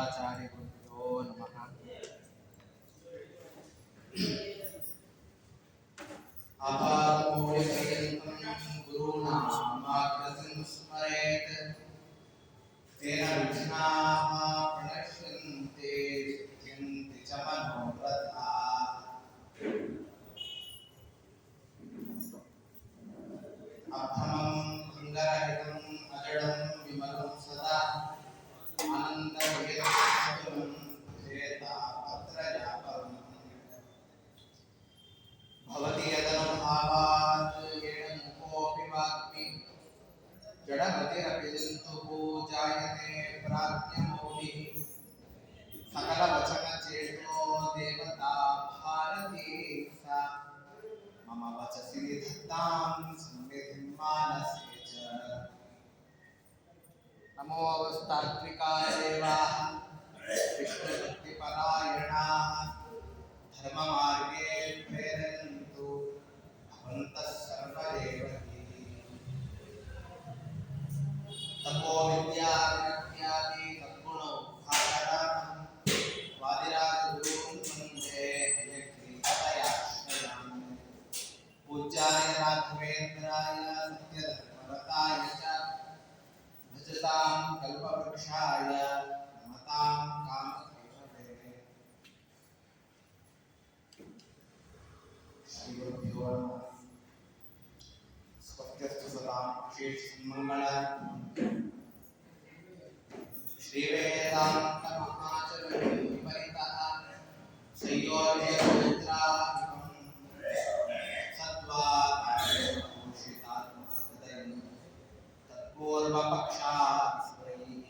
ಶ್ರೀಮದಾಚಾರ್ಯಗುರುಭ್ಯೋ ನಮಃ. ಆಪಾದಮೌಳಿಪರ್ಯಂತಂ ಗುರುಣಾಮಾಗ್ರಸಂ ಸ್ಮರೇತ್ ತೇನ ವಿಘ್ನಾಃ ಪ್ರಣಶ್ಯಂತೆ ಸಿದ್ಧ್ಯಂತಿ ಚ ಮನೋರಥಾಃ. ಅಭ್ರಮಂ ಭಂಗರಹಿತಂ ಅಜಡಂ ವಿಮಲಂ ಸದಾ ಆನಂದಮಯಂ ಧೇತಾ ಪತ್ರಜಾಪಂ ಭವತಿ ಯದನುಭಾವಾತ್ ಯೇನ ಮುಖೋಪಿ ವಾಗ್ಮಿ ಜಡಮತಿರಪಿ ಜಂತುಃ ಜಾಯತೆ ಪ್ರಾಜ್ಞಮೌಲಿಃ ಸಕಲವಚನಚೇತೋ ದೇವತಾ ಭಾರತೀ ಸಾ ಮಮ ವಚಸಿ ನಿಧತ್ತಾಂ ಸಂವಿಧಿಂ ಮಾನಸೇ ಚ. ನಮೋ ಅವಸ್ತಾತ್ವಿಕಾಯ ದೇವಾಃ ವಿಷ್ಣುಭಕ್ತಿಪರಾಯಣಾಃ ಧರ್ಮಮಾರ್ಗೇ ಪ್ರೇರಯन्तು ಭವಂತಃ ಸರ್ವದೇವೈಃ. ತಪೋ ವಿದ್ಯಾವಿರಕ್ತ್ಯಾದಿ ಸದ್ಗುಣೋದ್ಧಾರಕಂ ವಾದಿರಾಜಗುರುಂ ವಂದೇ ಹಯಗ್ರೀವತಯಾಶ್ರಯಾಮಿ. ಪೂಜ್ಯಾಯ ರಾಘವೇಂದ್ರಾಯ ಸತ್ಯಧರ್ಮರತಾಯ ಚ ಭಜತಾಂ ಕಲ್ಪವೃಕ್ಷಾಯ ನಮತಾಂ ಕಾಮಧೇನವೇ. ಶ್ರೀ ಗುರುಭ್ಯೋ ನಮಃ. ಸ್ವಸ್ತ್ಯಸ್ತು ಸದಾಂ ವಿಶೇಷ ಸನ್ಮಂಗಳಾಃ. ಶ್ರೀ ವೇದಾಂತ ಮಹಾಚರಣಂ ವಿಪರೀತಃ ಸಂಯೋಜ್ಯಪವಿತ್ರಾಹಿತಂ ಸದ್ವಾತಾತ್ಮಹೃದಯಂ ತತ್ಪೂರ್ವಪಕ್ಷಾಸ್ವರೈಃ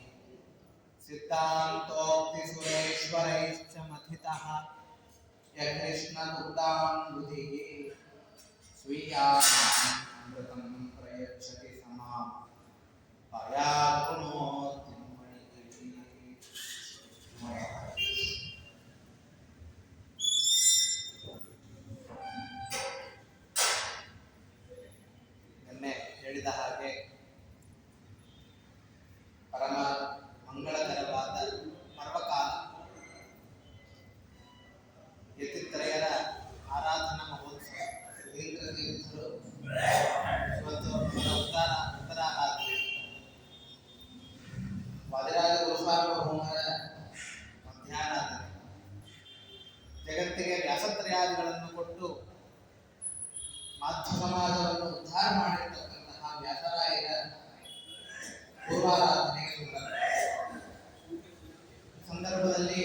ಸಿದ್ಧಾಂತೋಕ್ತಿಸುರೇಶ್ವರೈಶ್ಚ ಮಥಿತಃ ಯಕೃಷ್ಣಗುಪ್ತಾಂ ಬುಧಿಃ ಸ್ವೀಯಾಮೃತಂ ಪ್ರಯಚ್ಛತಿ ಸಮಾಂ ಪಯಾಗುಣೋತಿ ನಿನ್ನೆ ಹೇಳಿದ ಹಾಗೆ ಪರಮ ಮಂಗಳಕರವಾದ ಪರ್ವಕಾಲ ಯತಿತ್ರಯರ ಆರಾಧನಾ ಮಹೋತ್ಸವ. ಸುಧೀಂದ್ರ ತೀರ್ಥರು ಇವತ್ತು ಉತ್ತರಾರಾಧನೆ, ವಾದಿರಾಜ ಗುರುಸಾರ್ವಭೌಮರ ಮಧ್ಯಾರಾಧನೆ, ಜಗತ್ತಿಗೆ ವ್ಯಾಸತ್ರಯಾದಿಗಳನ್ನು ಕೊಟ್ಟು ಮಾಧ್ವ ಸಮಾಜವನ್ನು ಉದ್ಧಾರ ಮಾಡಿರ್ತಕ್ಕಂತಹ ವ್ಯಾಸರಾಯರ ಪೂರ್ವಾರಾಧನೆಗೆ ಸಂದರ್ಭದಲ್ಲಿ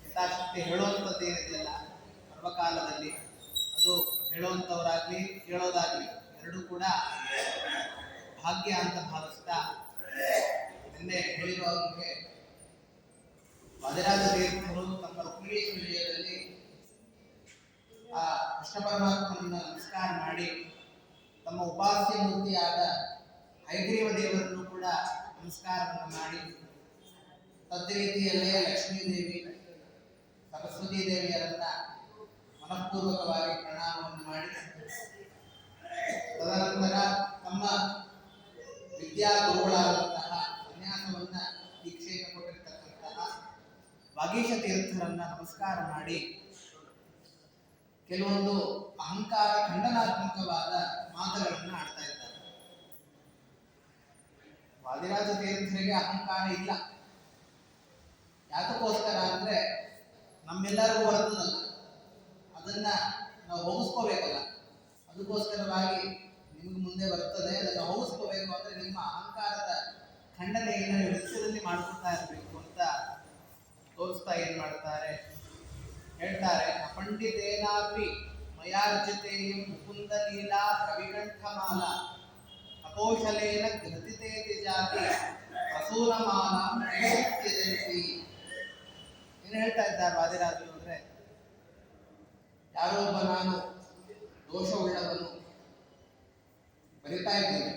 ಯಥಾಶಕ್ತಿ ಹೇಳುವಂಥದ್ದು ಏನಿದೆಯಲ್ಲ ಸರ್ವಕಾಲದಲ್ಲಿ ಅದು ಹೇಳುವಂಥವರಾಗಲಿ ಕೇಳೋದಾಗಲಿ ಎರಡೂ ಕೂಡ ಭಾಗ್ಯ ಅಂತ ಭಾವಿಸ್ತಾ ನಿನ್ನೆ ಹೇಳಿರುವಂತೆ ವಾದಿರಾಜ ತೀರ್ಥರು ತಮ್ಮ ರುಕ್ಮಿಣೀಶ ವಿಜಯದಲ್ಲಿ ಆ ಕೃಷ್ಣ ಪರಮಾತ್ಮನನ್ನು ನಮಸ್ಕಾರ ಮಾಡಿ ತಮ್ಮ ಉಪಾಸ್ಯ ಮೂರ್ತಿಯಾದ ಹಯಗ್ರೀವ ದೇವರನ್ನು ಕೂಡ ನಮಸ್ಕಾರವನ್ನು ಮಾಡಿ ತದ್ರೀತಿಯಲ್ಲೇ ಲಕ್ಷ್ಮೀದೇವಿ ಸರಸ್ವತೀ ದೇವಿಯರನ್ನ ಮನಃಪೂರ್ವಕವಾಗಿ ಪ್ರಣಾಮವನ್ನು ಮಾಡಿ ತದನಂತರ ತಮ್ಮ ವಿದ್ಯಾಗುರುಗಳಾದಂತಹ ಸನ್ಯಾಸವನ್ನ ದೀಕ್ಷೆಯನ್ನು ಕೊಟ್ಟಿರ್ತಕ್ಕಂತಹ ವಾಗೀಶ ತೀರ್ಥರನ್ನ ನಮಸ್ಕಾರ ಮಾಡಿ ಕೆಲವೊಂದು ಅಹಂಕಾರ ಖಂಡನಾತ್ಮಕವಾದ ಮಾತುಗಳನ್ನು ಆಡ್ತಾ ಇದ್ದಾರೆ. ವಾದಿರಾಜ ತೀರ್ಥರಿಗೆ ಅಹಂಕಾರ ಇಲ್ಲ. ಯಾತಕ್ಕೋಸ್ಕರ ಅಂದ್ರೆ ನಮ್ಮೆಲ್ಲರಿಗೂ ಬರ್ತದಲ್ಲ, ಅದನ್ನ ನಾವು ಹೋಗಿಸ್ಕೋಬೇಕಲ್ಲ. ಅದಕ್ಕೋಸ್ಕರವಾಗಿ ನಿಮಗೆ ಮುಂದೆ ಬರ್ತದೆ, ಅದನ್ನು ಹೋಗಿಸ್ಕೋಬೇಕು ಅಂದ್ರೆ ನಿಮ್ಮ ಅಹಂಕಾರದ ಖಂಡನೆಯನ್ನು ನಿತ್ಯದಲ್ಲಿ ಮಾಡ್ಕೊತಾ ಇರಬೇಕು ಅಂತ ತೋರಿಸ್ತಾ ಏನ್ ಮಾಡ್ತಾರೆ ಹೇಳ್ತಾರೆ. ಅಪಂಡಿತೇನಾಪಿ ಮಯಾರ್ಜಿತೆ ಮುಕುಂದ ಲೀಲಾ ಕವಿಕಂಠಮಾಲ ಅಕೌಶಲೇನ ಗ್ರಥಿತೇತಿ ಜಾತಿ ಪ್ರಸೂನಮಾನ ಏನು ಹೇಳ್ತಾ ಇದ್ದಾರೆ ವಾದಿರಾಜರು ಅಂದ್ರೆ, ಯಾರೋ ಒಬ್ಬ ನಾನು ದೋಷವುಳ್ಳವನು ಬರಿತಾ ಇದ್ದೇನೆ,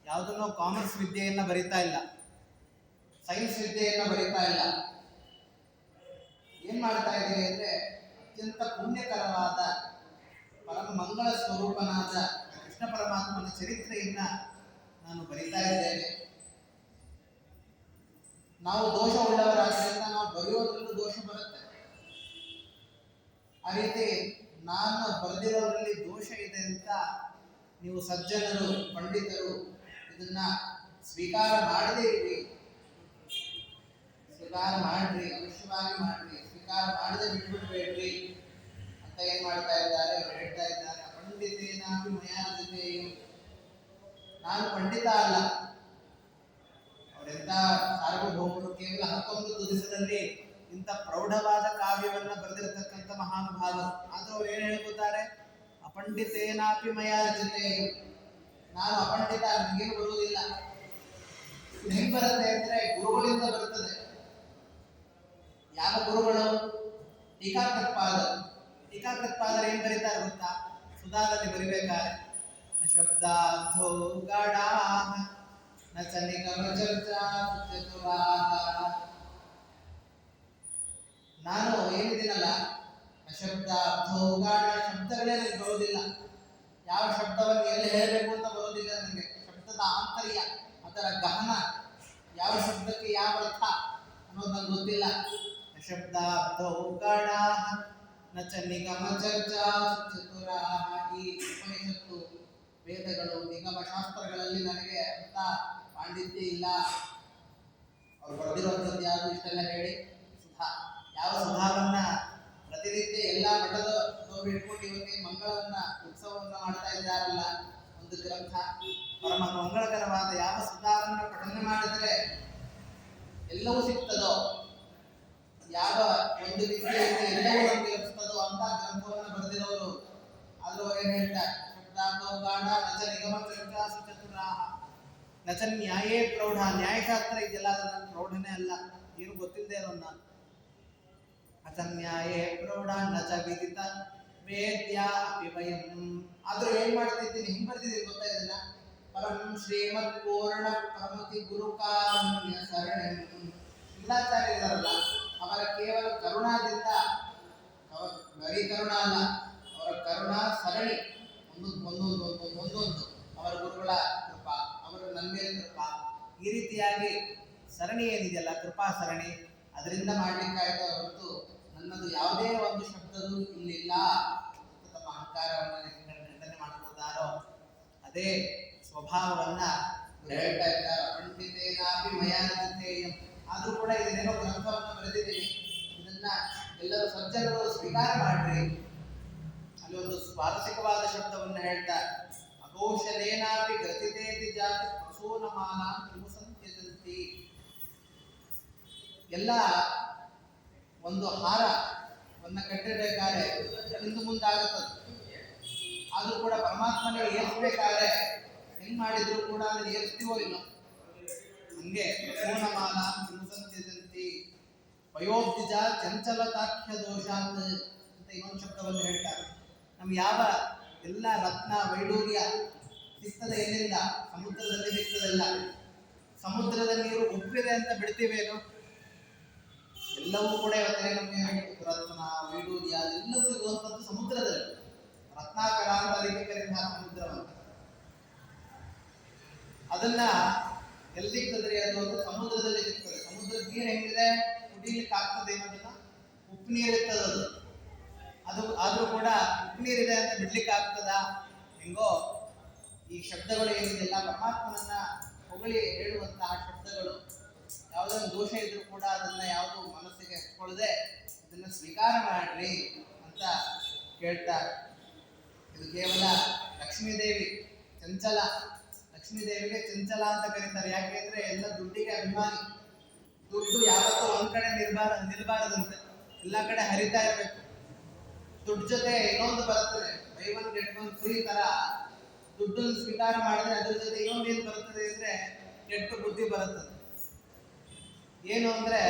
ಯಾವುದನ್ನೋ ಕಾಮರ್ಸ್ ವಿದ್ಯೆಯನ್ನ ಬರಿತಾ ಇಲ್ಲ, ಸೈನ್ಸ್ ವಿದ್ಯೆಯನ್ನ ಬರಿತಾ ಇಲ್ಲ, ಏನ್ ಮಾಡ್ತಾ ಇದ್ದೀನಿ ಅಂದ್ರೆ ಅತ್ಯಂತ ಪುಣ್ಯಕರವಾದ ಪರಮ ಮಂಗಳ ಸ್ವರೂಪನಾದ ಕೃಷ್ಣ ಪರಮಾತ್ಮನ ಚರಿತ್ರೆಯನ್ನ ನಾನು ಬರಿತಾ ಇದ್ದೇನೆ. ನಾವು ದೋಷ ಉಳ್ಳವರಾದ್ರಿಂದ ನಾವು ಬರೆಯೋದ್ರಲ್ಲೂ ದೋಷ ಬರುತ್ತೆ. ಆ ರೀತಿ ನಾನು ಬರೆದಿರೋದ್ರಲ್ಲಿ ದೋಷ ಇದೆ ಅಂತ ನೀವು ಸಜ್ಜನರು ಪಂಡಿತರು ಇದನ್ನ ಸ್ವೀಕಾರ ಮಾಡದೇ ಇರಿ. ಸ್ವೀಕಾರ ಮಾಡ್ರಿ, ಅವಶ್ಯವಾಗಿ ಮಾಡ್ರಿ. ಸ್ವೀಕಾರ ಮಾಡದೆ ಬಿಟ್ಬಿಡ್ಬೇಡ್ರಿ ಅಂತ ಏನ್ ಮಾಡ್ತಾ ಇದ್ದಾರೆ, ಅವ್ರು ಹೇಳ್ತಾ ಇದ್ದಾರೆ. ಪಂಡಿತೇನಾಪಿ ಮಯಾ ಜೊತೆಯು, ನಾನು ಪಂಡಿತ ಅಲ್ಲ. ಅವರೆಂತ ಸಾರ್ವಭೌಮರು, ಕೇವಲ 19 ದಿವಸದಲ್ಲಿ ಇಂಥ ಪ್ರೌಢವಾದ ಕಾವ್ಯವನ್ನ ಬರೆದಿರತಕ್ಕಂಥ ಮಹಾನುಭಾವರು. ಆದ್ರೂ ಅವ್ರು ಏನ್ ಹೇಳ್ಕೊತಾರೆ, ಅಪಂಡಿತೇನಾಪಿ ಮಯಾ ಜೊತೆಯು, ನಾನು ಅಪಂಡಿತ, ನನಗೇನು ಬರುವುದಿಲ್ಲ. ಇದು ಹೆಂಗ್ ಬರುತ್ತೆ ಅಂದ್ರೆ ಗುರುಗಳಿಂದ ಬರುತ್ತದೆ. ಯಾವ ಗುರುಗಳು? ಟೀಕಾಕೃತ್ಪಾದರು. ಟೀಕಾಕೃತ್ಪಾದರು ಏನ್ ಬರೀತಾರೆ ಗೊತ್ತಾ? ಸುಧಾದಲ್ಲಿ ಬರಿಬೇಕಾರೆ ಶಬ್ದಾರ್ಥೋ ಗಾಢಾಃ ನ ಚ ನಿಗಮ ಚರ್ಚಾ ಚತುರಾಃ. ನಾನು ಏನಿದ್ದೀನಲ್ಲ, ಶಬ್ದಾರ್ಥೋ ಗಾಢ, ಶಬ್ದಗಳೇ ನನಗೆ ಬರೋದಿಲ್ಲ. ಯಾವ ಶಬ್ದವನ್ನು ಎಲ್ಲಿ ಹೇಳಬೇಕು ಅಂತ ಬರೋದಿಲ್ಲ ನನಗೆ. ಶಬ್ದದ ಆಂತರ್ಯ, ಅದರ ಗಹನ, ಯಾವ ಶಬ್ದಕ್ಕೆ ಯಾವ ಅರ್ಥ ಅನ್ನೋದು ನನಗೆ ಗೊತ್ತಿಲ್ಲ. ಶಬ್ದಾರ್ಥೋ ಗಾಢಾಃ ನ ಚ ನಿಗಮ ಚರ್ಚಾ ಚತುರಾಃ. ಈ ಉಪನಿಷತ್ತು, ವೇದಗಳು, ನಿಗಮ ಶಾಸ್ತ್ರಗಳಲ್ಲಿ ನನಗೆ ಅಂತ ಪಾಂಡಿತ್ಯ ಇಲ್ಲ. ಅವ್ರು ಬರೆದಿರುವಂಥದ್ದು ಯಾವುದು ಇಷ್ಟೆಲ್ಲ ಹೇಳಿ? ಸುಧಾ. ಯಾವ ಸುಧಾವನ್ನ ಪ್ರತಿನಿತ್ಯ ಎಲ್ಲ ಮಠದವರು ಇಟ್ಕೊಂಡು ಇವತ್ತಿಗೆ ಮಂಗಳವನ್ನ, ಉತ್ಸವವನ್ನ ಮಾಡ್ತಾ ಇದ್ದಾರಲ್ಲ, ಒಂದು ಗ್ರಂಥ ಪರಮ ಮಂಗಳಕರವಾದ ಯಾವ ಸುಧಾವನ್ನ ಪಠನೆ ಮಾಡಿದರೆ ಎಲ್ಲವೂ ಸಿಗ್ತದೋ, ಯಾವ ಒಂದು ವಿದ್ಯೆಯಲ್ಲಿ ಎಲ್ಲವೂ ನಮಗೆ ಲಭಿಸ್ತದೋ ಅಂತ ಗ್ರಂಥವನ್ನು ಬರೆದಿರೋರು. ಆದ್ರೂ ಏನ್ ಹೇಳ್ತಾರೆ? ಶಬ್ದಾರ್ಥೋ ಗಾಢ ನಚ ನಿಗಮ ಚರ್ಚಾ ಚತುರಾಃ ನಚ ನ್ಯಾಯೇ ಪ್ರೌಢ. ನ್ಯಾಯಶಾಸ್ತ್ರ ಇದೆಲ್ಲ ಅದು ನನ್ನ ಪ್ರೌಢನೇ ಅಲ್ಲ, ಏನು ಗೊತ್ತಿಲ್ಲದೆ ಇರೋ ನಾನು. ಅಚ ನ್ಯಾಯೇ ಪ್ರೌಢ ನಚ ವಿದಿತ ವೇದ್ಯ ವಿವಯಂ. ಆದ್ರೂ ಏನ್ ಮಾಡ್ತಿದ್ದೀನಿ, ಹಿಂಗ್ ಬರ್ತಿದ್ದೀನಿ ಗೊತ್ತಾ ಇದನ್ನ? ಪರಂ ಶ್ರೀಮತ್ ಪೂರ್ಣ ಪ್ರಮತಿ ಗುರುಕಾರುಣ್ಯ ಶರಣಂ. ಶಿವಾಚಾರ್ಯ ಇದಾರಲ್ಲ, ಅವರ ಕೇವಲ ಕರುಣಾದಿಂದ, ಬರೀ ಕರುಣಾ ಅಲ್ಲ, ಅವರ ಕರುಣಾ ಸರಣಿ, ಒಂದೊಂದು ಅವರ ಗುರುಗಳ ಕೃಪಾ, ಅವರ ನನ್ನ ಕೃಪಾ, ಈ ರೀತಿಯಾಗಿ ಸರಣಿ ಏನಿದೆಯಲ್ಲ, ಕೃಪಾ ಸರಣಿ, ಅದರಿಂದ ಮಾಡ್ಲಿಕ್ಕಾಯ್ತು ಹೊರತು ನನ್ನದು ಯಾವುದೇ ಒಂದು ಶಬ್ದದು ಇಲ್ಲಿಲ್ಲ. ತಮ್ಮ ಅಹಂಕಾರವನ್ನು ಖಂಡನೆ ಮಾಡ್ಕೊಳ್ತಾರೋ ಅದೇ ಸ್ವಭಾವವನ್ನ ಹೇಳ್ತಾ ಇದ್ದಾರೆ. ಪಂಡಿತೇನಾಪಿ ಮಯಾ ಜೊತೆಯಂ. ಆದ್ರೂ ಕೂಡ ಇದನ್ನೇನೋ ಗ್ರಂಥವನ್ನು ಬರೆದಿದ್ದೀನಿ, ಇದನ್ನ ಎಲ್ಲರೂ ಸಜ್ಜನರು ಸ್ವೀಕಾರ ಮಾಡ್ರಿ. ಅಲ್ಲಿ ಒಂದು ಸ್ವಾರಸ್ಯಕವಾದ ಶಬ್ದವನ್ನು ಹೇಳ್ತಾರೆ. ಅಘೋಷಲೇನಾಪಿ ಗ್ರಥಿತೇತಿ ಜಾತಿ ಪ್ರಸೂನಮಾನ ಕಿಮುಸಂತ್ಯಜಂತಿ. ಎಲ್ಲ ಒಂದು ಹಾರವನ್ನ ಕಟ್ಟಿರ್ಬೇಕಾದ್ರೆ ಹಿಂದು ಮುಂದಾಗುತ್ತದೆ. ಆದ್ರೂ ಕೂಡ ಪರಮಾತ್ಮನಿಗೆ ಏರಿಸ್ಬೇಕಾದ್ರೆ ಹೆಂಗ್ ಮಾಡಿದ್ರು ಕೂಡ ಅದನ್ನ ಏರಿಸ್ತೀವೋ ಇಲ್ಲ. ಹಂಗೆ ಪ್ರಸೂನಮಾನ ಕಿಮುಸಂತ್ಯಜಂತಿ ವಯೋಬ್ಧಿಜ ಚಂಚಲತಾಖ್ಯ ದೋಷಾಂತ ಅಂತ ಇನ್ನೊಂದು ಶಬ್ದವನ್ನು ಹೇಳ್ತಾರೆ. ನಮ್ಗೆ ಯಾವ ಎಲ್ಲ ರತ್ನ ವೈಡೂರ್ಯ ಸಿಗ್ತದೆ ಎಲ್ಲಿಂದ? ಸಮುದ್ರದಲ್ಲಿ ಸಿಗ್ತದಲ್ಲ. ಸಮುದ್ರದ ನೀರು ಉಪ್ಪಿದೆ ಅಂತ ಬಿಡ್ತೀವೇನು? ಎಲ್ಲವೂ ಕೂಡ ಇವತ್ತೇ ನಮಗೆ ರತ್ನ ವೈಡೂರ್ಯ ಎಲ್ಲವೂ ಸಿಗುವಂಥದ್ದು ಸಮುದ್ರದಲ್ಲಿ. ರತ್ನಾಕರ ಅಂತ ಅದಕ್ಕೆ ಕರೀತಾರೆ ಸಮುದ್ರವನ್ನು. ಅದನ್ನ ಎಲ್ಲಿ ಸಿಗ್ತದ್ರಿ? ಅದು ಒಂದು ಸಮುದ್ರದಲ್ಲಿ ಸಿಗ್ತದೆ. ಸಮುದ್ರದ ನೀರು ಹೆಂಗಿದೆ? ಕುಡಿಲಿಕ್ಕೆ ಆಗ್ತದೆ ಅನ್ನೋದನ್ನ, ಉಪ್ಪು ನೀರಿರ್ತದೆ ಅದು. ಆದ್ರೂ ಕೂಡ ಉಪ್ಪು ನೀರಿದೆ ಅಂತ ಬಿಡ್ಲಿಕ್ಕೆ ಆಗ್ತದ? ಹೆಂಗೋ ಈ ಶಬ್ದಗಳು ಏನಿದೆಲ್ಲ ಪರಮಾತ್ಮನನ್ನ ಹೊಗಳಿ ಹೇಳುವಂತಹ ಶಬ್ದಗಳು, ಯಾವುದೋ ದೋಷ ಇದ್ರೂ ಕೂಡ ಅದನ್ನ ಯಾವುದು ಮನಸ್ಸಿಗೆ ಹಚ್ಕೊಳ್ಳದೆ ಇದನ್ನ ಸ್ವೀಕಾರ ಮಾಡ್ರಿ ಅಂತ ಕೇಳ್ತಾರೆ. ಇದು ಕೇವಲ ಲಕ್ಷ್ಮೀದೇವಿ ಚಂಚಲ. ಲಕ್ಷ್ಮೀದೇವಿಗೆ ಚಂಚಲ ಅಂತ ಕರೀತಾರೆ. ಯಾಕೆ ಅಂದ್ರೆ ಎಲ್ಲ ದುಡ್ಡಿಗೆ ಅಭಿಮಾನಿ. ದುಡ್ಡು ಯಾವತ್ತೂ ಒಂದ್ ಕಡೆ ನಿಲ್ಬಾರದಂತೆ, ಎಲ್ಲ ಕಡೆ ಹರಿತಾ ಇರ್ಬೇಕು. ದುಡ್ಡು ಜೊತೆ ಇನ್ನೊಂದು ಬರ್ತದೆ, by one get one free ತರ. ದುಡ್ಡನ್ನು ಸ್ವೀಕಾರ ಮಾಡಿದ್ರೆ ಅದ್ರ ಜೊತೆ ಇನ್ನೊಂದು ಏನು ಬರ್ತದೆ ಅಂದ್ರೆ ಕೆಟ್ಟ ಬುದ್ಧಿ ಬರುತ್ತದೆ. ಏನು ಅಂದ್ರೆ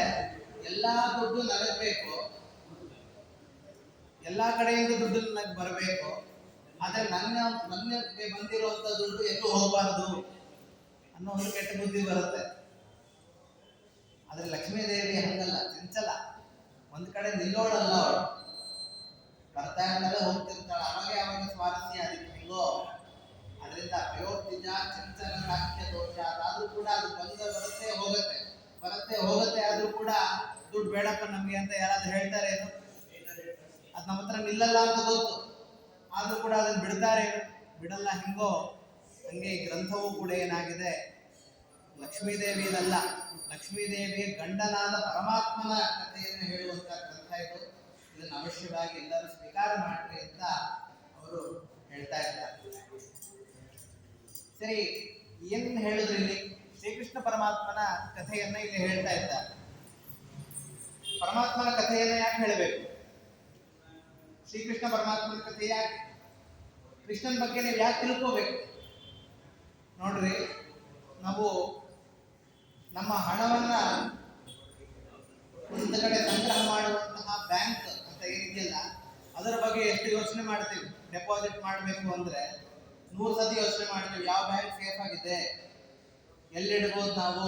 ಎಲ್ಲಾ ದುಡ್ಡು ನನಗೆ ಬೇಕು, ಎಲ್ಲಾ ಕಡೆಯಿಂದ ದುಡ್ಡು ನನಗೆ ಬರಬೇಕು, ಆದ್ರೆ ನನಗೆ ಬಂದಿರುವಂತ ದುಡ್ಡು ಎಲ್ಲೂ ಹೋಗಬಾರದು ಅನ್ನೋ ಒಂದು ಕೆಟ್ಟ ಬುದ್ಧಿ ಬರುತ್ತೆ. ಆದ್ರೆ ಲಕ್ಷ್ಮೀದೇವಿ ಹಂಗಲ್ಲ, ಚಂಚಲ. ಒಂದ್ ಕಡೆ ನಿಲ್ಲೋಳಲ್ಲ ಅವಳು, ಬರ್ತಾ ಇರ್ತಾಳೆ ಹೋಗ್ತಿರ್ತಾಳೆ, ಅವಾಗ ಸ್ವಾರಸ್ಯ ಅದಕ್ಕೆ ಹೆಂಗೋ. ಅದರಿಂದ ಪ್ರಯೋಗ್ತಿಜ ಚಂಚಲ ರಾಜ್ಯ ದೋಷ. ಅದಾದ್ರೂ ಕೂಡ ಅದು ಬರುತ್ತೆ ಹೋಗುತ್ತೆ. ಬರುತ್ತೆ ಹೋಗುತ್ತೆ, ಆದ್ರೂ ಕೂಡ ದುಡ್ಡು ಬೇಡಪ್ಪ ನಮ್ಗೆ ಅಂತ ಯಾರಾದ್ರೂ ಹೇಳ್ತಾರೆ ಏನು? ಅದ್ ನಮ್ಮ ಹತ್ರ ನಿಲ್ಲಲ್ಲ ಅಂತ ಗೊತ್ತು, ಆದ್ರೂ ಕೂಡ ಅದನ್ನ ಬಿಡ್ತಾರೆ ಬಿಡಲ್ಲ. ಹಿಂಗೋ ಹಂಗೆ ಈ ಗ್ರಂಥವೂ ಕೂಡ ಏನಾಗಿದೆ, ಲಕ್ಷ್ಮೀದೇವಿಯದಲ್ಲ, ಲಕ್ಷ್ಮೀದೇವಿಯ ಗಂಡನಾದ ಪರಮಾತ್ಮನ ಕಥೆಯನ್ನು ಹೇಳುವಂತ ಗ್ರಂಥ ಇದು. ಇದನ್ನು ಅವಶ್ಯವಾಗಿ ಎಲ್ಲರೂ ಸ್ವೀಕಾರ ಮಾಡ್ರಿ ಅಂತ ಅವರು ಹೇಳ್ತಾ ಇದ್ದಾರೆ. ಸರಿ, ಏನ್ ಹೇಳಿದ್ರು ಇಲ್ಲಿ? ಶ್ರೀಕೃಷ್ಣ ಪರಮಾತ್ಮನ ಕಥೆಯನ್ನ ಇಲ್ಲಿ ಹೇಳ್ತಾ ಇದ್ದಾರೆ. ಪರಮಾತ್ಮನ ಕಥೆಯನ್ನ ಯಾಕೆ ಹೇಳಬೇಕು? ಶ್ರೀಕೃಷ್ಣ ಪರಮಾತ್ಮನ ಕಥೆ ಯಾಕೆ? ಕೃಷ್ಣನ ಬಗ್ಗೆ ನೀವು ಯಾಕೆ ತಿಳ್ಕೋಬೇಕು? ನೋಡ್ರಿ, ನಾವು ನಮ್ಮ ಹಣವನ್ನ ಒಂದು ಕಡೆ ಸಂಗ್ರಹ ಮಾಡುವಂತಹ ಬ್ಯಾಂಕ್ ಅಂತ ಏನಿದೆಯಲ್ಲ, ಅದರ ಬಗ್ಗೆ ಎಷ್ಟು ಯೋಚನೆ ಮಾಡ್ತೀವಿ. ಡೆಪಾಸಿಟ್ ಮಾಡಬೇಕು ಅಂದ್ರೆ 100 ಸತಿ ಯೋಚನೆ ಮಾಡ್ತೀವಿ, ಯಾವ ಬ್ಯಾಂಕ್ ಸೇಫ್ ಆಗಿದೆ, ಎಲ್ಲಿಡ್ಬೋದು ನಾವು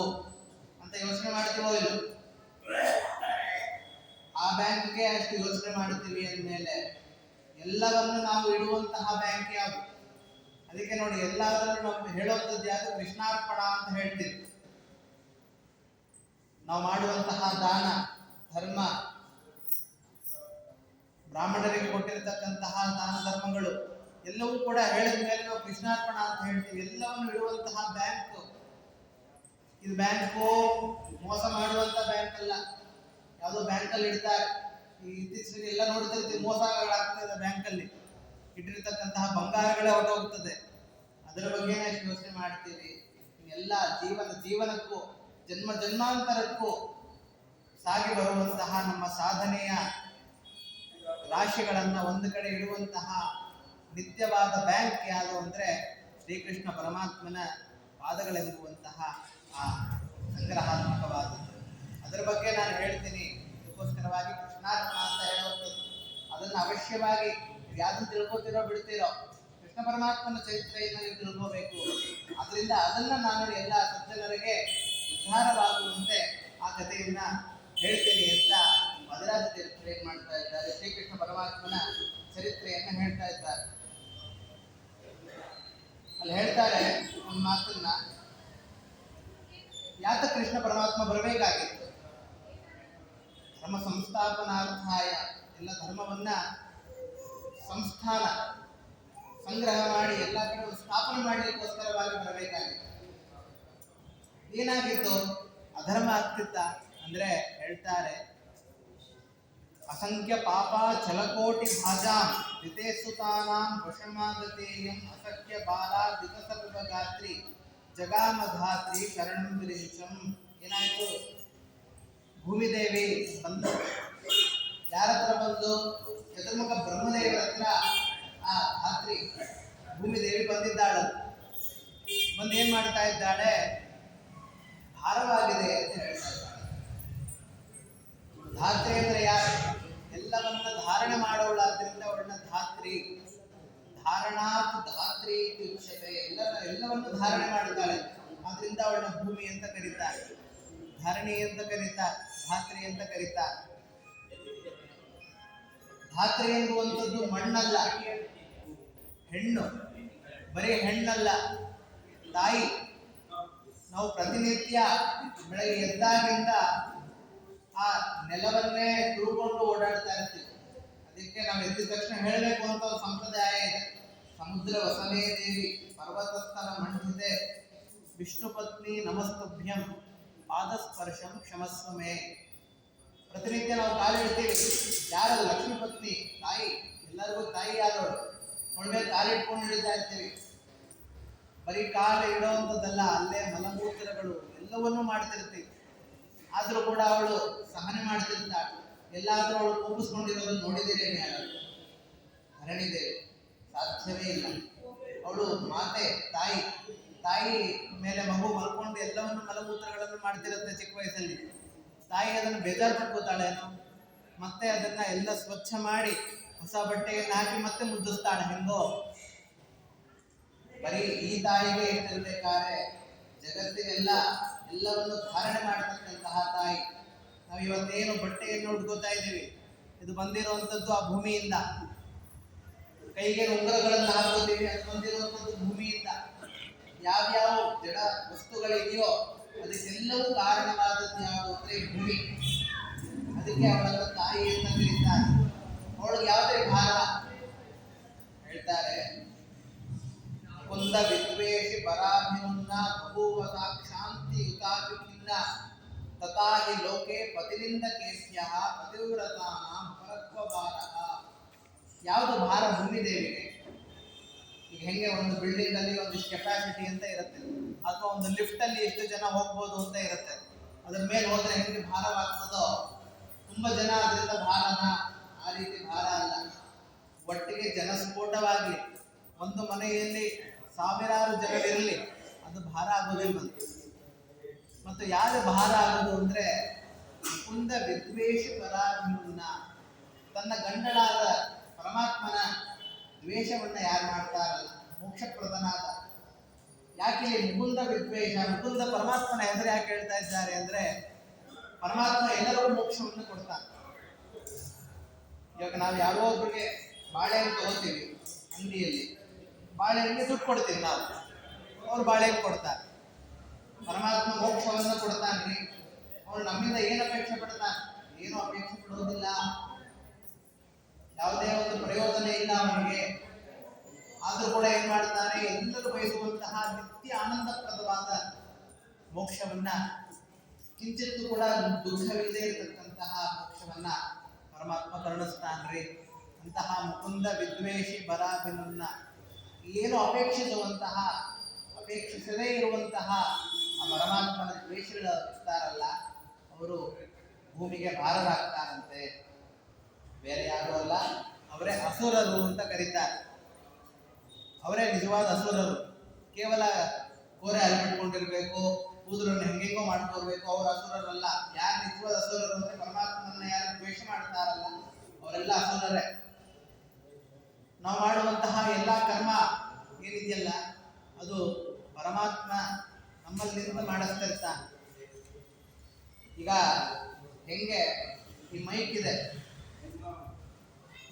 ಅಂತ ಯೋಚನೆ ಮಾಡ್ತೀವೋ ಇಲ್ಲ? ಆ ಬ್ಯಾಂಕ್ಗೆ ಅಷ್ಟು ಯೋಚನೆ ಮಾಡ್ತೀವಿ ಅಂದಮೇಲೆ ಎಲ್ಲವನ್ನು ನಾವು ಇಡುವಂತಹ ಬ್ಯಾಂಕ್ ಯಾವುದು? ಅದಕ್ಕೆ ನೋಡಿ, ಎಲ್ಲಾದ್ರೂ ನಾವು ಹೇಳುವಂಥದ್ದು ಯಾವುದು? ಕೃಷ್ಣಾರ್ಪಣ ಅಂತ ಹೇಳ್ತೀವಿ. ನಾವು ಮಾಡುವಂತಹ ದಾನ ಧರ್ಮ, ಬ್ರಾಹ್ಮಣರಿಗೆ ಕೊಟ್ಟಿರತಕ್ಕಂತಹ ದಾನ ಧರ್ಮಗಳು ಎಲ್ಲವೂ ಕೂಡ ಹೇಳಿದ ಮೇಲೆ ನಾವು ಕೃಷ್ಣಾರ್ಪಣ ಅಂತ ಹೇಳ್ತೀವಿ. ಎಲ್ಲವನ್ನು ಇಡುವಂತಹ ಬ್ಯಾಂಕ್ ಇದು. ಬ್ಯಾಂಕು ಮೋಸ ಮಾಡುವಂತ ಬ್ಯಾಂಕ್ ಅಲ್ಲ, ಯಾವುದೋ ಬ್ಯಾಂಕಲ್ಲಿ ಇಡ್ತಾರೆ. ಈ ಇತ್ತೀಚೆಗೆ ಎಲ್ಲ ನೋಡ್ತಿರ್ತೀವಿ, ಮೋಸಗಳಾಗ್ತದೆ. ಬ್ಯಾಂಕಲ್ಲಿ ಇಟ್ಟಿರ್ತಕ್ಕಂತಹ ಬಂಗಾರಗಳೇ ಹೊರಟೋಗ್ತದೆ. ಅದರ ಬಗ್ಗೆ ಎಷ್ಟು ಯೋಚನೆ ಮಾಡ್ತೀವಿ? ಎಲ್ಲ ಜೀವನಕ್ಕೂ ಜನ್ಮ ಜನ್ಮಾಂತರಕ್ಕೂ ಸಾಗಿ ಬರುವಂತಹ ನಮ್ಮ ಸಾಧನೆಯ ರಾಶಿಗಳನ್ನ ಒಂದು ಕಡೆ ಇಡುವಂತಹ ನಿತ್ಯವಾದ ಬ್ಯಾಂಕ್ ಯಾವುದು ಅಂದ್ರೆ ಶ್ರೀಕೃಷ್ಣ ಪರಮಾತ್ಮನ ಪಾದಗಳೆಂಬುವಂತಹ ಆ ಸಂಗ್ರಹಾತ್ಮಕವಾದದ್ದು. ಅದರ ಬಗ್ಗೆ ನಾನು ಹೇಳ್ತೀನಿ. ಅದಕ್ಕೋಸ್ಕರವಾಗಿ ಕೃಷ್ಣಾರ್ಪಣ ಅಂತ ಹೇಳುವಂಥದ್ದು, ಅದನ್ನು ಅವಶ್ಯವಾಗಿ ಯಾವ್ದನ್ನು ತಿಳ್ಕೊತಿರೋ ಬಿಡ್ತೀರೋ, ಕೃಷ್ಣ ಪರಮಾತ್ಮನ ಚರಿತ್ರೆಯನ್ನು ನೀವು ತಿಳ್ಕೋಬೇಕು. ಅದರಿಂದ ಅದನ್ನ ನಾನು ಎಲ್ಲ ಸಜ್ಜನರಿಗೆ ಉದ್ಧಾರವಾಗುವಂತೆ ಆ ಕಥೆಯನ್ನ ಹೇಳ್ತೀನಿ ಅಂತ ಮಧುರಾಜ ತೀರ್ಥರು ಏನ್ ಮಾಡ್ತಾ ಇದ್ದಾರೆ, ಶ್ರೀಕೃಷ್ಣ ಪರಮಾತ್ಮನ ಚರಿತ್ರೆಯನ್ನ ಹೇಳ್ತಾ ಇದ್ದಾರೆ. ಅಲ್ಲಿ ಹೇಳ್ತಾರೆ ಒಂದು ಮಾತನ್ನ, ಯಾತ ಕೃಷ್ಣ ಪರಮಾತ್ಮ ಬರಬೇಕಾಗಿತ್ತು? ಧರ್ಮ ಸಂಸ್ಥಾಪನಾರ್ಥಾಯ, ಎಲ್ಲ ಧರ್ಮವನ್ನ ಸಂಸ್ಥಾನ ಸಂಗ್ರಹ ಮಾಡಿ ಎಲ್ಲ ಕಡೆ ಸ್ಥಾಪನೆ ಮಾಡಲಿಕ್ಕೋಸ್ಕರವಾಗಿ ಬರಬೇಕಾಗಿತ್ತು. ಏನಾಗಿತ್ತು? ಅಧರ್ಮ ಆಗ್ತಿತ್ತ ಅಂದ್ರೆ ಹೇಳ್ತಾರೆ, ಅಸಂಖ್ಯ ಪಾಪ ಛಲಕೋಟಿ ಭಾಜಾಂ ವಿತೇಸುತಾನಾಂ ವಶಮಾಗತೇಯಂ ಅಸಖ್ಯ ಬಾಲಾ ದಿತಸರ್ವಗಾತ್ರಿ ಜಗಾಮಧಾತ್ರಿ ಶರಣಂ ವಿರಿಂಚಂ. ಏನಾಯ್ತು? ಭೂಮಿದೇವಿ ಬಂದು ಯಾರ ಹತ್ರ ಬಂದು? ಚತುರ್ಮುಖ ಬ್ರಹ್ಮದೇವರ ಹತ್ರ ಆ ಧಾತ್ರಿ ಭೂಮಿದೇವಿ ಬಂದಿದ್ದಾಳು. ಬಂದು ಏನ್ ಮಾಡ್ತಾ ಇದ್ದಾಳೆ? ಭಾರವಾಗಿದೆ ಅಂತ ಹೇಳ್ತಾ ಇದ್ದಾಳೆ. ಧಾತ್ರಿ ಅಂದ್ರೆ ಯಾರು? ಎಲ್ಲವನ್ನ ಧಾರಣೆ ಮಾಡೋಳಾದ್ರಿಂದ ಅವಳನ್ನ ಧಾತ್ರಿ. ಧಾರಣಾತ್ ಧಾತ್ರಿ ಉಚ್ಯತೆ, ಎಲ್ಲವನ್ನು ಧಾರಣೆ ಮಾಡಿದ್ದಾಳೆ. ಆದ್ರಿಂದ ಅವಳನ್ನ ಭೂಮಿ ಅಂತ ಕರೀತಾರೆ, ಧಾರಣಿ ಅಂತ ಕರೀತಾರೆ, ಧಾತ್ರಿ ಅಂತ ಕರೀತಾರೆ. ಧಾತ್ರಿ ಎನ್ನುವಂಥದ್ದು ಮಣ್ಣಲ್ಲ, ಹೆಣ್ಣು. ಬರೀ ಹೆಣ್ಣಲ್ಲ, ತಾಯಿ. ನಾವು ಪ್ರತಿನಿತ್ಯ ಬೆಳಗ್ಗೆ ಎದ್ದಾಗಿಂದ ಆ ನೆಲವನ್ನೇ ತುಳ್ಕೊಂಡು ಓಡಾಡ್ತಾ ಇರ್ತೀವಿ. ಅದಕ್ಕೆ ನಾವು ಎದ್ದ ತಕ್ಷಣ ಹೇಳಬೇಕು ಅಂತ ಒಂದು ಸಂಪ್ರದಾಯ ಇದೆ. ಸಮುದ್ರ ವಸನೇ ದೇವಿ ಪರ್ವತಸ್ಥಲ ಮಂಡಿಸಿದೆ, ವಿಷ್ಣು ಪತ್ನಿ ನಮಸ್ತಭ್ಯಂ ಪಾದಸ್ಪರ್ಶಂ ಕ್ಷಮಸ್ವಮೇ. ಪ್ರತಿನಿತ್ಯ ನಾವು ಕಾಲಿಡ್ತೀವಿ. ಯಾರದು? ಲಕ್ಷ್ಮೀ ಪತ್ನಿ, ತಾಯಿ. ಎಲ್ಲರಿಗೂ ತಾಯಿ ಆದವಳು. ಅವಳ ಮೇಲೆ ಕಾಲಿಟ್ಕೊಂಡು ಹಿಡಿತಾ ಇರ್ತೀವಿ. ಬರೀ ಕಾಲು ಇಡುವಂಥದ್ದಲ್ಲ, ಅಲ್ಲೇ ಮಲಮೂತ್ರಗಳು ಎಲ್ಲವನ್ನೂ ಮಾಡ್ತಿರ್ತೀವಿ. ಆದ್ರೂ ಕೂಡ ಅವಳು ಸಹನೆ ಮಾಡ್ತಿರ್ತಾಳೆ. ಎಲ್ಲಾದ್ರೂ ಅವಳು ಕೂಪಿಸ್ಕೊಂಡಿರೋದನ್ನು ನೋಡಿದ್ದೀರಿ ಯಾರು? ಧರಣಿದೇವಿ. ಸಾಧ್ಯವೇ ಇಲ್ಲ. ಅವಳು ಮಾತೆ, ತಾಯಿ. ತಾಯಿ ಮೇಲೆ ಮಗು ಮಲ್ಕೊಂಡು ಎಲ್ಲವನ್ನು ಮಲಮೂತ್ರಗಳನ್ನು ಮಾಡ್ತಿರುತ್ತೆ ಚಿಕ್ಕ ವಯಸ್ಸಲ್ಲಿ. ತಾಯಿ ಅದನ್ನು ಬೇಜಾರು ಪಡ್ಕೋತಾಳೇನೋ, ಮತ್ತೆ ಅದನ್ನ ಎಲ್ಲ ಸ್ವಚ್ಛ ಮಾಡಿ ಹೊಸ ಬಟ್ಟೆಯನ್ನು ಹಾಕಿ ಮತ್ತೆ ಮುದ್ದಿಸ್ತಾಳೆ. ಹೆಂಗೋ ಬರೀ ಈ ತಾಯಿಗೆ ಇಟ್ಟಿರ್ಬೇಕಾದ್ರೆ ಜಗತ್ತಿಗೆಲ್ಲ ಎಲ್ಲವನ್ನು ಧಾರಣೆ ಮಾಡತಕ್ಕಂತಹ ತಾಯಿ. ನಾವು ಇವತ್ತೇನು ಬಟ್ಟೆಯನ್ನು ಉಟ್ಕೋತಾ ಇದ್ದೀವಿ, ಇದು ಬಂದಿರುವಂಥದ್ದು ಆ ಭೂಮಿಯಿಂದ. ಕೈಗೆ ಉಂಗುರಗಳನ್ನು ಹಾಕೋತೀವಿ, ಅದು ಬಂದಿರುವಂಥದ್ದು ಭೂಮಿಯಿಂದ. ಯಾವ್ಯಾವ ಜಡ ವಸ್ತುಗಳಿದೆಯೋ ಅದಕ್ಕೆಲ್ಲವೂ ಕಾರಣವಾದದ್ದು ಯಾವುದು ಅಂದ್ರೆ ಭೂಮಿ. ಅದಕ್ಕೆ ಅವಳನ್ನು ತಾಯಿ ಅಂತ ಕರೀತಾರೆ. ಅವಳಿಗೆ ಯಾವುದೇ ಭಾರ ಹೇಳ್ತಾರೆ. ಕುಂದ ವಿದ್ವೇಷಿ ಪರಾಭಿಮುನ್ನ ಬಭೂವ ಸಾಕ್ಷಾಂತಿ ಯುತಾಪಿ ಖಿನ್ನ ತಥಾಹಿ ಲೋಕೆ ಪತಿನಿಂದ ಕೇಸ್ಯಃ ಪತಿವ್ರತಾನಾಂ ಪರತ್ವ ಭಾರಃ. ಯಾವುದು ಭಾರ ಭೂಮಿ ದೇವಿಗೆ? ಈಗ ಹೆಂಗೆ ಒಂದು ಬಿಲ್ಡಿಂಗ್ ಅಲ್ಲಿ ಒಂದಿಷ್ಟು ಕೆಪಾಸಿಟಿ ಅಂತ ಇರುತ್ತೆ, ಅಥವಾ ಒಂದು ಲಿಫ್ಟ್ ಅಲ್ಲಿ ಎಷ್ಟು ಜನ ಹೋಗ್ಬೋದು ಅಂತ ಇರುತ್ತೆ. ಅದ್ರ ಮೇಲೆ ಹೋದ್ರೆ ಹೆಂಗೆ ಭಾರವಾಗ್ತದೋ, ತುಂಬಾ ಜನ ಅದರಿಂದ ಭಾರನ, ಆ ರೀತಿ ಭಾರ ಅಲ್ಲ. ಒಟ್ಟಿಗೆ ಜನಸ್ಫೋಟವಾಗಲಿ, ಒಂದು ಮನೆಯಲ್ಲಿ ಸಾವಿರಾರು ಜನರಿರಲಿ, ಅದು ಭಾರ ಆಗೋದಿಲ್ಲ. ಮತ್ತು ಯಾರು ಭಾರ ಆಗೋದು ಅಂದ್ರೆ ಕುಂದ ವಿದ್ವೇಷ ಪರಾಭಿಮುನ್ನ, ತನ್ನ ಗಂಡಳಾದ ಪರಮಾತ್ಮನ ದ್ವೇಷವನ್ನ ಯಾರು ಮಾಡ್ತಾರಲ್ಲ, ಮೋಕ್ಷಪ್ರದನಾದ. ಯಾಕೆ ಮುಕುಂದ ವಿದ್ವೇಷ? ಮುಕುಂದ ಪರಮಾತ್ಮನ ಹೆಸರು ಯಾಕೆ ಹೇಳ್ತಾ ಇದ್ದಾರೆ ಅಂದ್ರೆ, ಪರಮಾತ್ಮ ಎಲ್ಲರಿಗೂ ಮೋಕ್ಷವನ್ನು ಕೊಡ್ತಾನೆ. ಇವಾಗ ನಾವು ಯಾರೋ ಒಬ್ಬರಿಗೆ ಬಾಳೆಹಣ್ಣು ತಗೋತೀವಿ ಅಂಗಡಿಯಲ್ಲಿ, ಬಾಳೆಹಣ್ಣಿಗೆ ದುಡ್ಡು ಕೊಡ್ತೀವಿ ನಾವು, ಅವ್ರು ಬಾಳೆಹಣ್ಣು ಕೊಡ್ತಾರೆ. ಪರಮಾತ್ಮ ಮೋಕ್ಷವನ್ನು ಕೊಡ್ತಾನ್ರಿ. ಅವ್ರು ನಮ್ಮಿಂದ ಏನು ಅಪೇಕ್ಷೆ ಪಡ್ತಾನೆ? ಏನು ಅಪೇಕ್ಷೆ ಪಡುವುದಿಲ್ಲ. ಯಾವುದೇ ಒಂದು ಪ್ರಯೋಜನ ಇಲ್ಲ ಅವನಿಗೆ. ಆದ್ರೂ ಕೂಡ ಏನ್ ಮಾಡ್ತಾನೆ? ಎಲ್ಲರೂ ಬಯಸುವಂತಹ ನಿತ್ಯ ಆನಂದಪ್ರದವಾದ ಮೋಕ್ಷವನ್ನ, ಕಿಂಚಿತ್ತು ಕೂಡ ದುಃಖವಿಲ್ಲದೆ ಇರತಕ್ಕಂತಹ ಮೋಕ್ಷವನ್ನ ಪರಮಾತ್ಮ ಕರುಣಿಸ್ತಾನ್ರಿ. ಅಂತಹ ಮುಕುಂದ ವಿದ್ವೇಷಿ ಬರಾಭಿಮುನ್ನ, ಏನು ಅಪೇಕ್ಷಿಸುವಂತಹ, ಅಪೇಕ್ಷಿಸದೇ ಇರುವಂತಹ ಆ ಪರಮಾತ್ಮನ ದ್ವೇಷಗಳು ಇರ್ತಾರಲ್ಲ, ಅವರು ಭೂಮಿಗೆ ಭಾರರಾಗ್ತಾರಂತೆ. ಬೇರೆ ಯಾರು ಅಲ್ಲ, ಅವರೇ ಅಸುರರು ಅಂತ ಕರೀತಾರೆ. ಅವರೇ ನಿಜವಾದ ಅಸುರರು. ಕೇವಲ ಕೋರೆ ಅಲ್ಬಿಟ್ಕೊಂಡಿರ್ಬೇಕು, ಕೂದಲನ್ನು ಹೆಂಗೆಂಗೋ ಮಾಡ್ಕೊಳ್ಬೇಕು, ಅವರು ಅಸುರರಲ್ಲ. ಯಾರು ನಿಜವಾದ ಅಸುರರು ಅಂದ್ರೆ ಪರಮಾತ್ಮನ ಯಾರು ದ್ವೇಷ ಮಾಡ್ತಾರಲ್ಲ, ಅವರೆಲ್ಲ ಅಸುರರೇ. ನಾವು ಮಾಡುವಂತಹ ಎಲ್ಲಾ ಕರ್ಮ ಏನಿದೆಯಲ್ಲ, ಅದು ಪರಮಾತ್ಮ ನಮ್ಮಲ್ಲಿಂದ ಮಾಡಿಸ್ತಿರ್ತಾನೆ. ಈಗ ಹೆಂಗೆ ಈ ಮೈಕ್ ಇದೆ,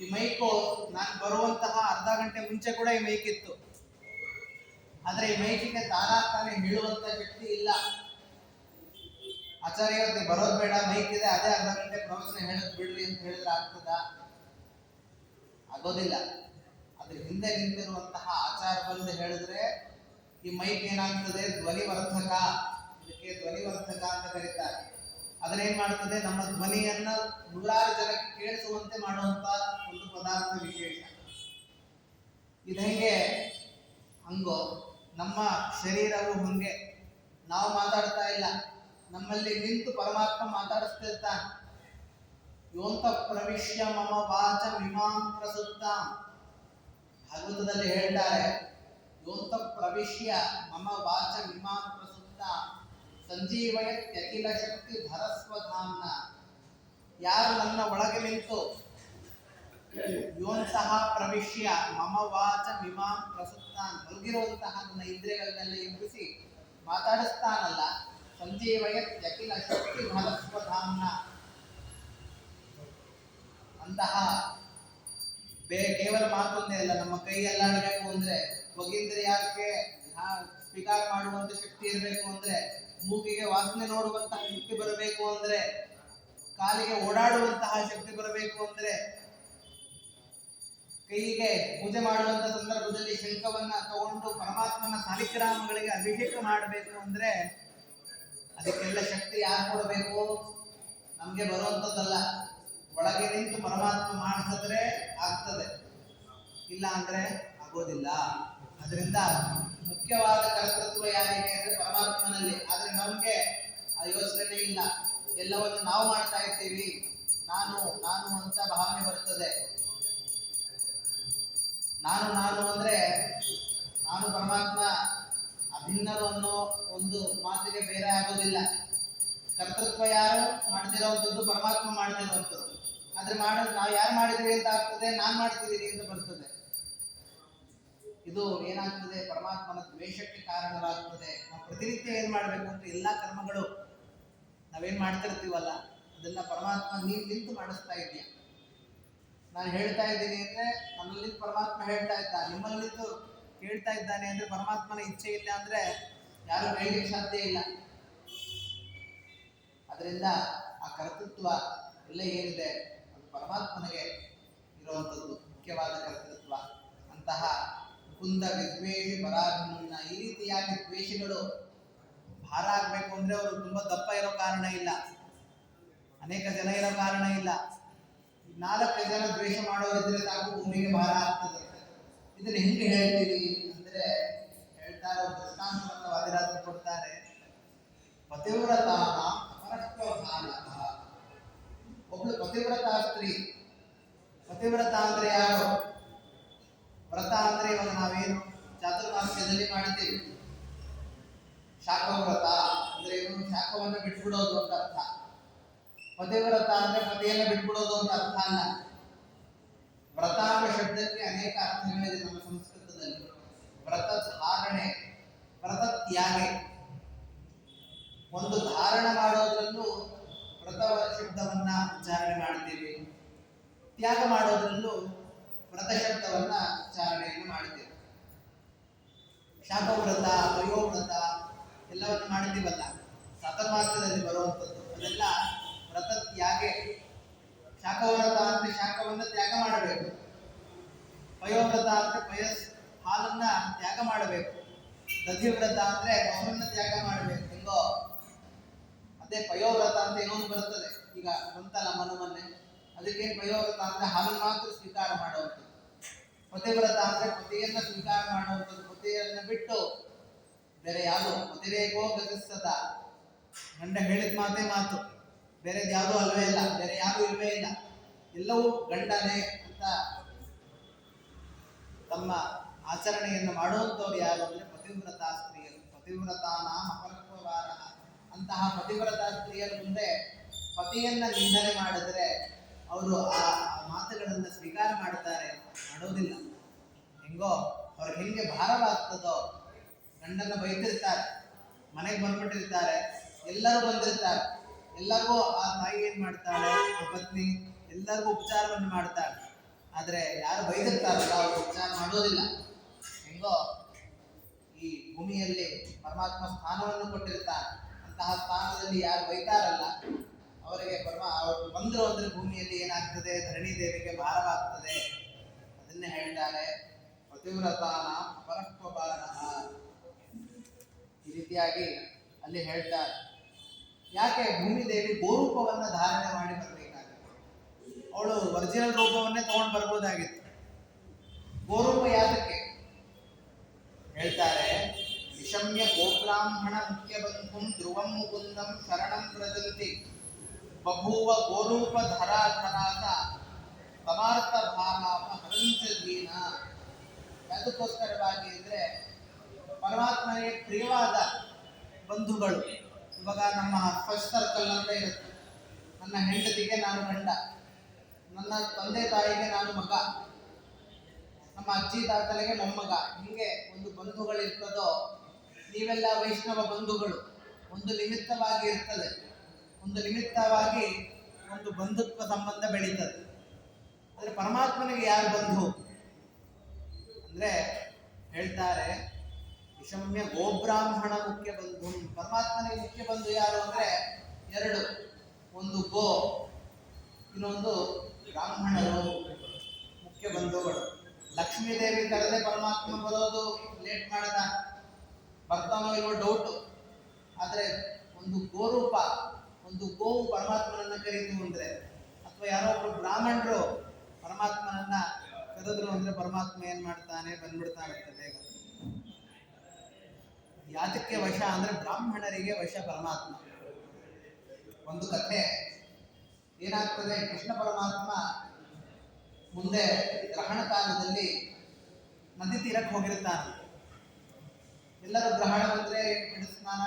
ಈ ಮೈಕು ನಾನು ಬರುವಂತಹ ಅರ್ಧ ಗಂಟೆ ಮುಂಚೆ ಕೂಡ ಈ ಮೈಕ್ ಇತ್ತು. ಆದ್ರೆ ಈ ಮೈಕಿಗೆ ತಾನೇ ಹೇಳುವಂತ ಶಕ್ತಿ ಇಲ್ಲ. ಆಚಾರ್ಯ ಬರೋದು ಬೇಡ, ಮೈಕ್ ಇದೆ, ಅದೇ ಅರ್ಧ ಗಂಟೆ ಪ್ರವಚನ ಹೇಳೋದು ಬಿಡ್ರಿ ಅಂತ ಹೇಳಿದ್ರೆ ಆಗ್ತದ? ಆಗೋದಿಲ್ಲ. ಅದ್ರ ಹಿಂದೆ ನಿಂತಿರುವಂತಹ ಆಚಾರ ಬಂದು ಹೇಳಿದ್ರೆ ಈ ಮೈಕ್ ಏನಾಗ್ತದೆ? ಧ್ವನಿವರ್ಧಕ. ಇದಕ್ಕೆ ಧ್ವನಿವರ್ಧಕ ಅಂತ ಕರೀತಾರೆ. ಅದನ್ನೇನ್ ಮಾಡ್ತದೆ? ನಮ್ಮ ಧ್ವನಿಯನ್ನ ನೂರಾರು ಜನಕ್ಕೆ ಕೇಳಿಸುವಂತೆ ಮಾಡುವಂತ ಒಂದು ಪದಾರ್ಥ ವಿಶೇಷ. ಇದು ಹೆಂಗೆ ಹಂಗೋ ನಮ್ಮ ಶರೀರವು ಹಂಗೆ. ನಾವು ಮಾತಾಡ್ತಾ ಇಲ್ಲ, ನಮ್ಮಲ್ಲಿ ನಿಂತು ಪರಮಾತ್ಮ ಮಾತಾಡಿಸ್ತಿರ್ತಾನೆ. ಯೋಂತ ಪ್ರವಿಶ್ಯ ಮಮ ವಾಚ ಇಮಾಂ ಪ್ರಸುಪ್ತಾಂ. ಭಾಗವತದಲ್ಲಿ ಹೇಳ್ತಾರೆ, ಯೋಂತ ಪ್ರವಿಶ್ಯ ಮಮ ವಾಚ ಇಮಾಂ ಪ್ರಸುಪ್ತಾಂ ಸಂಜೀವಯತ್ಯಖಿಲ ಶಕ್ತಿ ಧರಸ್ವಧಾಮ್ನ. ಯಾರು ನನ್ನ ಒಳಗೆ ನಿಂತು ಯೋಂತಹ ಪ್ರವಿಶ್ಯ ಮಮ ವಾಚ ಇಮಾಂ ಪ್ರಸುಪ್ತಾನ್, ಮಲಗಿರುವಂತಹ ನನ್ನ ಇಂದ್ರಿಯಗಳನ್ನೆಲ್ಲ ಎಬ್ಬಿಸಿ ಮಾತಾಡಿಸ್ತಾನಲ್ಲ, ಸಂಜೀವಯತ್ಯಖಿಲ ಶಕ್ತಿ ಧರಸ್ವಧಾಮ್ನ. ಅಂತಹ ಕೇವಲ ಮಾತೊಂದೇ ಅಲ್ಲ, ನಮ್ಮ ಕೈ ಎಲ್ಲಾಡಬೇಕು ಅಂದ್ರೆ, ಸ್ವಗೇಂದ್ರಿಯಕ್ಕೆ ಸ್ವೀಕಾರ ಮಾಡುವಂತ ಶಕ್ತಿ ಇರಬೇಕು ಅಂದ್ರೆ, ಮೂಗಿಗೆ ವಾಸನೆ ನೋಡುವಂತಹ ಶಕ್ತಿ ಬರಬೇಕು ಅಂದ್ರೆ, ಕಾಲಿಗೆ ಓಡಾಡುವಂತಹ ಶಕ್ತಿ ಬರಬೇಕು ಅಂದ್ರೆ, ಕೈಗೆ ಪೂಜೆ ಮಾಡುವಂತ ಸಂದರ್ಭದಲ್ಲಿ ಶಂಖವನ್ನ ತಗೊಂಡು ಪರಮಾತ್ಮನ ಸಾಲಿಗ್ರಾಮಗಳಿಗೆ ಅಭಿಷೇಕ ಮಾಡಬೇಕು ಅಂದ್ರೆ, ಅದಕ್ಕೆಲ್ಲ ಶಕ್ತಿ ಯಾರು ಕೊಡಬೇಕು? ನಮ್ಗೆ ಬರುವಂತದ್ದಲ್ಲ. ಒಳಗೆ ನಿಂತು ಪರಮಾತ್ಮ ಮಾಡಿಸಿದ್ರೆ ಆಗ್ತದೆ, ಇಲ್ಲ ಅಂದ್ರೆ ಆಗೋದಿಲ್ಲ. ಅದರಿಂದ ಮುಖ್ಯವಾದ ಕರ್ತೃತ್ವ ಯಾರಿಗೆ ಅಂದ್ರೆ ಪರಮಾತ್ಮನಲ್ಲಿ. ಆದ್ರೆ ನಮ್ಗೆ ಆ ಯೋಚನೆ ಇಲ್ಲ. ಎಲ್ಲವನ್ನು ನಾವು ಮಾಡ್ತಾ ಇರ್ತೀವಿ, ನಾನು ನಾನು ಅಂತ ಭಾವನೆ ಬರ್ತದೆ. ನಾನು ನಾನು ಅಂದ್ರೆ ನಾನು ಪರಮಾತ್ಮ ಅಭಿನ್ನರು ಅನ್ನೋ ಒಂದು ಮಾತಿಗೆ ಬೇರೆ ಆಗೋದಿಲ್ಲ. ಕರ್ತೃತ್ವ ಯಾರು ಮಾಡ್ತಿರೋವಂಥದ್ದು? ಪರಮಾತ್ಮ ಮಾಡ್ತಿರುವಂಥದ್ದು. ಆದ್ರೆ ಮಾಡೋದು ನಾವು ಯಾರು ಮಾಡಿದ್ವಿ ಅಂತ ಆಗ್ತದೆ, ನಾನ್ ಮಾಡ್ತಿದ್ದೀನಿ ಅಂತ ಬರ್ತದೆ. ಇದು ಏನಾಗ್ತದೆ? ಪರಮಾತ್ಮನ ದ್ವೇಷಕ್ಕೆ ಕಾರಣವಾಗ್ತದೆ. ನಾವು ಪ್ರತಿನಿತ್ಯ ಏನ್ ಮಾಡ್ಬೇಕು ಅಂತ, ಎಲ್ಲಾ ಕರ್ಮಗಳು ನಾವೇನ್ ಮಾಡ್ತಿರ್ತೀವಲ್ಲ, ಅದನ್ನ ಪರಮಾತ್ಮ ನೀನ್ ನಿಂತು ಮಾಡಿಸ್ತಾ ಇದೆಯಾ. ನಾನು ಹೇಳ್ತಾ ಇದ್ದೀನಿ ಅಂದ್ರೆ ನನ್ನಲ್ಲಿ ಪರಮಾತ್ಮ ಹೇಳ್ತಾ ಇದ್ದಾನೆ, ನಿಮ್ಮಲ್ಲಿ ನಿಂತು ಕೇಳ್ತಾ ಇದ್ದಾನೆ ಅಂದ್ರೆ ಪರಮಾತ್ಮನ ಇಚ್ಛೆ ಇಲ್ಲ ಅಂದ್ರೆ ಯಾರು ಹೇಳಲಿಕ್ಕೆ ಸಾಧ್ಯ ಇಲ್ಲ. ಅದರಿಂದ ಆ ಕರ್ತೃತ್ವ ಎಲ್ಲ ಏನಿದೆ ಅದು ಪರಮಾತ್ಮನಿಗೆ ಇರುವಂಥದ್ದು ಮುಖ್ಯವಾದ ಕರ್ತೃತ್ವ. ಅಂತಹ ಮುಕುಂದ ವಿದ್ವೇಷಿ ಪರಾಭಿಮುನ್ನ, ಈ ರೀತಿಯಾಗಿ ದ್ವೇಷಗಳು ಭಾರ ಆಗಬೇಕು ಅಂದ್ರೆ ಅವರು ತುಂಬಾ ದಪ್ಪ ಇರೋ ಕಾರಣ ಇಲ್ಲ, ಅನೇಕ ಜನ ಇರೋ ಕಾರಣ ಇಲ್ಲ. 4 ಜನ ದ್ವೇಷ ಮಾಡೋರಿದ್ರೆ ಸಾಕು ಭೂಮಿಗೆ ಭಾರ ಆಗ್ತದೆ. ಇದನ್ನ ಹೆಂಗೆ ಹೇಳ್ತೀರಿ ಅಂದ್ರೆ ಹೇಳ್ತಾರೆ, ಒಂದು ದೃಷ್ಟಾಂತವನ್ನು ವಾದಿರಾಜರು ಕೊಡ್ತಾರೆ. ಪತಿವ್ರತಾನ ಅಪರತ್ವಭಾನಃ. ಒಬ್ಳು ಪತಿವ್ರತ ಸ್ತ್ರೀ. ಪತಿವ್ರತ ಅಂದ್ರೆ ಯಾರು? ವ್ರತ ಅಂದ್ರೆ ಇವಾಗ ನಾವೇನು ಚಾತುರ್ಮಾಸ್ಯದಲ್ಲಿ ಮಾಡ್ತೀವಿ. ಶಾಖವ್ರತ ಅಂದ್ರೆ ಏನು? ಶಾಖವನ್ನು ಬಿಟ್ಬಿಡೋದು ಅಂತ ಅರ್ಥ. ಪತಿವ್ರತ ಅಂದ್ರೆ ಪತಿಯನ್ನು ಬಿಟ್ಬಿಡೋದು ಅಂತ ಅರ್ಥ ಅಲ್ಲ. ವ್ರತ ಎಂಬ ಶಬ್ದಕ್ಕೆ ಅನೇಕ ಅರ್ಥಗಳಿದೆ ನಮ್ಮ ಸಂಸ್ಕೃತದಲ್ಲಿ. ವ್ರತ ಧಾರಣೆ, ವ್ರತ ತ್ಯಾಗೆ. ಒಂದು ಧಾರಣ ಮಾಡೋದ್ರಲ್ಲೂ ವ್ರತ ಶಬ್ದವನ್ನ ಉಚ್ಚಾರಣೆ ಮಾಡ್ತೀವಿ, ತ್ಯಾಗ ಮಾಡೋದ್ರಲ್ಲೂ ವ್ರತ ಶಬ್ದವನ್ನ ಉಚ್ಚಾರಣೆಯನ್ನು ಮಾಡ್ತೀವಿ. ಶಾಖವ್ರತ, ವಯೋವ್ರತ ಎಲ್ಲವನ್ನು ಮಾಡ್ತೀವಲ್ಲ, ಚಾತುರ್ಮಾಸ್ಯದಲ್ಲಿ ಬರುವಂಥದ್ದು ಅದೆಲ್ಲ ವ್ರತ ತ್ಯಾಗೆ. ಶಾಖವ್ರತ ಅಂದ್ರೆ ಶಾಖವನ್ನ ತ್ಯಾಗ ಮಾಡಬೇಕು. ಪಯೋವ್ರತ ಅಂದ್ರೆ ಹಾಲನ್ನ ತ್ಯಾಗ ಮಾಡಬೇಕು. ದಧಿವ್ರತ ಅಂದ್ರೆ ಮೊಸರನ್ನ ತ್ಯಾಗ ಮಾಡಬೇಕು. ಹೆಂಗೋ ಅದೇ ಪಯೋವ್ರತ ಅಂತ ಇನ್ನೊಂದು ಬರ್ತದೆ, ಈಗ ಬಂತಲ್ಲ ಮೊನ್ನೆ. ಅದಕ್ಕೆ ಪಯೋವ್ರತ ಅಂದ್ರೆ ಹಾಲನ್ನು ಮಾತ್ರ ಸ್ವೀಕಾರ ಮಾಡುವಂಥದ್ದು. ಪತಿವ್ರತ ಅಂದ್ರೆ ಪತಿಯನ್ನ ಸ್ವೀಕಾರ ಮಾಡುವಂಥದ್ದು. ಪತಿಯನ್ನ ಬಿಟ್ಟು ಬೇರೆ ಯಾವುದು, ಪತಿರೇಕೋ ಗತಿಸ್ತದ, ಗಂಡ ಹೇಳಿದ ಮಾತೇ ಮಾತು, ಬೇರೆದು ಯಾವುದೂ ಅಲ್ವೇ ಇಲ್ಲ, ಬೇರೆ ಯಾರು ಇಲ್ವೇ ಇಲ್ಲ, ಎಲ್ಲವೂ ಗಂಡನೇ ಅಂತ ತಮ್ಮ ಆಚರಣೆಯನ್ನು ಮಾಡುವಂಥವ್ರು ಯಾರು ಅಂದ್ರೆ ಪತಿವ್ರತ ಸ್ತ್ರೀಯರು. ಪತಿವ್ರತಾನಾಂ ಅಪರತ್ವಭಾನಃ. ಅಂತಹ ಪತಿವ್ರತ ಸ್ತ್ರೀಯರ ಮುಂದೆ ಪತಿಯನ್ನ ನಿಂದನೆ ಮಾಡಿದ್ರೆ ಅವರು ಆ ಮಾತುಗಳನ್ನು ಸ್ವೀಕಾರ ಮಾಡ್ತಾರೆ, ಮಾಡೋದಿಲ್ಲ. ಹೆಂಗೋ ಅವ್ರಿಗೆ ಹೆಂಗೆ ಭಾರವಾಗ್ತದೋ, ಗಂಡನ ಬೈತಿರ್ತಾರೆ, ಮನೆಗೆ ಬಂದ್ಬಿಟ್ಟಿರ್ತಾರೆ, ಎಲ್ಲರೂ ಬಂದಿರ್ತಾರೆ, ಎಲ್ಲರಿಗೂ ಆ ತಾಯಿ ಏನ್ ಮಾಡ್ತಾಳೆ, ಆ ಪತ್ನಿ ಎಲ್ಲರಿಗೂ ಉಪಚಾರವನ್ನು ಮಾಡ್ತಾಳೆ. ಆದ್ರೆ ಯಾರು ಬೈದಿರ್ತಾರಲ್ಲ ಅವರು ಉಪಚಾರ ಮಾಡೋದಿಲ್ಲ. ಹೆಂಗೋ ಈ ಭೂಮಿಯಲ್ಲಿ ಪರಮಾತ್ಮ ಸ್ಥಾನವನ್ನು ಕೊಟ್ಟಿರ್ತಾನೆ. ಅಂತಹ ಸ್ಥಾನದಲ್ಲಿ ಯಾರು ಬೈತಾರಲ್ಲ ಅವರಿಗೆ ಅವರು ಬಂದರು ಅಂದ್ರೆ ಭೂಮಿಯಲ್ಲಿ ಏನಾಗ್ತದೆ, ಧರಣಿ ದೇವಿಗೆ ಭಾರವಾಗ್ತದೆ. ಅದನ್ನೇ ಹೇಳ್ತಾರೆ, ಪತಿವ್ರತಾನ ಅಪರತ್ವಭಾನಃ. ಈ ರೀತಿಯಾಗಿ ಅಲ್ಲಿ ಹೇಳ್ತಾರೆ. ಯಾಕೆ ಭೂಮಿ ದೇವಿ ಗೋರೂಪವನ್ನ ಧಾರಣೆ ಮಾಡಿ ಬರಬೇಕಾಗಿತ್ತು? ಅವಳು ಒರಿಜಿನಲ್ ರೂಪವನ್ನೇ ತಗೊಂಡು ಬರ್ಬೋದಾಗಿತ್ತು. ಗೋರೂಪ ಯಾತಕ್ಕೆ ಹೇಳ್ತಾರೆ? ವಿಷಮ್ಯ ಗೋಬ್ರಾಹ್ಮಣ ಮುಖ್ಯ ಬಂಧುಂ ಧ್ರುವಂ ಮುಕುಂದಂ ಶರಣಂ ವ್ರಜಂತಿ ಬಭೂವ ಗೋರೂಪ ಧರಾಧರಾತ ತಮಾರ್ಥ ಭಾವಾಪ ಹರಂಚದೀನ. ಅದಕ್ಕೋಸ್ಕರವಾಗಿ ಅಂದ್ರೆ ಪರಮಾತ್ಮನಿಗೆ ಪ್ರಿಯವಾದ ಬಂಧುಗಳು. ಇವಾಗ ನಮ್ಮ ಫಸ್ಟ್ ಸರ್ಕಲ್ ಅಂತ ಇರುತ್ತೆ. ನನ್ನ ಹೆಂಡತಿಗೆ ನಾನು ಗಂಡ, ನನ್ನ ತಂದೆ ತಾಯಿಗೆ ನಾನು ಮಗ, ನಮ್ಮ ಅಜ್ಜಿ ತಾತನಿಗೆ ಮೊಮ್ಮಗ. ಹೀಗೆ ಒಂದು ಬಂಧುಗಳಿರ್ತದೋ, ನೀವೆಲ್ಲ ವೈಷ್ಣವ ಬಂಧುಗಳು. ಒಂದು ನಿಮಿತ್ತವಾಗಿ ಇರ್ತದೆ, ಒಂದು ನಿಮಿತ್ತವಾಗಿ ಒಂದು ಬಂಧುತ್ವ ಸಂಬಂಧ ಬೆಳೀತದೆ. ಆದರೆ ಪರಮಾತ್ಮನಿಗೆ ಯಾರು ಬಂಧು ಅಂದ್ರೆ ಹೇಳ್ತಾರೆ, ವಿಷಮ್ಯ ಗೋಬ್ರಾಹ್ಮಣ ಮುಖ್ಯ ಬಂಧು. ಪರಮಾತ್ಮನಿಗೆ ಮುಖ್ಯ ಬಂಧು ಯಾರು ಅಂದ್ರೆ 2, ಒಂದು ಗೋ, ಇನ್ನೊಂದು ಬ್ರಾಹ್ಮಣರು ಮುಖ್ಯ ಬಂಧುಗಳು. ಲಕ್ಷ್ಮೀದೇವಿ ಕರೆದೇ ಪರಮಾತ್ಮ ಬರೋದು ಲೇಟ್ ಮಾಡದ, ಬರ್ತಾನೋ ಇಲ್ವೋ ಡೌಟು. ಆದರೆ ಒಂದು ಗೋರೂಪ, ಒಂದು ಗೋವು ಪರಮಾತ್ಮನನ್ನ ಕರೀತು ಅಂದ್ರೆ, ಅಥವಾ ಯಾರೋ ಒಬ್ರು ಬ್ರಾಹ್ಮಣರು ಪರಮಾತ್ಮನನ್ನ ಕರೆದ್ರು ಅಂದ್ರೆ ಪರಮಾತ್ಮ ಏನ್ ಮಾಡ್ತಾನೆ, ಬಂದ್ಬಿಡ್ತಾನೆ ಬೇಗ. ಯಾತಕ್ಕೆ ವಶ ಅಂದ್ರೆ ಬ್ರಾಹ್ಮಣರಿಗೆ ವಶ ಪರಮಾತ್ಮ. ಒಂದು ಕಥೆ ಏನಾಗ್ತದೆ, ಕೃಷ್ಣ ಪರಮಾತ್ಮ ಮುಂದೆ ಗ್ರಹಣ ಕಾಲದಲ್ಲಿ ನದಿ ತೀರಕ್ಕೆ ಹೋಗಿರ್ತಾನೆ. ಎಲ್ಲರೂ ಗ್ರಹಣ ಬಂದ್ರೆ ಬಿಡಿಸ್ನಾನ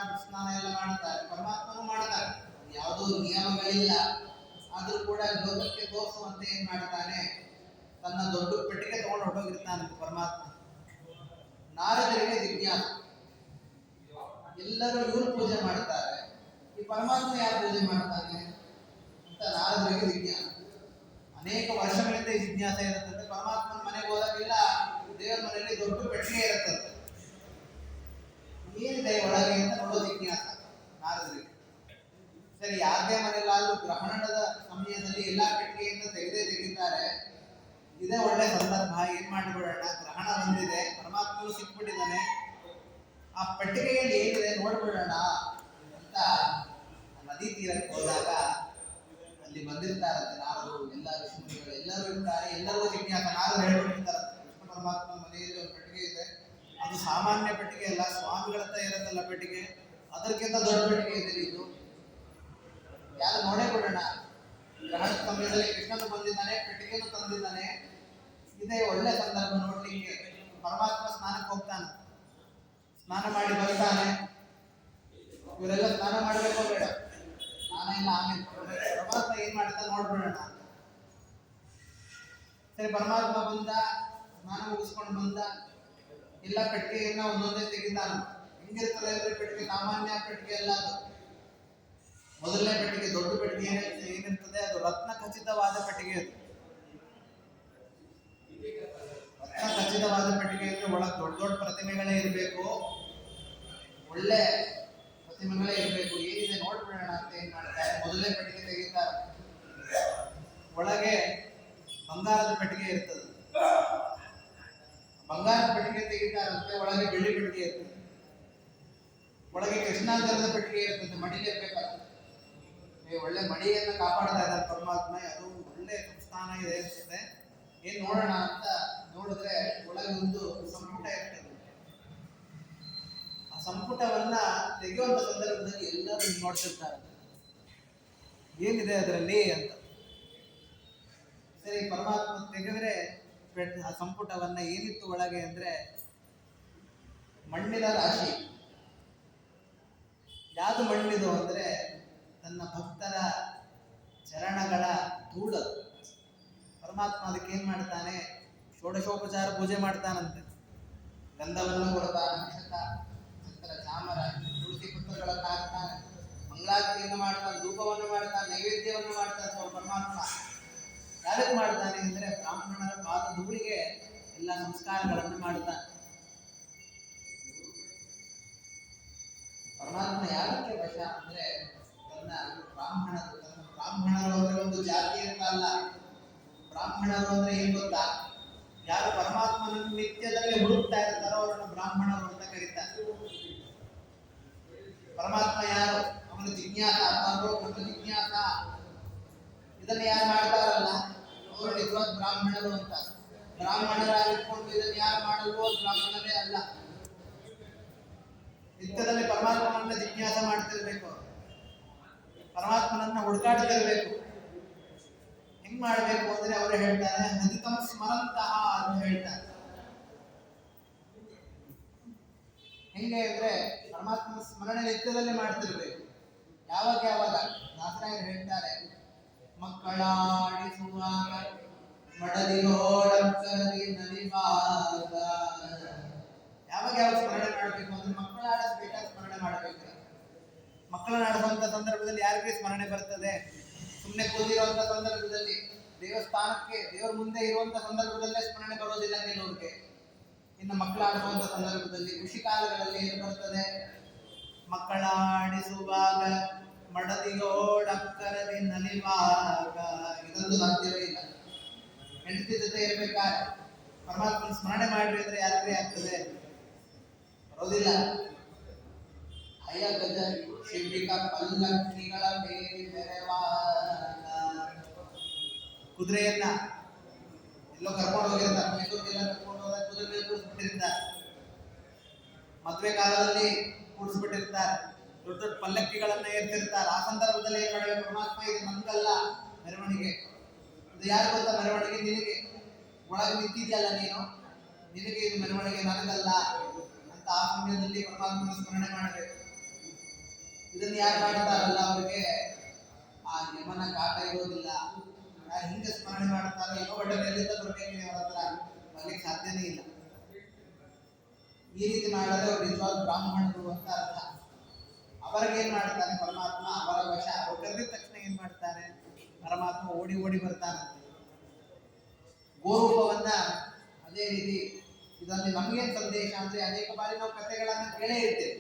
ಎಲ್ಲ ಮಾಡ್ತಾರೆ, ಪರಮಾತ್ಮನೂ ಮಾಡ್ತಾರೆ. ಯಾವುದೂ ನಿಯಮಗಳಿಲ್ಲ, ಆದ್ರೂ ಕೂಡ ಲೋಕಕ್ಕೆ ತೋರಿಸುವಂತೆ ಏನ್ ಮಾಡ್ತಾನೆ, ತನ್ನ ದೊಡ್ಡ ಪೆಟ್ಟಿಗೆ ತಗೊಂಡು ಹೊರಟೋಗಿರ್ತಾನೆ ಪರಮಾತ್ಮ. ನಾರದರಿಗೆ ಜಿಜ್ಞಾಸೆ, ಎಲ್ಲರೂ ಇವರು ಪೂಜೆ ಮಾಡ್ತಾರೆ, ಈ ಪರಮಾತ್ಮ ಯಾರು ಪೂಜೆ ಮಾಡ್ತಾನೆ ಅಂತ ನಾರದರಿಗೆ ಜಿಜ್ಞಾಸೆ. ಅನೇಕ ವರ್ಷಗಳಿಂದ ಈ ಜಿಜ್ಞಾಸೆ ಇರುತ್ತಂತೆ. ಪರಮಾತ್ಮನ ಮನೆಗೆ ಹೋದಾಗೆಲ್ಲ ದೇವರ ಮನೆಯಲ್ಲಿ ದೊಡ್ಡ ಪೆಟ್ಟಿಗೆ ಇರುತ್ತಂತೆ. ಏನಿದೆ ಒಳಗೆ ಅಂತ ನೋಡೋ ಜಿಜ್ಞಾಸ ನಾರದರಿಗೆ. ಸರಿ, ಯಾರದೇ ಮನೆಯಲ್ಲಾದ್ರೂ ಗ್ರಹಣದ ಸಮಯದಲ್ಲಿ ಎಲ್ಲಾ ಪೆಟ್ಟಿಗೆಯಿಂದ ತೆಗೆದಿದ್ದಾರೆ. ಇದೇ ಒಳ್ಳೆ ಸಂದರ್ಭ, ಏನ್ ಮಾಡಿಬಿಡೋಣ, ಗ್ರಹಣ ಬಂದಿದೆ, ಪರಮಾತ್ಮನು ಸಿಕ್ಬಿಟ್ಟಿದ್ದಾನೆ, ಆ ಪೆಟ್ಟಿಗೆಯಲ್ಲಿ ಏನಿದೆ ನೋಡ್ಬಿಡೋಣ ಅಂತ ನದಿ ತೀರಕ್ಕೆ ಹೋದಾಗ ಅಲ್ಲಿ ಬಂದಿರ್ತಾರಂತೆ ನಾರದರು, ಎಲ್ಲ ಋಷಿಮುನಿಗಳು ಎಲ್ಲರೂ ಇರ್ತಾರೆ. ಎಲ್ಲರಿಗೂ ಜಿಜ್ಞಾಸ, ನಾರದರು ಹೇಳ್ಬಿಟ್ಟಿರ್ತಾರೆ ಕೃಷ್ಣ ಪರಮಾತ್ಮನ ಮನೆಯಲ್ಲಿ ಒಂದು ಪೆಟ್ಟಿಗೆ ಇದೆ, ಅದು ಸಾಮಾನ್ಯ ಪೆಟ್ಟಿಗೆ ಅಲ್ಲ, ಸ್ವಾಮಿಗಳತ್ತ ಇರತ್ತಲ್ಲ ಪೆಟ್ಟಿಗೆ, ಅದಕ್ಕಿಂತ ದೊಡ್ಡ ಪೆಟ್ಟಿಗೆ ಇದೆ, ಇದು ಯಾರು ನೋಡೇ ಬಿಡೋಣ. ಗ್ರಹಣದ ಸಮಯದಲ್ಲಿ ಕೃಷ್ಣನು ಬಂದಿದ್ದಾನೆ, ಪೆಟ್ಟಿಗೆನು ತಂದಿದ್ದಾನೆ, ಇದೇ ಒಳ್ಳೆ ಸಂದರ್ಭ ನೋಡ್ಲಿಕ್ಕೆ. ಪರಮಾತ್ಮ ಸ್ನಾನಕ್ಕೆ ಹೋಗ್ತಾನೆ, ಸ್ನಾನ ಮಾಡಿ ಬರ್ತಾನೆ. ಇವರೆಲ್ಲ ಸ್ನಾನ ಮಾಡ್ಬೇಕೋ ಬೇಡ, ಸ್ನಾನ ಇಲ್ಲ ಆಮೇಲೆ. ಪರಮಾತ್ಮ ಏನ್ ಮಾಡ್ತಾನೆ ನೋಡ್ಬಿಡೋಣ. ಸರಿ, ಪರಮಾತ್ಮ ಬಂದ, ಸ್ನಾನ ಮುಗಿಸ್ಕೊಂಡು ಬಂದ, ಎಲ್ಲ ಪೆಟ್ಟಿಗೆಯನ್ನ ಒಂದೊಂದೇ ತೆಗಿತಾನ. ಹೆಂಗಿರ್ತದೆ ಅಂದ್ರೆ ಪೆಟ್ಟಿಗೆ ಸಾಮಾನ್ಯ ಪೆಟ್ಟಿಗೆ ಅಲ್ಲ, ಅದು ಮೊದಲನೇ ಪೆಟ್ಟಿಗೆ, ದೊಡ್ಡ ಪೆಟ್ಟಿಗೆ ಏನಿರ್ತದೆ ಅದು ರತ್ನ ಖಚಿತವಾದ ಪೆಟ್ಟಿಗೆ. ಅದು ರತ್ನ ಖಚಿತವಾದ ಪೆಟ್ಟಿಗೆ ಅಂದ್ರೆ ಒಳಗೆ ದೊಡ್ಡ ದೊಡ್ಡ ಪ್ರತಿಮೆಗಳೇ ಇರಬೇಕು, ಒಳ್ಳೆ ಪ್ರತಿಮೆಗಳೇ ಇರಬೇಕು. ಏನಿದೆ ನೋಡ್ಬಿಡೋಣ ಅಂತ ಏನ್ ಮಾಡ್ತಾರೆ, ಮೊದಲನೇ ಪೆಟ್ಟಿಗೆ ತೆಗಿತಾರೆ. ಒಳಗೆ ಬಂಗಾರದ ಪೆಟ್ಟಿಗೆ ಇರ್ತದೆ, ಬಂಗಾರದ ಪೆಟ್ಟಿಗೆ ತೆಗಿತಾರಂತೆ. ಒಳಗೆ ಬೆಳ್ಳಿ ಪೆಟ್ಟಿಗೆ ಇರ್ತದೆ, ಒಳಗೆ ಕೃಷ್ಣಾಂತರದ ಪೆಟ್ಟಿಗೆ ಇರ್ತದೆ, ಮಡಿಲಿ ಇರ್ಬೇಕಲ್ಲ. ಒಳ್ಳೆ ಮಡಿಯನ್ನು ಕಾಪಾಡ್ತಾ ಇದ್ದಾರೆ ಪರಮಾತ್ಮ, ಅದು ಒಳ್ಳೆ ಸಂಸ್ಥಾನ ಇದೆ ಅನ್ಸುತ್ತೆ. ಏನ್ ನೋಡೋಣ ಅಂತ ನೋಡಿದ್ರೆ ಒಳಗೆ ಒಂದು ಸಂಪುಟ ಇರ್ತದೆ. ಆ ಸಂಪುಟವನ್ನ ತೆಗೆಯುವಂತ ಸಂದರ್ಭದಲ್ಲಿ ಎಲ್ಲರೂ ನೋಡ್ತಿರ್ತಾರೆ, ಏನಿದೆ ಅದರಲ್ಲಿ ಅಂತ. ಸರಿ, ಪರಮಾತ್ಮ ತೆಗೆದ್ರೆ ಆ ಸಂಪುಟವನ್ನ ಏನಿತ್ತು ಒಳಗೆ ಅಂದ್ರೆ ಮಣ್ಣಿನ ರಾಶಿ. ಯಾವುದು ಮಣ್ಣಿದು ಅಂದ್ರೆ ತನ್ನ ಭಕ್ತರ ಚರಣಗಳ ಧೂಳು. ಪರಮಾತ್ಮ ಅದಕ್ಕೆ ಏನ್ ಮಾಡ್ತಾನೆ, ಷೋಡಶೋಪಚಾರ ಪೂಜೆ ಮಾಡ್ತಾನಂತೆ. ಗಂಧವನ್ನು ಕೊಡ್ತಾನೆ, ನಕ್ಷತ್ರ, ಚಂದ್ರ, ಚಾಮರ, ತುಳಸಿ ಪುತ್ರಗಳನ್ನು ಹಾಕ್ತಾನೆ, ಮಂಗಳಾರತಿಯನ್ನು ಮಾಡ್ತಾನೆ, ಧೂಪವನ್ನು ಮಾಡ್ತಾನೆ, ನೈವೇದ್ಯವನ್ನು ಮಾಡ್ತಾನೆ. ಪರಮಾತ್ಮ ಯಾರಿಗೆ ಮಾಡ್ತಾನೆ ಅಂದ್ರೆ ಬ್ರಾಹ್ಮಣರ ಪಾದ ಧೂಳಿಗೆ ಎಲ್ಲ ಸಂಸ್ಕಾರಗಳನ್ನು ಮಾಡ್ತಾನೆ. ಪರಮಾತ್ಮ ಯಾರಕ್ಕೆ ವಶ ಅಂದ್ರೆ ತನ್ನ ಬ್ರಾಹ್ಮಣರು ಅಂದ್ರೆ ಒಂದು ಜಾತಿ ಅಂತ ಅಲ್ಲ. ಬ್ರಾಹ್ಮಣರು ಅಂದ್ರೆ ಏನ್ ಗೊತ್ತಾ, ಯಾರು ಪರಮಾತ್ಮನನ್ನು ನಿತ್ಯದಲ್ಲಿ ಹುಡುಕ್ತಾ ಇರ್ತಾರೋ ಅವರನ್ನು ಬ್ರಾಹ್ಮಣರು ಅಂತ ಕರೀತಾರೆ. ಪರಮಾತ್ಮ ಯಾರು, ಅವನು ಜಿಜ್ಞಾಸ, ನಮ್ಮ ಜಿಜ್ಞಾಸ, ಇದನ್ನ ಯಾರು ಮಾಡ್ತಾರಲ್ಲ ಅವರು ನಿಜವಾದ ಬ್ರಾಹ್ಮಣರು ಅಂತ. ಬ್ರಾಹ್ಮಣರಾಗಿಟ್ಕೊಂಡು ಇದನ್ನ ಯಾರು ಮಾಡಲ್ವೋ ಬ್ರಾಹ್ಮಣರೇ ಅಲ್ಲ. ನಿತ್ಯದಲ್ಲಿ ಪರಮಾತ್ಮನನ್ನ ಜಿಜ್ಞಾಸ ಮಾಡ್ತಿರ್ಬೇಕು, ಪರಮಾತ್ಮನನ್ನ ಹುಡುಕಾಡ್ತಿರ್ಬೇಕು. ಹೆಂಗ್ ಮಾಡ್ಬೇಕು ಅಂದ್ರೆ ಅವರು ಹೇಳ್ತಾರೆ, ಹದಿತಂ ಸ್ಮರಂತಹ ಅಂತ ಹೇಳ್ತಾರೆ. ಹೆಂಗೆ ಅಂದ್ರೆ ಪರಮಾತ್ಮನ ಸ್ಮರಣೆ ನಿತ್ಯದಲ್ಲಿ ಮಾಡ್ತಿರ್ಬೇಕು. ಯಾವಾಗ ದಾಸರಾಯರು ಹೇಳ್ತಾರೆ, ಮಕ್ಕಳಾಡಿಸುವಾಗ ಮಡದಿಗೋಳಕ್ಕರದಿ ನಲಿವಾಗ. ಯಾವಾಗ ಸ್ಮರಣೆ ಮಾಡಬೇಕು ಅಂದ್ರೆ ಮಕ್ಕಳಾಡಿಸ್ಬೇಕಾದ್ರೆ ಸ್ಮರಣೆ ಮಾಡಬೇಕು. ಮಕ್ಕಳನ್ನ ಆಡಿಸುವಂತ ಸಂದರ್ಭದಲ್ಲಿ ಯಾರಿಗೆ ಸ್ಮರಣೆ ಬರ್ತದೆ? ಸುಮ್ಮನೆ ಕೂತಿರುವಂತ ಸಂದರ್ಭದಲ್ಲಿ, ದೇವಸ್ಥಾನಕ್ಕೆ ದೇವರ ಮುಂದೆ ಇರುವಂತ ಸಂದರ್ಭದಲ್ಲೇ ಸ್ಮರಣೆ ಬರೋದಿಲ್ಲ ಕೆಲವ್ರಿಗೆ. ಇನ್ನು ಮಕ್ಕಳಾಡಿಸುವಂತ ಸಂದರ್ಭದಲ್ಲಿ, ಕೃಷಿ ಕಾಲಗಳಲ್ಲಿ ಏನು ಬರ್ತದೆ? ಮಕ್ಕಳಾಡಿಸುವಾಗ ಮಡದಿಗೋಳಕ್ಕರದಿ ನಲಿವಾಗ. ಇದೊಂದು ಸಾಧ್ಯವೇ ಇಲ್ಲ. ಹೆಂಡತಿ ಜೊತೆ ಇರ್ಬೇಕಾದ್ರೆ ಪರಮಾತ್ಮನ ಸ್ಮರಣೆ ಮಾಡ್ರಿ ಅಂದ್ರೆ ಯಾರಿಗೆ ಆಗ್ತದೆ? ಬರೋದಿಲ್ಲ. ಅಯ್ಯ ಗಜ ಶಿಬಿಕ ಪಲ್ಲಕ್ಕಿಗಳ ಮೇಲೆ ಮೆರೆವಾಗ. ಕುದುರೆಯನ್ನ ಎಲ್ಲೋ ಕರ್ಕೊಂಡು ಹೋಗಿರ್ತಾರೆ, ಮೈಸೂರಿಗೆಲ್ಲ ಕರ್ಕೊಂಡು ಹೋದಾಗ ಕುದುರೆ ಮೇಲೆ ಕೂರಿಸ್ಬಿಟ್ಟಿರ್ತಾರೆ. ಮದುವೆ ಕಾಲದಲ್ಲಿ ಕೂರಿಸ್ಬಿಟ್ಟಿರ್ತಾರೆ, ದೊಡ್ಡ ದೊಡ್ಡ ಪಲ್ಲಕ್ಕಿಗಳನ್ನ ಏರ್ತಿರ್ತಾರೆ. ಆ ಸಂದರ್ಭದಲ್ಲಿ ಏನ್ ಮಾಡಬೇಕು? ಪರಮಾತ್ಮ ಇದು ನನ್ಗಲ್ಲ ಮೆರವಣಿಗೆ, ಇದು ಯಾರು ಗೊತ್ತಾ ಮೆರವಣಿಗೆ? ನಿನಗೆ ಒಳಗೆ ನಿಂತಿದ್ಯಲ್ಲ ನೀನು, ನಿನಗೆ ಇದು ಮೆರವಣಿಗೆ, ನನಗಲ್ಲ ಅಂತ ಆ ಸಮಯದಲ್ಲಿ ಪರಮಾತ್ಮನ ಸ್ಮರಣೆ ಮಾಡಬೇಕು. ಇದನ್ನು ಯಾರು ಮಾಡ್ತಾರಲ್ಲ ಅವರಿಗೆ ಆ ಯಮನ ಕಾಟ ಇರೋದಿಲ್ಲ. ಯಾರು ಹಿಂಗೆ ಸ್ಮರಣೆ ಮಾಡ್ತಾರೋ ಏನೋ ಒಳ್ಳೆ ಎಲ್ಲಿಂದ ಬರಬೇಕು, ಅವರ ಹತ್ರ ಬರ್ಲಿಕ್ಕೆ ಸಾಧ್ಯನೇ ಇಲ್ಲ. ಈ ರೀತಿ ಮಾಡಿದ್ರೆ ಅವ್ರು ನಿಜವಾದ ಬ್ರಾಹ್ಮಣರು ಅಂತ ಅರ್ಥ. ಅವರಿಗೆ ಏನ್ ಮಾಡ್ತಾನೆ ಪರಮಾತ್ಮ? ಅವರ ವಶ. ಅವ್ರು ಕರೆದಿದ ತಕ್ಷಣ ಏನ್ ಮಾಡ್ತಾನೆ ಪರಮಾತ್ಮ? ಓಡಿ ಓಡಿ ಬರ್ತಾನಂತೆ. ಗೋರೂಪವನ್ನ ಅದೇ ರೀತಿ. ಇದರಲ್ಲಿ ನಮಗೇನು ಸಂದೇಶ ಅಂದ್ರೆ, ಅನೇಕ ಬಾರಿ ನಾವು ಕಥೆಗಳನ್ನ ಕೇಳೇ ಇರ್ತೇವೆ.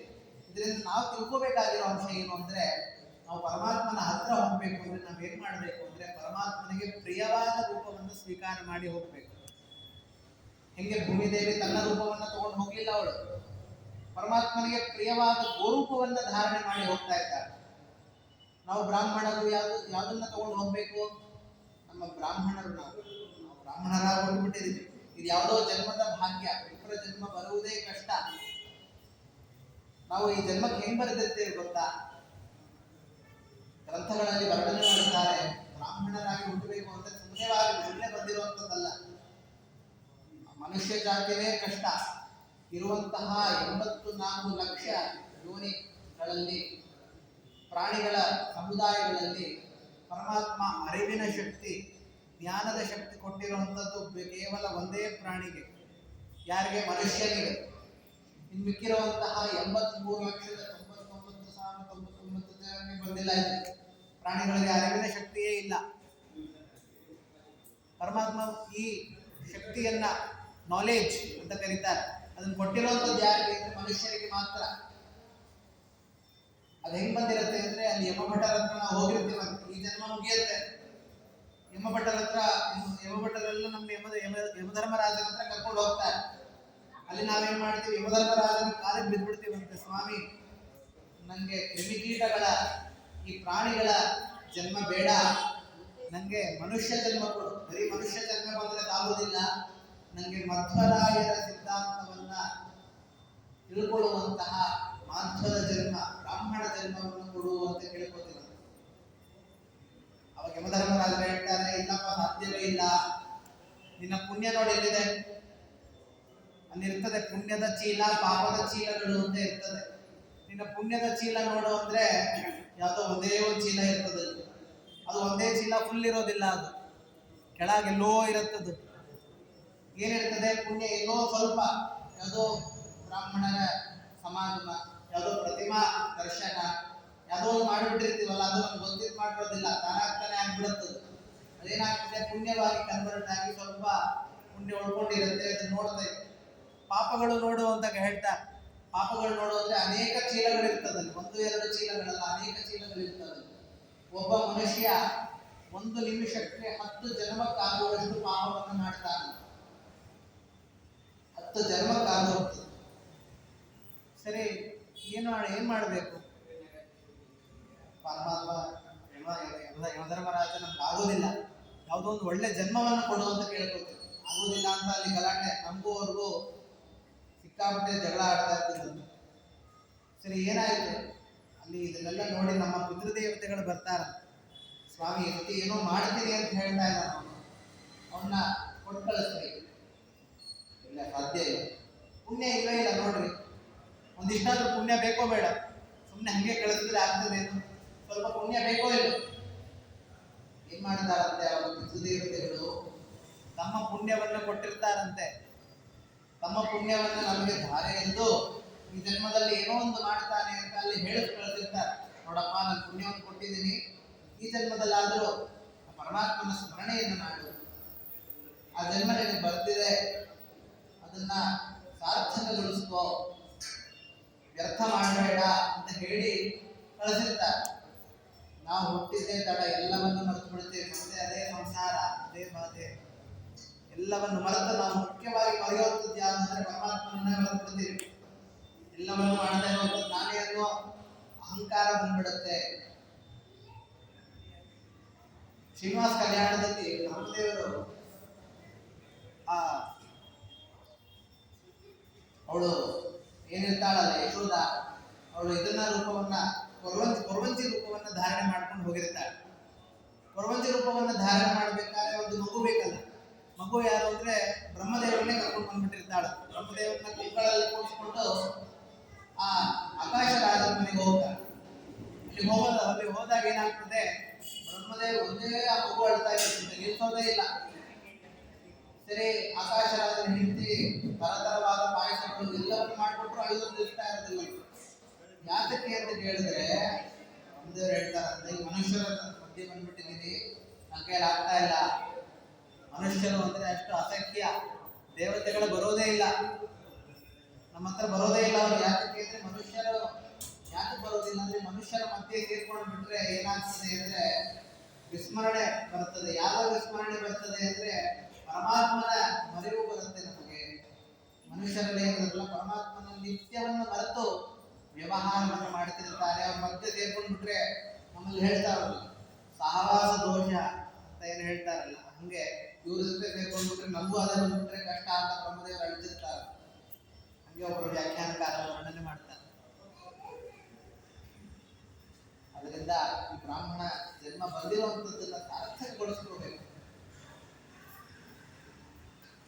ಇದರಿಂದ ನಾವು ತಿಳ್ಕೋಬೇಕಾಗಿರೋ ಅಂಶ ಏನು ಅಂದ್ರೆ, ನಾವು ಪರಮಾತ್ಮನ ಹತ್ರ ಹೋಗ್ಬೇಕು ಅಂದ್ರೆ ನಾವೇನ್ ಮಾಡ್ಬೇಕು ಅಂದ್ರೆ ಪರಮಾತ್ಮನಿಗೆ ಪ್ರಿಯವಾದ ರೂಪವನ್ನು ಸ್ವೀಕಾರ ಮಾಡಿ ಹೋಗ್ಬೇಕು. ಹೆಂಗೆ ಭೂಮಿದೇವಿ ತನ್ನ ರೂಪವನ್ನ ತಗೊಂಡು ಹೋಗ್ಲಿಲ್ಲ, ಅವಳು ಪರಮಾತ್ಮನಿಗೆ ಪ್ರಿಯವಾದ ಗೋರೂಪವನ್ನ ಧಾರಣೆ ಮಾಡಿ ಹೋಗ್ತಾ ಇದ್ದಾರೆ. ನಾವು ಬ್ರಾಹ್ಮಣರು ಯಾವ್ದನ್ನ ತಗೊಂಡು ಹೋಗ್ಬೇಕು? ನಮ್ಮ ಬ್ರಾಹ್ಮಣರು, ನಾವು ಬ್ರಾಹ್ಮಣರಾಗಿ ಹೋಗ್ಬಿಟ್ಟಿದೀವಿ. ಇದು ಯಾವುದೋ ಜನ್ಮದ ಭಾಗ್ಯ, ವಿಪ್ರ ಜನ್ಮ ಬರುವುದೇ ಕಷ್ಟ. ನಾವು ಈ ಜನ್ಮಕ್ಕೆ ಹೆಂಗ್ ಬರೆದಿರ್ತೇವೆ ಗೊತ್ತಾ? ಗ್ರಂಥಗಳಲ್ಲಿ ವರ್ಣನೆ ಮಾಡಿದ್ದಾರೆ, ಬ್ರಾಹ್ಮಣರಾಗಿ ಹುಟ್ಟಬೇಕು ಅಂತ ಸುಮ್ಮನೆ ಬಂದಿರುವಂತದ್ದಲ್ಲ. ಮನುಷ್ಯ ಜಾತಿಯೇ ಕಷ್ಟ. ಇರುವಂತಹ 84 ಲಕ್ಷ ಯೋನಿಗಳಲ್ಲಿ, ಪ್ರಾಣಿಗಳ ಸಮುದಾಯಗಳಲ್ಲಿ ಪರಮಾತ್ಮ ಅರಿವಿನ ಶಕ್ತಿ, ಜ್ಞಾನದ ಶಕ್ತಿ ಕೊಟ್ಟಿರುವಂಥದ್ದು ಕೇವಲ ಒಂದೇ ಪ್ರಾಣಿಗೆ, ಯಾರಿಗೆ? ಮನುಷ್ಯನಿಗೆ. ಇನ್ನು ಮಿಕ್ಕಿರುವಂತಹ 83,99,099 ಜನರಿಗೆ ಬಂದಿಲ್ಲ. ಪ್ರಾಣಿಗಳಿಗೆ ಅರಿವಿನ ಶಕ್ತಿಯೇ ಇಲ್ಲ. ಪರಮಾತ್ಮ ಈ ಶಕ್ತಿಯನ್ನ ನಾಲೆಜ್ ಅಂತ ಕರೀತಾರೆ. ಅದನ್ನು ಕೊಟ್ಟಿರುವಂಥದ್ದು ಯಾರಿಗೆ ಅಂದ್ರೆ ಮನುಷ್ಯರಿಗೆ ಮಾತ್ರ. ಅದು ಹೆಂಗ್ ಬಂದಿರುತ್ತೆ ಅಂದ್ರೆ, ಅಲ್ಲಿ ಯಮಭಟರ ಹತ್ರ ನಾವು ಹೋಗಿರ್ತೀವಂತೆ, ಈ ಜನ್ಮ ಮುಗಿಯುತ್ತೆ. ಯಮಭಟರೆಲ್ಲ ನಮ್ಮ ಯಮಧರ್ಮರಾಜನ ಹತ್ರ ಕರ್ಕೊಂಡು ಹೋಗ್ತಾರೆ. ಅಲ್ಲಿ ನಾವೇನ್ ಮಾಡ್ತೀವಿ? ಯಮಧರ್ಮರಾಜನ ಕಾಲಿಗೆ ಬಿದ್ದ್ಬಿಡ್ತೀವಂತೆ, ಸ್ವಾಮಿ ನಂಗೆ ಕ್ರಿಮಿಕೀಟಗಳ, ಈ ಪ್ರಾಣಿಗಳ ಜನ್ಮ ಬೇಡ, ನಂಗೆ ಮನುಷ್ಯ ಜನ್ಮ ಕೊಡು. ಬರೀ ಮನುಷ್ಯ ಜನ್ಮ ಬಂದ್ರೆ ಆಗುವುದಿಲ್ಲ, ನಂಗೆ ಮಧ್ವರಾಯರ ಸಿದ್ಧಾಂತವನ್ನ ತಿಳ್ಕೊಳ್ಳುವಂತಹ ಮಾಧ್ವದ ಜನ್ಮ, ಬ್ರಾಹ್ಮಣ ಜನ್ಮವನ್ನು ಕೊಡು ಅಂತ ಕೇಳ್ಕೊತೀವಿ. ಅವಾಗ ಯಮಧರ್ಮರಾಜರು ಹೇಳ್ತಾರೆ, ಇಲ್ಲಪ್ಪ ಸಾಧ್ಯವೇ ಇಲ್ಲ, ನಿನ್ನ ಪುಣ್ಯ ನೋಡಿ ಎಲ್ಲಿದೆ? ಅಲ್ಲಿರ್ತದೆ ಪುಣ್ಯದ ಚೀಲ, ಪಾಪದ ಚೀಲಗಳು ಅಂತ ಇರ್ತದೆ. ನಿನ್ನ ಪುಣ್ಯದ ಚೀಲ ನೋಡು ಅಂದ್ರೆ ಯಾವುದೋ ಒಂದೇ ಒಂದು ಚೀಲ ಇರ್ತದೆ. ಅದು ಒಂದೇ ಚೀಲ ಫುಲ್ ಇರೋದಿಲ್ಲ, ಅದು ಕೆಳಗೆಲ್ಲೋ ಇರುತ್ತದೆ. ಏನಿರ್ತದೆ? ಪುಣ್ಯ ಎಲ್ಲೋ ಸ್ವಲ್ಪ, ಯಾವುದೋ ಬ್ರಾಹ್ಮಣರ ಸಮಾಗಮ, ಯಾವುದೋ ಪ್ರತಿಮಾ ದರ್ಶನ, ಯಾವುದೋ ಒಂದು ಮಾಡಿಬಿಟ್ಟಿರ್ತೀವಲ್ಲ, ಅದು ನಮ್ಗೆ ಗೊತ್ತಿದ್ದು ಮಾಡಿರೋದಿಲ್ಲ, ತಾನಾಗ್ತಾನೆ ಆಗ್ಬಿಡುತ್ತದೆ. ಅದೇನಾಗ್ತದೆ? ಪುಣ್ಯವಾಗಿ ಕನ್ವರ್ಟ್ ಆಗಿ ಸ್ವಲ್ಪ ಪುಣ್ಯ ಉಳ್ಕೊಂಡಿರುತ್ತೆ, ಅದನ್ನ ನೋಡ್ತೇವೆ. ಪಾಪಗಳು ನೋಡು ಅಂತ ಹೇಳ್ತಾರೆ. ಪಾಪಗಳು ನೋಡು ಅಂದ್ರೆ ಅನೇಕ ಚೀಲಗಳಿರ್ತದಲ್ಲಿ, 1-2 ಚೀಲಗಳಲ್ಲ, ಅನೇಕ ಚೀಲಗಳಿರ್ತದೆ. ಒಬ್ಬ ಮನುಷ್ಯ 1 ನಿಮಿಷಕ್ಕೆ 10 ಜನ್ಮಕ್ಕಾಗುವಷ್ಟು ಪಾಪವನ್ನು ಮಾಡ್ತಾನೆ. 10 ಜನ್ಮಕ್ಕಾಗುವುದು. ಸರಿ, ಏನ್ ಮಾಡಬೇಕು? ಪರಮಾತ್ಮ ಯಮಧರ್ಮರಾಜ ನಮ್ಗೆ ಆಗೋದಿಲ್ಲ, ಯಾವುದೋ ಒಂದು ಒಳ್ಳೆ ಜನ್ಮವನ್ನು ಕೊಡು ಅಂತ ಕೇಳ್ಕೊತೀವಿ. ಆಗೋದಿಲ್ಲ ಅಂತ ಅಲ್ಲಿ ಗಲಾಟೆ, ನಮಗೂ ಅವ್ರಿಗೂ ಸಿಕ್ಕಾಪಟ್ಟೆ ಜಗಳ ಆಡ್ತಾ ಇರ್ತಿದ್ರು. ಸರಿ, ಏನಾಯ್ತು? ಅಲ್ಲಿ ಇದನ್ನೆಲ್ಲ ನೋಡಿ ನಮ್ಮ ಪಿತೃದೇವತೆಗಳು ಬರ್ತಾರ. ಸ್ವಾಮಿ ಇವತ್ತು ಏನೋ ಮಾಡ್ತೀನಿ ಅಂತ ಹೇಳ್ತಾ ಇದ್ದಾನ, ಅವನ್ನ ಕೊಟ್ಟು ಕಳಿಸ್ರಿ. ಇಲ್ಲ, ಸಾಧ್ಯ ಇಲ್ಲ, ಪುಣ್ಯ ಇಲ್ಲವೇ ಇಲ್ಲ. ನೋಡ್ರಿ, ಒಂದಿಷ್ಟಾದ್ರೂ ಪುಣ್ಯ ಬೇಕೋ ಬೇಡ? ಸುಮ್ಮನೆ ಹಂಗೆ ಕಳಿಸಿದ್ರೆ ಆಗ್ತದೆ? ಸ್ವಲ್ಪ ಪುಣ್ಯ ಬೇಕೋ ಇಲ್ಲ? ಏನ್ ಮಾಡ್ತಾರಂತೆ ಅವರು ಪಿತೃದೇವತೆಗಳು? ತಮ್ಮ ಪುಣ್ಯವನ್ನು ಕೊಟ್ಟಿರ್ತಾರಂತೆ. ತಮ್ಮ ಪುಣ್ಯವನ್ನು ನಮಗೆ ಧಾರೆ ಎಂದು ಈ ಜನ್ಮದಲ್ಲಿ ಏನೋ ಒಂದು ಮಾಡ್ತಾನೆ ಅಂತ ಅಲ್ಲಿ ಹೇಳಿಸ್ ಕಳಿಸಿರ್ತಾರೆ. ನೋಡಪ್ಪ, ನಾನು ಪುಣ್ಯವನ್ನು ಕೊಟ್ಟಿದ್ದೀನಿ, ಈ ಜನ್ಮದಲ್ಲಾದರೂ ಪರಮಾತ್ಮನ ಸ್ಮರಣೆಯನ್ನು ಮಾಡು, ಆ ಜನ್ಮ ನಿನಗೆ ಬರ್ತಿದೆ, ಅದನ್ನ ಸಾರ್ಥಕಗೊಳಿಸ್ಕೋ, ವ್ಯರ್ಥ ಮಾಡಬೇಡ ಅಂತ ಹೇಳಿ ಕಳಿಸಿರ್ತಾರೆ. ನಾವು ಹುಟ್ಟಿದ್ದೇ ತಡ, ಎಲ್ಲವನ್ನು ಮರೆತು ಬಿಡ್ತೇವೆ. ಮತ್ತೆ ಅದೇ ಸಂಸಾರ, ಅದೇ ಬಾಧೆ, ಎಲ್ಲವನ್ನು ಮರೆತು ನಾವು ಮುಖ್ಯವಾಗಿ ಮರೆಯುವಂಥದ್ದು ಯಾವಂದ್ರೆ ಪರಮಾತ್ಮನನ್ನ ಮರೆತು ಬಿಡ್ತೀವಿ. ಎಲ್ಲವನ್ನು ಮಾಡದೆ ಹೋಗೋದು ನಾನೇ ಅನ್ನೋ ಅಹಂಕಾರ ಬಂದ್ಬಿಡುತ್ತೆ. ಶ್ರೀನಿವಾಸ ಕಲ್ಯಾಣದಲ್ಲಿ ಬ್ರಹ್ಮದೇವರು ಅವಳು ಏನಿರ್ತಾಳಲ್ಲ ಯಶೋಧ, ಅವಳು ಇದನ್ನ ರೂಪವನ್ನ ಕೊರವಂಜಿ ರೂಪವನ್ನ ಧಾರಣೆ ಮಾಡ್ಕೊಂಡು ಹೋಗಿರ್ತಾಳೆ. ಕೊರವಂಜಿ ರೂಪವನ್ನ ಧಾರಣೆ ಮಾಡ್ಬೇಕಾದ್ರೆ ಒಂದು ಮಗು ಬೇಕಲ್ಲ. ಮಗು ಯಾರು ಅಂದ್ರೆ ಬ್ರಹ್ಮದೇವರನ್ನೇ ಕರ್ಕೊಂಡು ಬಂದ್ಬಿಟ್ಟಿರ್ತಾಳೆ. ಬ್ರಹ್ಮದೇವರನ್ನ ಕುಕ್ಕಳಲ್ಲಿ ಕೂಡಿಸ್ಕೊಂಡು ಆ ಆಕಾಶ ರಾಜನ ಮನೆಗೆ ಹೋಗ್ತಾಳೆ. ಅಲ್ಲಿ ಹೋದಾಗ ಏನಾಗ್ತದೆ? ಬ್ರಹ್ಮದೇವ್ ಒಂದೇ ಆ ಮಗು ಅಳ್ತಾ ಇರ್ತದೆ, ನಿಲ್ಸೋದೇ ಇಲ್ಲ. ಸರಿ, ಆಕಾಶ ರಾಜನ ಹೆಂಡತಿ ತರತರವಾದ ಪಾಯಸಗಳು ಎಲ್ಲವನ್ನು ಮಾಡಿಕೊಟ್ರು, ಅಳಿದು ನಿಲ್ತಾ ಇರೋದಿಲ್ಲ. ಯಾತಕ್ಕೆ ಅಂತ ಕೇಳಿದ್ರೆ ಬ್ರಹ್ಮದೇವರು ಹೇಳ್ತಾರಂತೆ, ಈ ಮನುಷ್ಯರ ಮಧ್ಯೆ ಬಂದ್ಬಿಟ್ಟಿದ್ದೀನಿ, ನನ್ನ ಕೈಯಲ್ಲಿ ಆಗ್ತಾ ಇಲ್ಲ. ಮನುಷ್ಯರು ಅಂದ್ರೆ ಅಷ್ಟು ಅಸಖ್ಯ, ದೇವತೆಗಳು ಬರೋದೇ ಇಲ್ಲ, ನಮ್ಮ ಹತ್ರ ಬರೋದೇ ಇಲ್ಲ ಅವರು. ಯಾತಕ್ಕೆ ಅಂದ್ರೆ ಮನುಷ್ಯರು ಯಾಕೆ ಬರೋದಿಲ್ಲ ಅಂದ್ರೆ ಮನುಷ್ಯರ ಮಧ್ಯೆ ಸೇರ್ಕೊಂಡು ಬಿಟ್ರೆ ಏನಾಗ್ತದೆ ಅಂದ್ರೆ ವಿಸ್ಮರಣೆ ಬರ್ತದೆ. ಯಾವ ವಿಸ್ಮರಣೆ ಬರ್ತದೆ ಅಂದ್ರೆ ಪರಮಾತ್ಮನ ಮರೆವು ಬರುತ್ತೆ ನಮಗೆ. ಮನುಷ್ಯರಲ್ಲಿ ಏನಿರಲ್ಲ, ಪರಮಾತ್ಮನ ನಿತ್ಯವನ್ನು ಮರೆತು ವ್ಯವಹಾರವನ್ನು ಮಾಡ್ತಿರ್ತಾರೆ. ಅವ್ರ ಮಧ್ಯೆ ಸೇರ್ಕೊಂಡು ಬಿಟ್ರೆ ನಮ್ಮಲ್ಲಿ ಹೇಳ್ತಾರಲ್ಲ ಸಹವಾಸ ದೋಷ ಅಂತ ಏನು ಹೇಳ್ತಾರಲ್ಲ, ಹಂಗೆ ಇವ್ರ ಜೊತೆ ಸೇರ್ಕೊಂಡು ಬಿಟ್ರೆ ನಮಗೂ ಅದೇ ಬಂದ್ಬಿಟ್ರೆ ಕಷ್ಟ ಅಂತ ಬ್ರಹ್ಮದೇವರು ಅಳಿದಿರ್ತಾರೆ. ಹಂಗೆ ಒಬ್ಬರು ವ್ಯಾಖ್ಯಾನಕಾರರು ವರ್ಣನೆ ಮಾಡ್ತಾರೆ. ಅದರಿಂದ ಈ ಬ್ರಾಹ್ಮಣ ಜನ್ಮ ಬಂದಿರುವಂತದ್ದನ್ನ ಸಾರ್ಥಕಗೊಳಿಸ್ಕೋಬೇಕು.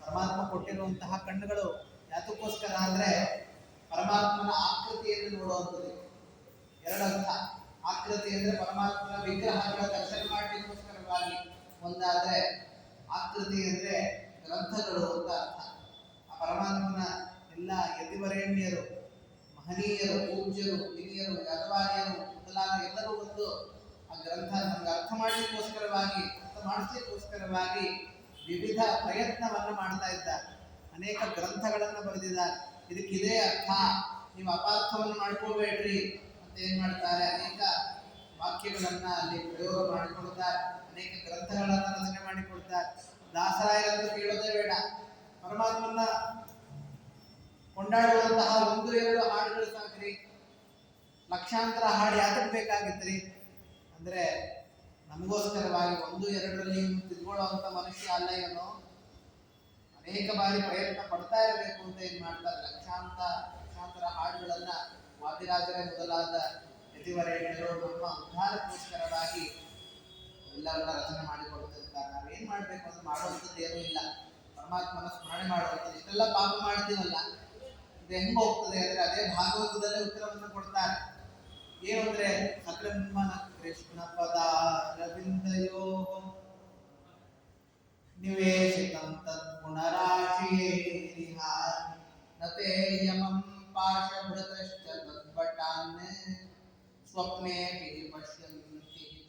ಪರಮಾತ್ಮ ಕೊಟ್ಟಿರುವಂತಹ ಕಣ್ಣುಗಳು ಯಾತಕ್ಕೋಸ್ಕರ ಅಂದ್ರೆ ಪರಮಾತ್ಮನ ಆಕೃತಿಯನ್ನು ನೋಡುವಂಥದ್ದು. ಎರಡರ್ಥ. ಆಕೃತಿ ಅಂದ್ರೆ ಪರಮಾತ್ಮನ ವಿಗ್ರಹಗಳ ದರ್ಶನ ಮಾಡಲಿಕ್ಕೋಸ್ಕರವಾಗಿ ಒಂದಾದ್ರೆ, ಆಕೃತಿ ಅಂದ್ರೆ ಗ್ರಂಥಗಳು ಅಂತ ಅರ್ಥ. ಆ ಪರಮಾತ್ಮನ ಎಲ್ಲ ಯತಿವರೇಣ್ಯರು, ಮಹನೀಯರು, ಪೂಜ್ಯರು, ಹಿರಿಯರು, ಯಾದವಾರ್ಯರು ಮೊದಲಾದ ಎಲ್ಲರೂ ಒಂದು ಆ ಗ್ರಂಥ ನಮ್ಗೆ ಅರ್ಥ ಮಾಡಲಿಕ್ಕೋಸ್ಕರವಾಗಿ, ಅರ್ಥ ಮಾಡಿಸ್ಲಿಕ್ಕೋಸ್ಕರವಾಗಿ ವಿವಿಧ ಪ್ರಯತ್ನವನ್ನು ಮಾಡ್ತಾ ಇದ್ದಾರೆ. ಅನೇಕ ಗ್ರಂಥಗಳನ್ನು ಬರೆದಿದ್ದಾರೆ. ಇದಕ್ಕಿದೇ ಅರ್ಥ, ನೀವು ಅಪಾರ್ಥವನ್ನು ಮಾಡ್ಕೋಬೇಡ್ರಿ ಅಂತ ಏನ್ ಮಾಡ್ತಾರೆ, ಅನೇಕ ವಾಕ್ಯಗಳನ್ನ ಅಲ್ಲಿ ಪ್ರಯೋಗ ಮಾಡಿಕೊಡ್ತಾರೆ, ಅನೇಕ ಗ್ರಂಥಗಳನ್ನ ರಚನೆ ಮಾಡಿಕೊಡ್ತಾರೆ. ದಾಸರಾಯರಂತೂ ಕೇಳೋದೇ ಬೇಡ. ಪರಮಾತ್ಮನ ಕೊಂಡಾಡುವಂತಹ 1-2 ಹಾಡುಗಳು ಸಾಕ್ರಿ, ಲಕ್ಷಾಂತರ ಹಾಡು ಯಾತಕ್ಕೆ ಬೇಕಾಗಿತ್ರಿ ಅಂದ್ರೆ ನಮಗೋಸ್ಕರವಾಗಿ 1-2ರಲ್ಲಿ ತಿಳ್ಕೊಳ್ಳುವಂತ ಮನುಷ್ಯ ಅಲ್ಲ ಏನೋ, ಅನೇಕ ಬಾರಿ ಪ್ರಯತ್ನ ಪಡ್ತಾ ಇರಬೇಕು ಅಂತ ಏನ್ ಮಾಡ್ತಾರೆ. ಲಕ್ಷಾಂತರ ಹಾಡುಗಳನ್ನ ವಾದಿರಾಜರೇ ಮೊದಲಾದ ಯತಿವರೇಣ್ಯರು ನಮ್ಮ ಉದ್ಧಾರಕ್ಕೋಸ್ಕರವಾಗಿ ಎಲ್ಲವನ್ನ ರಚನೆ ಮಾಡಿಕೊಡ್ತಿರ್ತಾರೆ. ನಾವೇನ್ ಮಾಡ್ಬೇಕು ಅಂತ ಮಾಡುವಂಥದ್ದು ಏನೂ ಇಲ್ಲ, ಪರಮಾತ್ಮನ ಸ್ಮರಣೆ ಮಾಡುವಂಥದ್ದು. ಇಷ್ಟೆಲ್ಲ ಪಾಪ ಮಾಡ್ತೀವಲ್ಲ, ಇದು ಹೆಂಗ್ ಹೋಗ್ತದೆ ಅಂದ್ರೆ ಅದೇ ಭಾಗವತದಲ್ಲೇ ಉತ್ತರವನ್ನು ಕೊಡ್ತಾರೆ. ಏನು ಅಂದ್ರೆ ಸಕೃನ್ಮನ ಕೃಷ್ಣ ಪದಾರವಿಂದಯೋ ನಿವೇಶಿತಂ ತತ್ ಪುನರಾಶಿಯೇರಿಹ ನತೇ ಯಮಂ ಪಾಶಭೃತಶ್ಚ ತದ್ಭಟಾನ್ ಸ್ವಪ್ನೇ ಪಶ್ಯಂತಿ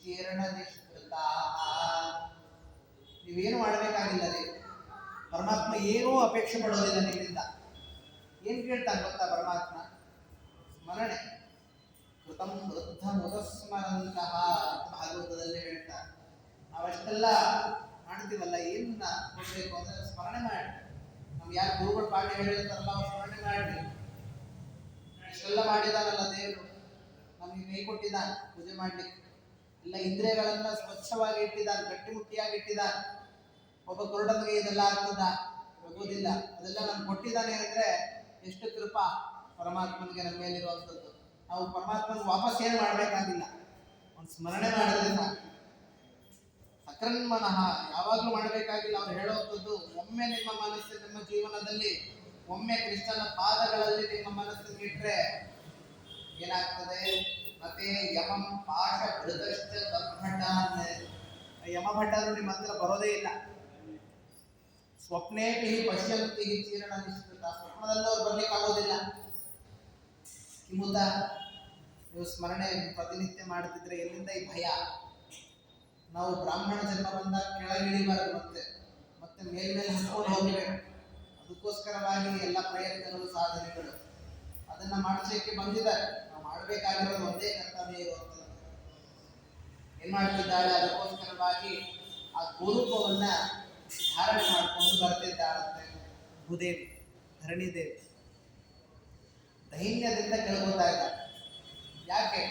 ಚೀರ್ಣ ನಿಷ್ಕೃತಾಃ. ನೀವೇನು ಮಾಡಬೇಕಾಗಿಲ್ಲ ರೀ, ಪರಮಾತ್ಮ ಏನೂ ಅಪೇಕ್ಷೆ ಪಡೋದಿಲ್ಲ ನಿಮ್ಮಿಂದ. ಏನ್ ಕೇಳ್ತಾನೆ ಗೊತ್ತಾ ಪರಮಾತ್ಮ? ಸ್ಮರಣೆ. ಕೃತಂ ವೃದ್ಧ ಮುದಸ್ಮರಂತಹ ಭಾಗವತದಲ್ಲಿ ಹೇಳ್ತಾರೆ. ನಾವಷ್ಟೆಲ್ಲ ಮಾಡ್ತೀವಲ್ಲ, ಏನನ್ನ ಕೊಡ್ಬೇಕು ಅಂದ್ರೆ ಸ್ಮರಣೆ ಮಾಡಿ. ನಮ್ಗೆ ಯಾರು ಗುರುಗಳು ಪಾಠ ಹೇಳಿರ್ತಾರಲ್ಲ ಅವ್ರು ಸ್ಮರಣೆ ಮಾಡಿ. ಇಷ್ಟೆಲ್ಲ ಮಾಡಿದಾರಲ್ಲ ದೇವರು, ನಮ್ಗೆ ಕೈ ಕೊಟ್ಟಿದ್ದಾನೆ ಪೂಜೆ ಮಾಡ್ಲಿಕ್ಕೆ. ಎಲ್ಲ ಇಂದ್ರಿಯಗಳನ್ನ ಸ್ವಚ್ಛವಾಗಿ ಇಟ್ಟಿದ್ದಾನೆ, ಗಟ್ಟಿಮುಟ್ಟಿಯಾಗಿ ಇಟ್ಟಿದ್ದಾನೆ. ಒಬ್ಬ ಕುರುಡನಿಗೆ ಇದೆಲ್ಲ ಆಗ್ತದ? ಆಗೋದಿಲ್ಲ. ಅದೆಲ್ಲ ನಮ್ಗೆ ಕೊಟ್ಟಿದ್ದಾನೆ ಅಂದ್ರೆ ಎಷ್ಟು ಕೃಪಾ ಪರಮಾತ್ಮನಿಗೆ ನಮ್ಮ ಮೇಲಿರುವಂಥದ್ದು. ನಾವು ಪರಮಾತ್ಮನ ವಾಪಸ್ ಏನು ಮಾಡಬೇಕಾಗಿಲ್ಲ, ಒಂದು ಸ್ಮರಣೆ ಮಾಡಿದ್ರೆ ಸಾಕು. ಸಕೃನ್ಮನಃ ಯಾವಾಗಲೂ ಮಾಡಬೇಕಾಗಿಲ್ಲ. ಅವ್ರು ಹೇಳುವಂಥದ್ದು, ಒಮ್ಮೆ ನಿಮ್ಮ ಮನಸ್ಸು ನಿಮ್ಮ ಜೀವನದಲ್ಲಿ ಒಮ್ಮೆ ಕೃಷ್ಣನ ಪಾದಗಳಲ್ಲಿ ನಿಮ್ಮ ಮನಸ್ಸನ್ನು ಇಟ್ಟರೆ ಏನಾಗ್ತದೆ? ಮತ್ತೆ ಯಮಂ ಪಾಶ ಭೃತಶ್ಚ ತದ್ಭಟಾನ್, ಯಮಭಟ್ಟರು ನಿಮ್ಮ ಹತ್ರ ಬರೋದೇ ಇಲ್ಲ. ಸ್ವಪ್ನೇಪಿ ಪಶ್ಯಂತಿ ಚೀರ್ಣ ನಿಷ್ಕೃತ, ಸ್ವಪ್ನದಲ್ಲೂ ಅವ್ರು ಬರ್ಲಿಕ್ಕೆ ಆಗೋದಿಲ್ಲ. ಕಿಮುತ ನೀವು ಸ್ಮರಣೆ ಪ್ರತಿನಿತ್ಯ ಮಾಡ್ತಿದ್ರೆ ಎಲ್ಲಿಂದ ಈ ಭಯ? ನಾವು ಬ್ರಾಹ್ಮಣ ಜನ್ಮ ಬಂದಾಗ ಕೆಳಗಿಳಿಬಾರದು, ಮತ್ತೆ ಮೇಲ್ಮೇಲೆ ಹತ್ಕೊಂಡು ಹೋಗ್ಬೇಕು. ಅದಕ್ಕೋಸ್ಕರವಾಗಿ ಎಲ್ಲ ಪ್ರಯತ್ನಗಳು, ಸಾಧನೆಗಳು ಅದನ್ನ ಮಾಡಿಸಲಿಕ್ಕೆ ಬಂದಿದ್ದಾರೆ. ನಾವು ಮಾಡಬೇಕಾಗಿರೋದು ಒಂದೇ ಕರ್ತವ್ಯ ಇರುವಂಥದ್ದು. ಏನ್ ಮಾಡ್ತಿದ್ದಾಳೆ? ಅದಕ್ಕೋಸ್ಕರವಾಗಿ ಆ ಸ್ವರೂಪವನ್ನ ಧಾರಣೆ ಮಾಡಿಕೊಂಡು ಬರ್ತಿದ್ದಾಳಂತೆ ಭೂದೇವಿ, ಧರಣಿದೇವಿ. ದೈನ್ಯದಿಂದ ಕೆಳಗೋತಾ ಇದ್ದಾಳೆ. ಯಾಕೆ?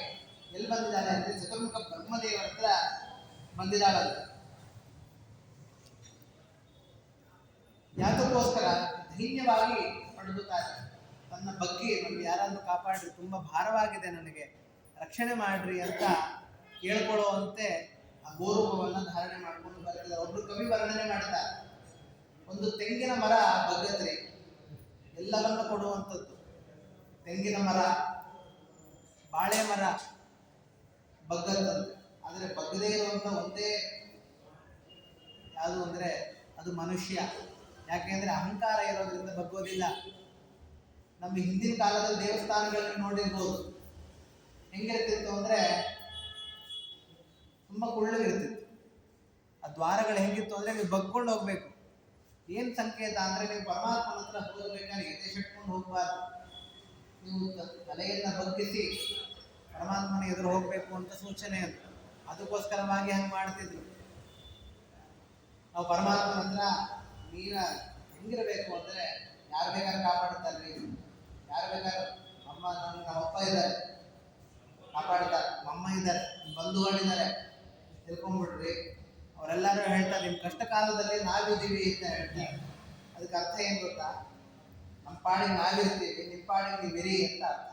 ಎಲ್ಲಿ ಬಂದಿದ್ದಾಳೆ ಅಂದ್ರೆ ಚತುರ್ಮುಖ ಬ್ರಹ್ಮದೇವರ ಹತ್ರ ಬಂದಿದ್ದಾಳಂತೆ. ಯಾತಕ್ಕೋಸ್ಕರ? ದೈನ್ಯವಾಗಿ ಪಡೆದುತ್ತಾ ಇದ್ದಾಳೆ. ತನ್ನ ಬಗ್ಗೆ ನಮ್ಗೆ ಯಾರಾದ್ರೂ ಕಾಪಾಡ್ರಿ, ತುಂಬಾ ಭಾರವಾಗಿದೆ, ನನಗೆ ರಕ್ಷಣೆ ಮಾಡ್ರಿ ಅಂತ ಕೇಳ್ಕೊಳ್ಳುವಂತೆ ಆ ಗೋರೂಪವನ್ನ ಧಾರಣೆ ಮಾಡ್ಕೊಂಡು ಬರ್ತಿದ್ದಾರೆ. ಒಬ್ರು ಕವಿ ವರ್ಣನೆ ಮಾಡ್ತಾರೆ, ಒಂದು ತೆಂಗಿನ ಮರ ಬಗ್ಗತ್ರಿ, ಎಲ್ಲವನ್ನ ಕೊಡುವಂಥದ್ದು. ತೆಂಗಿನ ಮರ, ಬಾಳೆ ಮರ ಬಗ್ಗತ್ತಂತೆ. ಆದರೆ ಬಗ್ಗದೇ ಇರುವಂತ ಒಂದೇ ಯಾವುದು ಅಂದ್ರೆ ಅದು ಮನುಷ್ಯ. ಯಾಕೆಂದ್ರೆ ಅಹಂಕಾರ ಇರೋದ್ರಿಂದ ಬಗ್ಗೋದಿಲ್ಲ. ನಮ್ಮ ಹಿಂದಿನ ಕಾಲದಲ್ಲಿ ದೇವಸ್ಥಾನಗಳಲ್ಲಿ ನೋಡಿರ್ಬೋದು, ಹೆಂಗಿರ್ತಿತ್ತು ಅಂದ್ರೆ ತುಂಬಾ ಕುಳ್ಳಗಿರ್ತಿತ್ತು. ಆ ದ್ವಾರಗಳು ಹೆಂಗಿತ್ತು ಅಂದ್ರೆ ನೀವು ಬಗ್ಕೊಂಡು ಹೋಗ್ಬೇಕು. ಏನ್ ಸಂಕೇತ ಅಂದ್ರೆ ನೀವು ಪರಮಾತ್ಮನ ಹತ್ರ ಹೋಗ್ಬೇಕಾದ್ರೆ ಎದೆ ಶಟ್ಕೊಂಡು ಹೋಗ್ಬಾರ್ದು. ನೀವು ತಲೆಯನ್ನ ಬಗ್ಗಿಸಿ ಪರಮಾತ್ಮನ ಎದುರು ಹೋಗ್ಬೇಕು ಅಂತ ಸೂಚನೆ ಅದು. ಅದಕ್ಕೋಸ್ಕರವಾಗಿ ಹಂಗೆ ಮಾಡ್ತಿದ್ರು. ನಾವು ಪರಮಾತ್ಮನ ಹತ್ರ ನೀರ ಹೆಂಗಿರ್ಬೇಕು ಅಂದ್ರೆ ಯಾರು ಬೇಕಾದ್ರೂ ಕಾಪಾಡ್ತಾರ್ರಿ, ಯಾರು ಬೇಕಾದ್ರೂ ನಮ್ಮಪ್ಪ ಇದ್ದಾರೆ ಕಾಪಾಡ್ತಾರೆ, ನಮ್ಮಮ್ಮ ಇದ್ದಾರೆ, ಬಂಧುಗಳಿದ್ದಾರೆ ತಿಳ್ಕೊಂಡ್ಬಿಡ್ರಿ. ಅವರೆಲ್ಲರೂ ಹೇಳ್ತಾರೆ ನಿಮ್ಮ ಕಷ್ಟ ಕಾಲದಲ್ಲಿ ನಾವಿದ್ದೀವಿ ಅಂತ ಹೇಳ್ತಾರೆ. ಅದಕ್ಕೆ ಅರ್ಥ ಏನ್ ಗೊತ್ತಾ? ನಮ್ಮ ಪಾಡಿಗೆ ನಾವಿರ್ತೀವಿ, ನಿಮ್ಮ ಪಾಡಿಗೆ ನೀವು ಇರಿ ಅಂತ ಅರ್ಥ.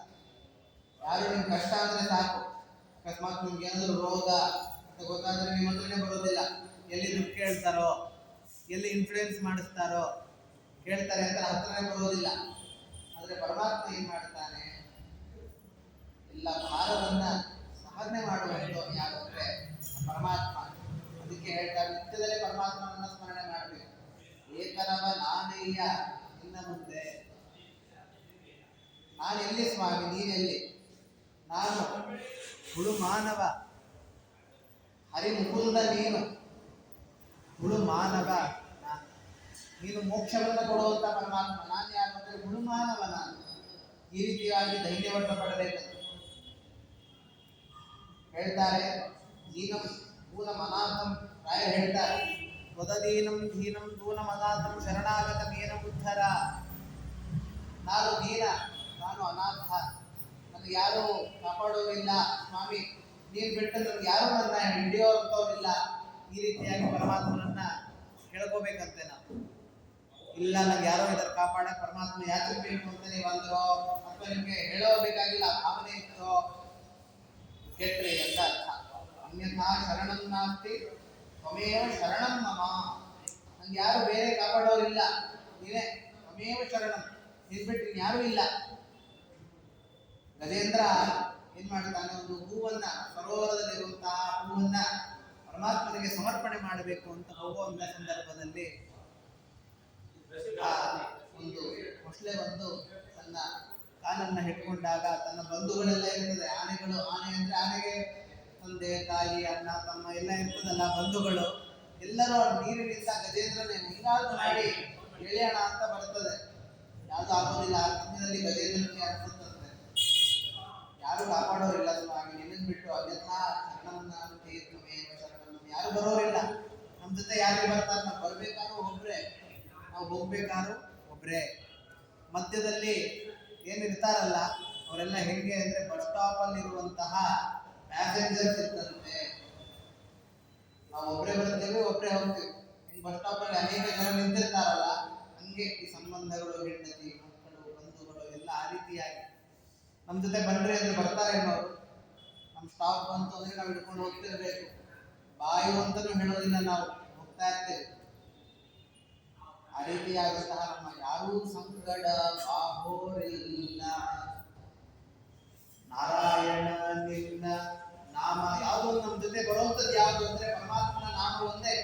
ಯಾರು ನಿಮ್ ಕಷ್ಟ ಅಂದ್ರೆ ಸಾಕು, ಅಕಸ್ಮಾತ್ ನಿಮ್ಗೆ ಏನಾದ್ರು ರೋಗ ಅಂತ ಗೊತ್ತಾದ್ರೆ ನಿಮ್ಮ ಹತ್ರನೇ ಬರೋದಿಲ್ಲ. ಎಲ್ಲಿ ದುಡ್ಡು ಕೇಳ್ತಾರೋ, ಎಲ್ಲಿ ಇನ್ಫ್ಲೂಯೆನ್ಸ್ ಮಾಡಿಸ್ತಾರೋ ಕೇಳ್ತಾರೆ ಅಂತ ಹತ್ರನೇ ಬರೋದಿಲ್ಲ. ಆದ್ರೆ ಪರಮಾತ್ಮ ಏನ್ ಮಾಡ್ತಾನೆ, ಎಲ್ಲ ಭಾರವನ್ನ ಸಹನೆ ಮಾಡುವಂತ ಯಾವಂದ್ರೆ ಪರಮಾತ್ಮ. ಅದಕ್ಕೆ ಹೇಳ್ತಾರೆ ನಿತ್ಯದಲ್ಲಿ ಪರಮಾತ್ಮನನ್ನ ಸ್ಮರಣೆ ಮಾಡಬೇಕು. ಏಕನವ ನಾನಯ್ಯ ಇನ್ನ ಮುಂದೆ ನಾನೆಲ್ಲಿ ಸ್ವಾಮಿ, ನೀನೆಲ್ಲಿ? ನಾನು ಹುಳು ಮಾನವ, ಹರಿ ಮುಕುಂದ ನೀನು, ಹುಳು ಮಾನವ ನೀನು ಮೋಕ್ಷವನ್ನು ಕೊಡುವಂತ ಪರಮಾತ್ಮ. ನಾನು ಯಾರು ಅಂದ್ರೆ ಹುಳು ಮಾನವ ನಾನು. ಈ ರೀತಿಯಾಗಿ ಧೈರ್ಯವನ್ನು ಪಡಬೇಕು ಹೇಳ್ತಾರೆ. ದೀನಂ ದೂನ ಮನಾಥಂ ರಾಯ ಹೇಳ್ತಾರೆ, ವದದೀನಂ ದೀನಂ ದೂನ ಮನಾಥಂ ಶರಣಾಗತ ಮೇನ ಉದ್ಧರ. ನಾನು ದೀನ, ನಾನು ಅನಾಥ, ನನಗೆ ಯಾರು ಕಾಪಾಡೋರಿಲ್ಲ ಸ್ವಾಮಿ, ನೀನು ಬಿಟ್ಟು ನನಗೆ ಯಾರು ನನ್ನ ಹಿಡಿಯೋರ್ತವ್ರಿಲ್ಲ. ಈ ರೀತಿಯಾಗಿ ಪರಮಾತ್ಮನನ್ನ ಕೇಳ್ಕೋಬೇಕಂತೆ ನಾವು. ಇಲ್ಲ ನಂಗೆ ಯಾರೋ ಇದರ ಕಾಪಾಡ ಪರಮಾತ್ಮ ಯಾಕೆ ಬೇಕು ಅಂತ ನೀವು ಅಂದ್ರೋ ಅಥವಾ ನಿಮ್ಗೆ ಹೇಳೋಬೇಕಾಗಿಲ್ಲ ಭಾವನೆ ಇತ್ತೋ ಕೆಟ್ರಿ ಅಂತ ಅರ್ಥ. ಅನ್ಯಥಾ ಶರಣಂ ನಾಸ್ತಿ ತ್ವಮೇವ ಶರಣಂ ಮಮ. ನಂಗೆ ಯಾರು ಬೇರೆ ಕಾಪಾಡೋರಿಲ್ಲ, ನೀನೇ ತ್ವಮೇವ ಶರಣಂ, ನಿನ್ಬಿಟ್ಟು ಯಾರೂ ಇಲ್ಲ. ಗಜೇಂದ್ರ ಏನ್ ಮಾಡ್ತಾನೆ, ಒಂದು ಹೂವನ್ನ, ಸರೋವರದಲ್ಲಿರುವಂತಹ ಹೂವನ್ನ ಪರಮಾತ್ಮನಿಗೆ ಸಮರ್ಪಣೆ ಮಾಡಬೇಕು ಅಂತ ಹೋಗುವಂತ ಸಂದರ್ಭದಲ್ಲಿ ಒಂದು ಮೊಸಳೆ ಬಂದು ತನ್ನ ಕಾಲನ್ನ ಹಿಡ್ಕೊಂಡಾಗ ತನ್ನ ಬಂಧುಗಳೆಲ್ಲ ಇರ್ತದೆ, ಆನೆಗಳು, ಆನೆ ಅಂದ್ರೆ ಆನೆಗೆ ತಂದೆ ತಾಯಿ ಅಣ್ಣ ತಮ್ಮ ಎಲ್ಲ ಇರ್ತದಲ್ಲ ಬಂಧುಗಳು, ಎಲ್ಲರೂ ನೀರಿನಿಂದ ಗಜೇಂದ್ರನೇ ಹಿಂಗಾದ್ರು ಮಾಡಿ ಎಳೆಯೋಣ ಅಂತ ಬರ್ತದೆ. ಯಾವುದು ಆಗೋದಿಲ್ಲ. ಆ ಸಮಯದಲ್ಲಿ ಗಜೇಂದ್ರನಿಗೆ ಅನ್ಸುತ್ತಂತೆ ಯಾರು ಕಾಪಾಡೋರಿಲ್ಲ ಸ್ವಾಮಿ, ನಿನ್ನನ್ನು ಬಿಟ್ಟು ಅನ್ಯಥಾ ಶರಣನ್ನ ಶರಣನ್ನ ಯಾರು ಬರೋರಿಲ್ಲ. ನಮ್ಮ ಜೊತೆ ಯಾರಿಗೆ ಬರ್ತಾರೆ? ನಾವು ಬರ್ಬೇಕಾದ್ರೂ ಒಬ್ರೆ, ನಾವು ಹೋಗ್ಬೇಕಾದ್ರೂ ಒಬ್ರೆ. ಮಧ್ಯದಲ್ಲಿ ಏನಿರ್ತಾರಲ್ಲ ಅವರೆಲ್ಲ ಹೆಂಗೆ ಅಂದ್ರೆ ಬಸ್ ಸ್ಟಾಪ್ ಅಲ್ಲಿ ಇರುವಂತಹ ಪ್ಯಾಸೆಂಜರ್ಸ್ ಇರ್ತಂತೆ. ನಾವು ಒಬ್ರೆ ಬರ್ತೇವೆ, ಒಬ್ರೆ ಹೋಗ್ತೇವೆ. ಬಸ್ ಸ್ಟಾಪ್ ಅಲ್ಲಿ ಅನೇಕ ಜನ ನಿಂತಿರ್ತಾರಲ್ಲ, ಹಂಗೆ ಈ ಸಂಬಂಧಗಳು, ಹೆಂಡತಿ ಮಕ್ಕಳು ಬಂಧುಗಳು ಎಲ್ಲ ಆ ರೀತಿಯಾಗಿ ನಮ್ಮ ಜೊತೆ ಬಂದ್ರೆ ಅಂದ್ರೆ ಬರ್ತಾರೆ ಅವರು. ನಮ್ಮ ಸ್ಟಾಪ್ ಬಂತು ಅಂದ್ರೆ ನಾವು ಹಿಡ್ಕೊಂಡು ಹೋಗ್ತಿರ್ಬೇಕು. ಬಾಯು ಅಂತಾನೂ ಹೇಳೋದಿಲ್ಲ, ನಾವು ಹೋಗ್ತಾ ಇರ್ತೇವೆ. ಆ ರೀತಿಯಾದಂತಹ ನಮ್ಮ ಯಾರೂ ಸಂಕಟ ಬಾಹೋರಿಲ್ಲ. ನಾರಾಯಣ ನಿನ್ನ ನಾಮ ಯಾವುದು ನಮ್ಮ ಜೊತೆ ಬರುವಂಥದ್ದು ಯಾವುದು ಅಂದ್ರೆ ಪರಮಾತ್ಮನ ನಾಮ ಒಂದೇ.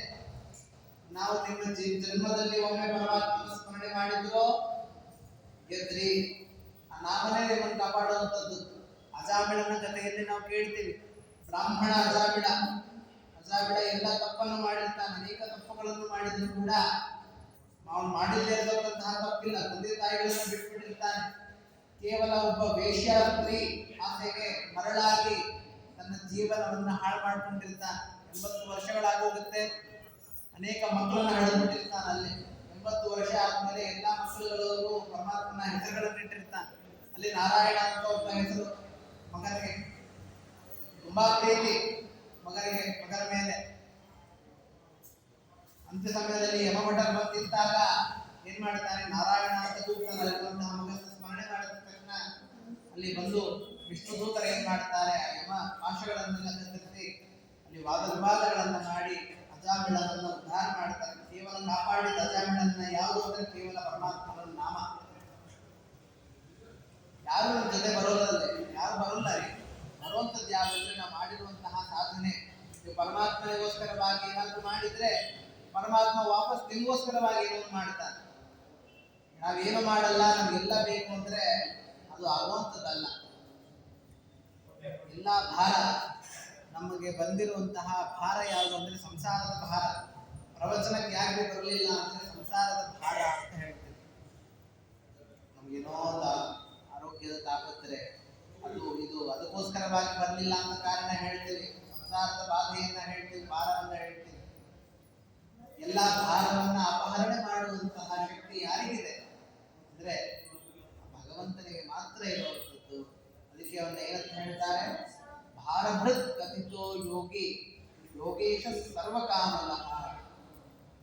ನಾವು ನಿಮ್ಮ ಜನ್ಮದಲ್ಲಿ ಒಮ್ಮೆ ಪರಮಾತ್ಮನ ಸ್ಮರಣೆ ಮಾಡಿದ್ರೋ ಗೆದ್ರಿ. ಆ ನಾಮನೇ ನಿಮ್ಮನ್ನು ಕಾಪಾಡುವಂಥದ್ದು. ಅಜಾಮಿಳನ ಕಥೆಯಲ್ಲಿ ನಾವು ಕೇಳ್ತೀವಿ, ಬ್ರಾಹ್ಮಣ ಅಜಾಮಿಳ ಎಲ್ಲ ತಪ್ಪನ್ನು ಮಾಡಿರ್ತಾನೆ, ಅನೇಕ ತಪ್ಪುಗಳನ್ನು ಮಾಡಿದ್ರು ಕೂಡ ಅವನು ಮಾಡಿಲ್ಲೇ ಇರತಕ್ಕಂತಹ ತಪ್ಪಿಲ್ಲ, ತಂದೆ ತಾಯಿಗಳನ್ನು ಬಿಟ್ಬಿಟ್ಟಿರ್ತಾನೆ. ಕೇವಲ ಒಬ್ಬ ವೇಶ್ಯ ಸ್ತ್ರೀ ಆಕೆಗೆ ಮರಳಾಗಿ ತನ್ನ ಜೀವನವನ್ನು ಹಾಳು ಮಾಡ್ಕೊಂಡಿರ್ತಾನೆ. 80 ವರ್ಷಗಳಾಗೋಗುತ್ತೆ. ಅನೇಕ ಮಕ್ಕಳನ್ನ ಹಡೆದ್ಬಿಟ್ಟಿರ್ತಾನೆ. ಅಲ್ಲಿ 80 ವರ್ಷ ಆದ್ಮೇಲೆ ಎಲ್ಲಾ ಮಕ್ಕಳುಗಳು ಪರಮಾತ್ಮನ ಹೆಸರುಗಳನ್ನು ಇಟ್ಟಿರ್ತಾನೆ. ಅಲ್ಲಿ ನಾರಾಯಣ ಅಂತ ಒಬ್ಬ ಹೆಸರು ಮಗನಿಗೆ ತುಂಬಾ ಪ್ರೀತಿ, ಮಗನ ಮೇಲೆ. ಅಂತ್ಯ ಸಮಯದಲ್ಲಿ ಯಮಭಟ ಬಂದಿದ್ದಾಗ ಏನ್ ಮಾಡ್ತಾನೆ, ನಾರಾಯಣ ಅಂತ ಕೂಗ್ತಾನಲ್ಲಿರುವಂತಹ ಮಗನ ಸ್ಮರಣೆ ಮಾಡಿದ ತಕ್ಷಣ ಅಲ್ಲಿ ಬಂದು ವಿಷ್ಣು ದೂತರು ಏನ್ ಮಾಡ್ತಾರೆ, ಯಮ ಪಾಶಗಳನ್ನೆಲ್ಲ ಕತ್ತರಿಸಿ ಅಲ್ಲಿ ವಾದ ವಿವಾದಗಳನ್ನ ಮಾಡಿ ಅಜಾಮಿಳನನ್ನ ಉದ್ಧಾರ ಮಾಡ್ತಾರೆ. ಕೇವಲ ಕಾಪಾಡಿದ ಅಜಾಮಿಳನ್ನ ಯಾವುದು ಅಂದ್ರೆ ಕೇವಲ ಪರಮಾತ್ಮನ ನಾಮ. ಯಾರು ನಮ್ಮ ಜೊತೆ ಬರೋದಲ್ಲೇ, ಯಾರು ಬರೋಲ್ಲ ರೀ. ಬರುವಂಥದ್ದು ಯಾರು ಅಂದ್ರೆ ನಾವು ಮಾಡಿರುವಂತಹ ಸಾಧನೆ. ಪರಮಾತ್ಮನಿಗೋಸ್ಕರವಾಗಿ ಏನಾದ್ರು ಮಾಡಿದ್ರೆ ಪರಮಾತ್ಮ ವಾಪಸ್ ನಿಮಗೋಸ್ಕರವಾಗಿ ಏನೋ ಮಾಡ್ತಾನೆ. ನಾವೇನು ಮಾಡಲ್ಲ, ನಮ್ಗೆಲ್ಲ ಬೇಕು ಅಂದ್ರೆ ಅದು ಆಗುವಂಥದ್ದಲ್ಲ. ಎಲ್ಲ ಭಾರ ನಮಗೆ ಬಂದಿರುವಂತಹ ಭಾರ ಯಾವುದು ಅಂದ್ರೆ ಸಂಸಾರದ ಭಾರ. ಪ್ರವಚನಕ್ಕೆ ಯಾಕೆ ಬರಲಿಲ್ಲ ಅಂದ್ರೆ ಸಂಸಾರದ ಭಾರ ಅಂತ ಹೇಳ್ತೀವಿ. ನಮ್ಗೇನೋ ಆರೋಗ್ಯದ ತಾಪತ್ರೆ ಅದು ಇದು ಅದಕ್ಕೋಸ್ಕರ ನಿರಂತರವಾಗಿ ಬರಲಿಲ್ಲ ಅಂತ ಕಾರಣ ಹೇಳ್ತೀವಿ, ಸಂಸಾರದ ಬಾಧೆಯನ್ನ ಹೇಳ್ತೀವಿ, ಭಾರವನ್ನ ಹೇಳ್ತೀವಿ. ಎಲ್ಲ ಭಾರವನ್ನ ಅಪಹರಣೆ ಮಾಡುವಂತಹ ಶಕ್ತಿ ಯಾರಿಗಿದೆ ಅಂದ್ರೆ ಭಗವಂತನಿಗೆ ಮಾತ್ರ ಇರುವಂಥದ್ದು. ಅದಕ್ಕೆ ಅವನ್ನ ಏನಂತ ಹೇಳ್ತಾರೆ, ಭಾರಭೃತ್ ಕಥಿತೋ ಯೋಗಿ ಯೋಗೇಶ ಸರ್ವಕಾಮಲಃ.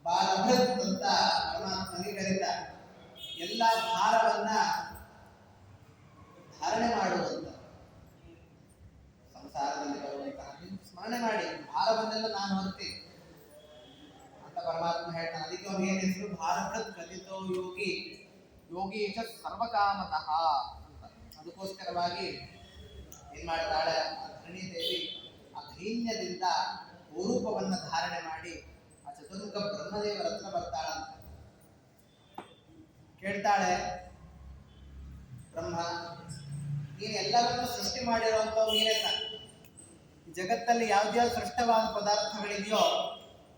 ಭಾರಭೃತ್ ಅಂತ ಪರಮಾತ್ಮನಿಗೆ ಕರೀತಾರೆ. ಎಲ್ಲ ಭಾರವನ್ನ ಧಾರಣೆ ಮಾಡುವಂತ, ಸಂಸಾರದಲ್ಲಿ ಬರುವಂತಹ ಸ್ಮರಣೆ ಮಾಡಿ ಭಾರವನ್ನೆಲ್ಲ ನಾನು ಹೊರ್ತೀನಿ ಅಂತ ಪರಮಾತ್ಮ ಹೇಳ್ತಾನೆ. ಅದಕ್ಕೆ ಅವ್ರಿಗೆ ಏನ್ ಹೆಸರು, ಭಾರಭೃತ್ ಕಥಿತೋ ಯೋಗಿ ಯೋಗೀಶ ಸರ್ವಕಾಮತಃ ಅಂತ. ಅದಕ್ಕೋಸ್ಕರವಾಗಿ ಏನ್ ಮಾಡ್ತಾಳೆ ಧರಣಿ ದೇವಿ, ಆ ಧೈನ್ಯದಿಂದ ಸ್ವರೂಪವನ್ನ ಧಾರಣೆ ಮಾಡಿ ಆ ಚತುರ್ಮುಖ ಬ್ರಹ್ಮದೇವರ ಹತ್ರ ಬರ್ತಾಳಂತ. ಕೇಳ್ತಾಳೆ, ಬ್ರಹ್ಮ ನೀನು ಎಲ್ಲರನ್ನು ಸೃಷ್ಟಿ ಮಾಡಿರುವಂಥವು ನೀನೇ ತಾನೆ. ಈ ಜಗತ್ತಲ್ಲಿ ಯಾವ್ದ್ಯಾವ್ದು ಸೃಷ್ಟವಾದ ಪದಾರ್ಥಗಳಿದೆಯೋ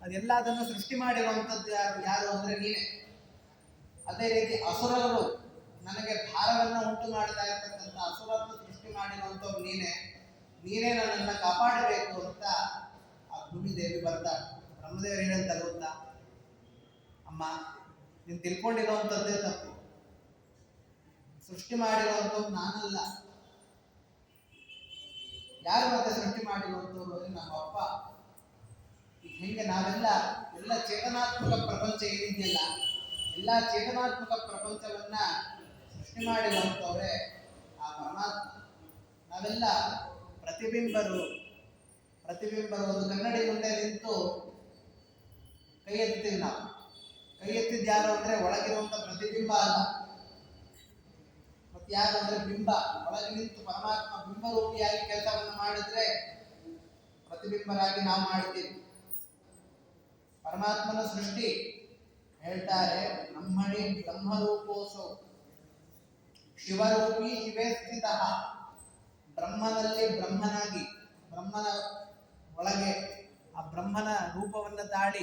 ಅದೆಲ್ಲದನ್ನು ಸೃಷ್ಟಿ ಮಾಡಿರುವಂಥದ್ದು ಯಾರು ಅಂದ್ರೆ ನೀನೇ. ಅದೇ ರೀತಿ ಅಸುರರು ನನಗೆ ಭಾರವನ್ನ ಉಂಟು ಮಾಡ್ತಾ ಇರ್ತಕ್ಕಂಥ ಅಸುರನ್ನು ಸೃಷ್ಟಿ ಮಾಡಿರುವಂಥವ್ರು ನೀನೇ, ನೀನೇ ನನ್ನನ್ನು ಕಾಪಾಡಬೇಕು ಅಂತ ಆ ಭೂಮಿದೇವಿ ಬರ್ತಾಳೆ. ಬ್ರಹ್ಮದೇವರು ಏನಂತ ಗೊತ್ತಾ, ಅಮ್ಮ ನೀನು ತಿಳ್ಕೊಂಡಿರುವಂಥದ್ದೇ ತಪ್ಪು. ಸೃಷ್ಟಿ ಮಾಡಿರುವಂಥವ್ರು ನಾನಲ್ಲ. ಯಾರು ಮತ್ತೆ ಸೃಷ್ಟಿ ಮಾಡಿರುವಂಥವ್ರು ಅಂದ್ರೆ ನಮ್ಮ ಅಪ್ಪ. ಈಗ ಹೆಂಗೆ ನಾವೆಲ್ಲ ಎಲ್ಲ ಚೇತನಾತ್ಮಕ ಪ್ರಪಂಚ ಏನಿದೆಯಲ್ಲ, ಎಲ್ಲ ಚೇತನಾತ್ಮಕ ಪ್ರಪಂಚವನ್ನ ಸೃಷ್ಟಿ ಮಾಡಿರುವಂಥವ್ರೆ ಆ ಪರಮಾತ್ಮ. ನಾವೆಲ್ಲ ಪ್ರತಿಬಿಂಬರು. ಒಂದು ಕನ್ನಡಿ ಮುಂದೆ ನಿಂತು ಕೈ ಎತ್ತೀವಿ ನಾವು. ಕೈ ಎತ್ತಿದ್ ಯಾರು ಅಂದ್ರೆ ಒಳಗಿರುವಂತ ಪ್ರತಿಬಿಂಬ ಅಲ್ಲ, ಮತ್ತೆ ಯಾರು ಅಂದ್ರೆ ಬಿಂಬ. ಒಳಗೆ ನಿಂತು ಪರಮಾತ್ಮ ಬಿಂಬರೂಪಿಯಾಗಿ ಕೆಲಸವನ್ನು ಮಾಡಿದ್ರೆ ಪ್ರತಿಬಿಂಬರಾಗಿ ನಾವು ಮಾಡ್ತೀವಿ. ಪರಮಾತ್ಮನ ಸೃಷ್ಟಿ ಹೇಳ್ತಾರೆ, ಬ್ರಹ್ಮಣಿ ಬ್ರಹ್ಮರೂಪೋಸೋ ಶಿವರೂಪಿ ಶಿವೇ ಸ್ಥಿತ. ಬ್ರಹ್ಮನಲ್ಲಿ ಬ್ರಹ್ಮನಾಗಿ, ಬ್ರಹ್ಮನ ಒಳಗೆ ಆ ಬ್ರಹ್ಮನ ರೂಪವನ್ನು ತಾಳಿ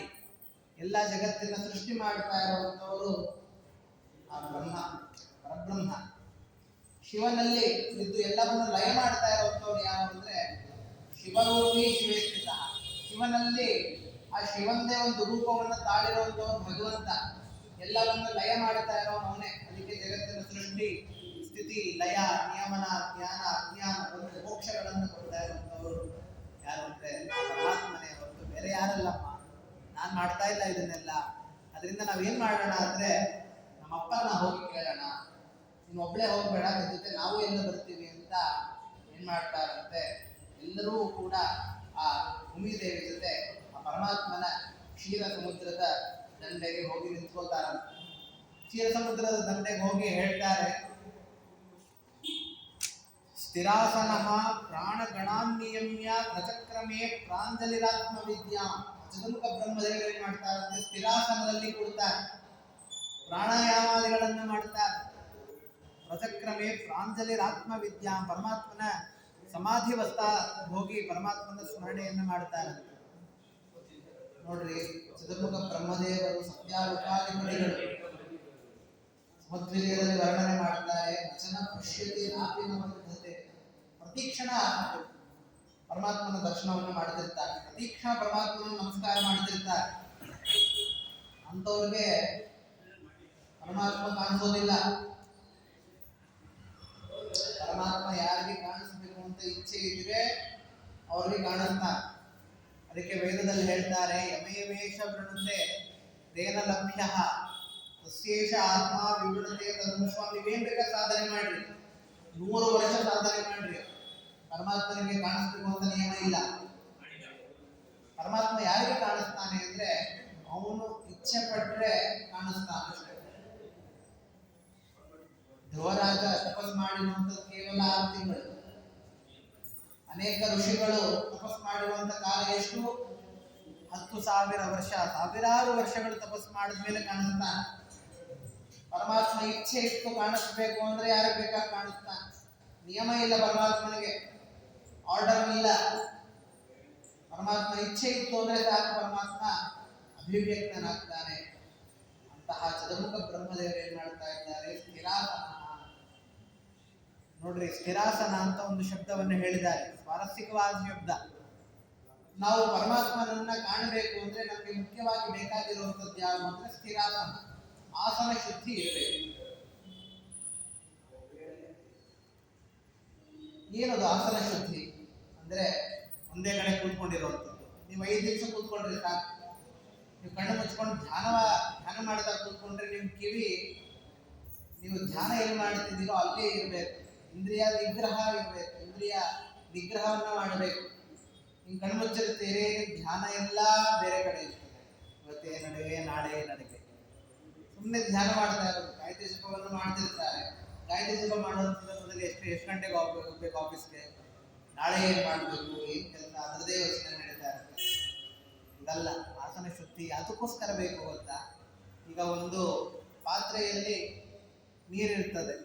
ಎಲ್ಲ ಜಗತ್ತಿನ ಸೃಷ್ಟಿ ಮಾಡ್ತಾ ಇರುವಂತವರು ಆ ಬ್ರಹ್ಮ, ಪರಬ್ರಹ್ಮ. ಶಿವನಲ್ಲಿ ಇದ್ದು ಎಲ್ಲವನ್ನು ಲಯ ಮಾಡ್ತಾ ಇರುವಂತವ್ರು ಯಾರು ಅಂದ್ರೆ ಶಿವರೂಪಿ ಶಿವೇ ಸ್ಥಿತ. ಶಿವನಲ್ಲಿ ಆ ಶಿವಂದೇ ಒಂದು ರೂಪವನ್ನು ತಾಳಿರುವಂತವನು ಭಗವಂತ. ಎಲ್ಲವನ್ನು ಲಯ ಮಾಡ್ತಾ ಇರೋನು ಅವನೇ. ಅದಕ್ಕೆ ಜಗತ್ತಿನ ಸೃಷ್ಟಿ ಸ್ಥಿತಿ ಲಯ ನಿಯಮನ ಜ್ಞಾನ ಅಜ್ಞಾನ ಒಂದು ಮೋಕ್ಷಗಳನ್ನು ಕೊಡ್ತಾ ಇರುವಂತವರು ಯಾರು ಅಂದ್ರೆ ಪರಮಾತ್ಮನೇ ಹೊರತು ಬೇರೆ ಯಾರಲ್ಲಮ್ಮ. ನಾನು ಮಾಡ್ತಾ ಇಲ್ಲ ಇದನ್ನೆಲ್ಲ. ಅದರಿಂದ ನಾವೇನ್ ಮಾಡೋಣ ಅಂದ್ರೆ ನಮ್ಮ ಅಪ್ಪನ ಹೋಗಿ ಕೇಳೋಣ, ನೀನು ಒಬ್ಳೆ ಹೋಗ್ಬೇಡ, ನಿನ್ ಜೊತೆ ನಾವು ಎಲ್ಲ ಬರ್ತೀವಿ ಅಂತ ಏನ್ ಮಾಡ್ತಾರಂತೆ. ಎಲ್ಲರೂ ಕೂಡ ಆ ಭೂಮಿದೇವಿ ಜೊತೆ ಆ ಪರಮಾತ್ಮನ ಕ್ಷೀರ ಸಮುದ್ರದ ದಂಡೆಗೆ ಹೋಗಿ ನಿಂತ್ಕೊಳ್ತಾರಂತೆ. ಕ್ಷೀರ ಸಮುದ್ರದ ದಂಡೆಗೆ ಹೋಗಿ ಹೇಳ್ತಾರೆ, ಸ್ಥಿರಾಸನಃ ಪ್ರಾಣಗಣಾನ್ನಿಯಮ್ಯ ಪ್ರಚಕ್ರಮೇ ಪ್ರಾಂಜಲಿರಾತ್ಮ ವಿದ್ಯಾ. ಚತುರ್ಮುಖ ಬ್ರಹ್ಮದೇವರು ಏನ್ ಮಾಡ್ತಾರೆ, ಸ್ಥಿರಾಸನದಲ್ಲಿ ಕೊಡ್ತಾರೆ, ಪ್ರಾಣಾಯಾಮಾದಿಗಳನ್ನು ಮಾಡ್ತಾರೆ. ಪ್ರಚಕ್ರಮೇ ಪ್ರಾಂಜಲಿರಾತ್ಮ ವಿದ್ಯಾ, ಪರಮಾತ್ಮನ ಸಮಾಧಿ ವಸ್ತಾ ಹೋಗಿ ಪರಮಾತ್ಮನ ಸ್ಮರಣೆಯನ್ನು ಮಾಡ್ತಾರೆ. ನೋಡ್ರಿ, ಚತುರ್ಮುಖ ಬ್ರಹ್ಮದೇವರು ಸತ್ಯಾವಕಾಲಿ ಮುನಿಗಳು ಮಧ್ವಿಜಯದಲ್ಲಿ ವರ್ಣನೆ ಮಾಡ್ತಾರೆ. ವಚನ ಪಶ್ಯತಿ ನಾಪಿನ ಬದ್ಧತೆ. ಪ್ರತಿಕ್ಷಣ ಪರಮಾತ್ಮನ ದರ್ಶನವನ್ನು ಮಾಡ್ತಿರ್ತಾರೆ, ಪ್ರತಿಕ್ಷಣ ಪರಮಾತ್ಮನ ನಮಸ್ಕಾರ ಮಾಡ್ತಿರ್ತಾರೆ. ಅಂತವ್ರಿಗೆ ಪರಮಾತ್ಮ ಕಾಣಿಸೋದಿಲ್ಲ. ಪರಮಾತ್ಮ ಯಾರಿಗೆ ಕಾಣಿಸ್ಬೇಕು ಅಂತ ಇಚ್ಛೆ ಇದ್ರೆ ಅವ್ರಿಗೆ ಕಾಣಿಸ್ತಾನೆ. ಅದಕ್ಕೆ ವೇದದಲ್ಲಿ ಹೇಳ್ತಾರೆ, ಯಮಯಮೇಶ ವೃಣತೆ ತೇನ ಲಭ್ಯ ತಸ್ಯೇಷ ಆತ್ಮ ವಿವೃಣತೆ ತನ್ನುಷ್ವ. ನೀವೇನ್ ಬೇಕಾದ್ರೆ ಸಾಧನೆ ಮಾಡ್ರಿ, 100 ವರ್ಷ ಸಾಧನೆ ಮಾಡ್ರಿ, ಪರಮಾತ್ಮನಿಗೆ ಕಾಣಿಸ್ಬೇಕು ಅಂತ ನಿಯಮ ಇಲ್ಲ. ಪರಮಾತ್ಮ ಯಾರಿಗೆ ಕಾಣಿಸ್ತಾನೆ ಅಂದ್ರೆ ಅವನು ಇಚ್ಛೆ ಪಟ್ರೆ ಕಾಣಿಸ್ತಾನೆ. ಧ್ರುವರಾಜ ತಪಸ್ ಮಾಡಿರುವಂಥದ್ದು ಕೇವಲ 6 ತಿಂಗಳು. ಅನೇಕ ಋಷಿಗಳು ತಪಸ್ ಮಾಡಿರುವಂತ ಕಾಲ ಎಷ್ಟು? 10,000 ವರ್ಷ, ಸಾವಿರಾರು ವರ್ಷಗಳು ತಪಸ್ ಮಾಡಿದ್ಮೇಲೆ ಕಾಣಿಸ್ತಾನೆ. ಪರಮಾತ್ಮ ಇಚ್ಛೆ ಇತ್ತು ಕಾಣಿಸ್ಬೇಕು ಅಂದ್ರೆ ಯಾರಿಗೆ ಬೇಕಾದ್ರೆ ಕಾಣಿಸ್ತಾನೆ. ನಿಯಮ ಇಲ್ಲ ಪರಮಾತ್ಮನಿಗೆ, ಆರ್ಡರ್ ಇಲ್ಲ. ಪರಮಾತ್ಮ ಇಚ್ಛೆ ಇತ್ತು ಅಂದ್ರೆ ಸಾಕು, ಪರಮಾತ್ಮ ಅಭಿವ್ಯಕ್ತನಾಗ್ತಾನೆ. ಅಂತಹ ಚತುರ್ಮುಖ ಬ್ರಹ್ಮದೇವರು ಏನ್ ಮಾಡ್ತಾ ಇದ್ದಾರೆ, ಸ್ಥಿರಾಸನ. ನೋಡ್ರಿ, ಸ್ಥಿರಾಸನ ಅಂತ ಒಂದು ಶಬ್ದವನ್ನು ಹೇಳಿದ್ದಾರೆ, ಸ್ವಾರಸ್ಯಕವಾದ ಶಬ್ದ. ನಾವು ಪರಮಾತ್ಮನನ್ನ ಕಾಣಬೇಕು ಅಂದ್ರೆ ನಮಗೆ ಮುಖ್ಯವಾಗಿ ಬೇಕಾಗಿರುವಂತದ್ದು ಯಾವುದು ಅಂದ್ರೆ ಸ್ಥಿರಾಸನ, ಆಸನ ಶುದ್ಧಿ ಇರಬೇಕು. ಏನದು ಆಸನ ಶುದ್ಧಿ ಅಂದ್ರೆ? ಒಂದೇ ಕಡೆ ಕೂತ್ಕೊಂಡಿರುವಂಥದ್ದು. ನೀವು 5 ನಿಮಿಷ ಕೂತ್ಕೊಂಡ್ರೆ ಸಾಕು. ನೀವು ಕಣ್ಣು ಮುಚ್ಕೊಂಡು ಧ್ಯಾನ ಮಾಡಿದಾಗ ಕೂತ್ಕೊಂಡ್ರೆ ನಿಮ್ಮ ಕಿವಿ, ನೀವು ಧ್ಯಾನ ಎಲ್ಲಿ ಮಾಡ್ತಿದ್ದೀರೋ ಅಲ್ಲೇ ಇರಬೇಕು. ಇಂದ್ರಿಯ ನಿಗ್ರಹ ಇರಬೇಕು, ಇಂದ್ರಿಯ ನಿಗ್ರಹವನ್ನ ಮಾಡಬೇಕು. ನೀವು ಕಣ್ಣು ಮುಚ್ಚಿರ್ತೀರಿ, ಧ್ಯಾನ ಎಲ್ಲ ಬೇರೆ ಕಡೆ ಇರ್ತದೆ. ಇವತ್ತೇ ನಡೆವೆ, ನಾಳೆ ನಡೆವೆ, ಸುಮ್ಮನೆ ಧ್ಯಾನ ಮಾಡ್ತಾ ಇರೋದು. ಗಾಯತ್ರಿ ಜಪವನ್ನು ಮಾಡ್ತಿರ್ತಾರೆ. ಗಾಯತ್ರಿ ಜಪ ಮಾಡುವಂಥದ್ದು ಎಷ್ಟು ಗಂಟೆಗೆ ಹೋಗ್ಬೇಕು ಆಫೀಸ್ಗೆ, ನಾಳೆ ಏನು ಮಾಡಬೇಕು, ಏನು ಕೆಲಸ, ಅದರದೇ ಯೋಚನೆ ನಡೀತಾ ಇರುತ್ತೆ. ಇದಲ್ಲ ಆಸನ ಶುದ್ಧಿ. ಅದಕ್ಕೋಸ್ಕರ ಬೇಕು ಗೊತ್ತಾ? ಈಗ ಒಂದು ಪಾತ್ರೆಯಲ್ಲಿ ನೀರಿರ್ತದೆ,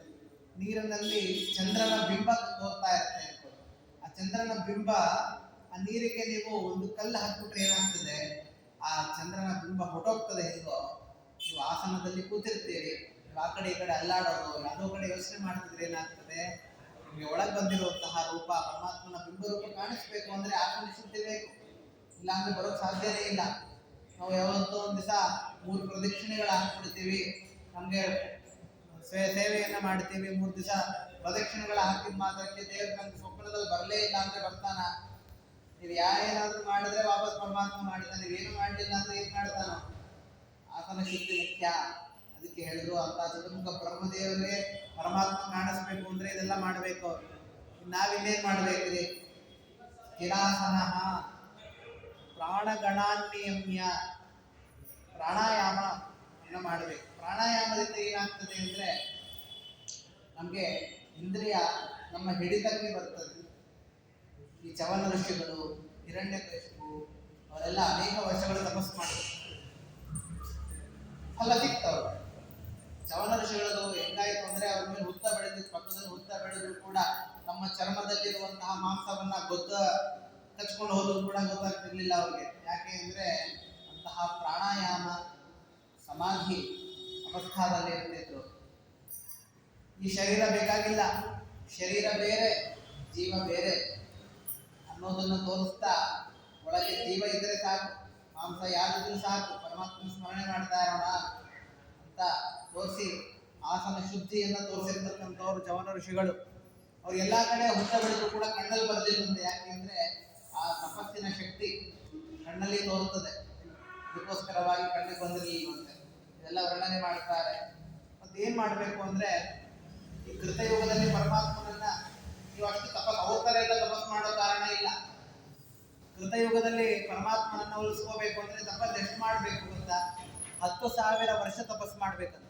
ನೀರಿನಲ್ಲಿ ಚಂದ್ರನ ಬಿಂಬ ತೋರ್ತಾ ಇರುತ್ತೆ ಅನ್ಕೊಳ್ಳಿ. ಆ ಚಂದ್ರನ ಬಿಂಬ, ಆ ನೀರಿಗೆ ನೀವು ಒಂದು ಕಲ್ಲು ಹಾಕ್ಬಿಟ್ರೆ ಏನಾಗ್ತದೆ? ಆ ಚಂದ್ರನ ಬಿಂಬ ಹೊಟ್ಟೋಗ್ತದೆ. ಹೇಗೋ ನೀವು ಆಸನದಲ್ಲಿ ಕೂತಿರ್ತೀರಿ, ಆ ಕಡೆ ಈ ಕಡೆ ಅಲ್ಲಾಡೋದು, ಯಾವುದೋ ಕಡೆ ಯೋಚನೆ ಮಾಡ್ತಿದ್ರೆ ಏನಾಗ್ತದೆ? ನಿಮಗೆ ಒಳಗೆ ಬಂದಿರುವಂತಹ ರೂಪ, ಪರಮಾತ್ಮನ ಬಿಂಬ ರೂಪ ಕಾಣಿಸ್ಬೇಕು ಅಂದ್ರೆ ಆಸನ ಶುದ್ಧಿ ಬೇಕು. ಇಲ್ಲಾಂದ್ರೆ ಬರೋಕ್ ಸಾಧ್ಯನೇ ಇಲ್ಲ. ನಾವು ಯಾವತ್ತೋ ಒಂದು ದಿವಸ 3 ಪ್ರದಕ್ಷಿಣೆಗಳು ಹಾಕ್ಬಿಡ್ತೀವಿ, ನಮ್ಗೆ ಸೇವೆಯನ್ನ ಮಾಡ್ತೀವಿ, 3 ದಿವಸ ಪ್ರದಕ್ಷಿಣೆಗಳು ಹಾಕಿದ ಮಾತ್ರಕ್ಕೆ ದೇವ್ರ ನಮ್ಗೆ ಸ್ವಪ್ನದಲ್ಲಿ ಬರಲೇ ಇಲ್ಲ ಅಂದ್ರೆ ಬರ್ತಾನ? ನೀವು ಏನಾದ್ರೂ ಮಾಡಿದ್ರೆ ವಾಪಸ್ ಪರಮಾತ್ಮ ಮಾಡಿದ, ನೀವೇನು ಮಾಡಲಿಲ್ಲ ಅಂದ್ರೆ ಏನ್ ಮಾಡ್ತಾನ? ಆಸನ ಶುದ್ಧಿ ಮುಖ್ಯ. ಅದಕ್ಕೆ ಹೇಳಿದ್ರು, ಅಂತ ಚತುರ್ಮುಖ ಬ್ರಹ್ಮದೇವರೇ ಪರಮಾತ್ಮ ಕಾಣಿಸ್ಬೇಕು ಅಂದ್ರೆ ಇದೆಲ್ಲ ಮಾಡ್ಬೇಕು. ನಾವಿನ್ನೇನ್ ಮಾಡ್ಬೇಕ್ರಿ? ಸ್ಥಿರಾಸನ, ಪ್ರಾಣಗಣಾನ್ನಿಯಮ್ಯ, ಪ್ರಾಣಾಯಾಮ ಏನೋ ಮಾಡ್ಬೇಕು. ಪ್ರಾಣಾಯಾಮದಿಂದ ಏನಾಗ್ತದೆ ಅಂದ್ರೆ ನಮ್ಗೆ ಇಂದ್ರಿಯ ನಮ್ಮ ಹಿಡಿತಕ್ಕೆ ಬರ್ತದೆ. ಈ ಚವನ ಋಷಿಗಳು, ಹಿರಣ್ಯಕಶಿಪು ಅವರೆಲ್ಲ ಅನೇಕ ವರ್ಷಗಳು ತಪಸ್ಸು ಮಾಡಿದ್ರು, ಫಲ ಸಿಕ್ತವ್ರು. ಚವನ ಋಷಿಗಳದು ಹೆಂಗಾಯ್ತು ಅಂದ್ರೆ ಅವ್ರ ಮೇಲೆ ಹುತ್ತ ಬೆಳೆದಿದ್ದು, ಪಕ್ಕದಲ್ಲಿ ಹುತ್ತ ಬೆಳೆದ್ರು ಕೂಡ ನಮ್ಮ ಚರ್ಮದಲ್ಲಿರುವಂತಹ ಮಾಂಸವನ್ನ ಕಚ್ಕೊಂಡು ಹೋದ್ರು ಕೂಡ ಗೊತ್ತಾಗ್ತಿರ್ಲಿಲ್ಲ ಅವ್ರಿಗೆ. ಯಾಕೆ ಅಂದ್ರೆ ಅಂತಹ ಪ್ರಾಣಾಯಾಮ ಸಮಾಧಿ ಅವಸ್ಥಾದಲ್ಲಿ ಇರ್ತಿದ್ರು. ಈ ಶರೀರ ಬೇಕಾಗಿಲ್ಲ, ಶರೀರ ಬೇರೆ ಜೀವ ಬೇರೆ ಅನ್ನೋದನ್ನು ತೋರಿಸ್ತಾ, ಒಳಗೆ ಜೀವ ಇದ್ರೆ ಸಾಕು, ಮಾಂಸ ಯಾರಿದ್ರು ಸಾಕು, ಪರಮಾತ್ಮ ಸ್ಮರಣೆ ಮಾಡ್ತಾ ಇರೋಣ ಅಂತ ತೋರಿಸಿ ಆಸನ ಶುದ್ಧಿಯನ್ನ ತೋರಿಸಿರ್ತಕ್ಕಂಥವ್ರು ಚವನ ಋಷಿಗಳು. ಅವ್ರು ಎಲ್ಲಾ ಕಡೆ ಹುತ್ತ ಬೆಳೆದ್ರು ಕೂಡ ಕಣ್ಣಲ್ಲಿ ಬರ್ದಿಲ್ಲಂತೆ. ಯಾಕೆ ಅಂದ್ರೆ ಆ ತಪಸ್ಸಿನ ಶಕ್ತಿ ಕಣ್ಣಲ್ಲಿ ತೋರುತ್ತದೆ. ಅದಕ್ಕೋಸ್ಕರವಾಗಿ ಕಣ್ಣಿಗೆ ಬಂದಿರಲಿಲ್ಲಂತೆ. ಇದೆಲ್ಲ ವರ್ಣನೆ ಮಾಡ್ತಾರೆ. ಮತ್ತೆ ಏನ್ ಮಾಡ್ಬೇಕು ಅಂದ್ರೆ, ಈ ಕೃತಯುಗದಲ್ಲಿ ಪರಮಾತ್ಮನನ್ನ ನೀವು ಅಷ್ಟು ಅವ್ರ ತರ ಎಲ್ಲ ತಪಸ್ ಮಾಡೋ ಕಾರಣ ಇಲ್ಲ. ಕೃತಯುಗದಲ್ಲಿ ಪರಮಾತ್ಮನನ್ನ ಉಳಿಸ್ಕೋಬೇಕು ಅಂದ್ರೆ ತಪಸ್ ಎಷ್ಟು ಮಾಡ್ಬೇಕು ಗೊತ್ತಾ? 10,000 ವರ್ಷ ತಪಸ್ ಮಾಡ್ಬೇಕಂತ.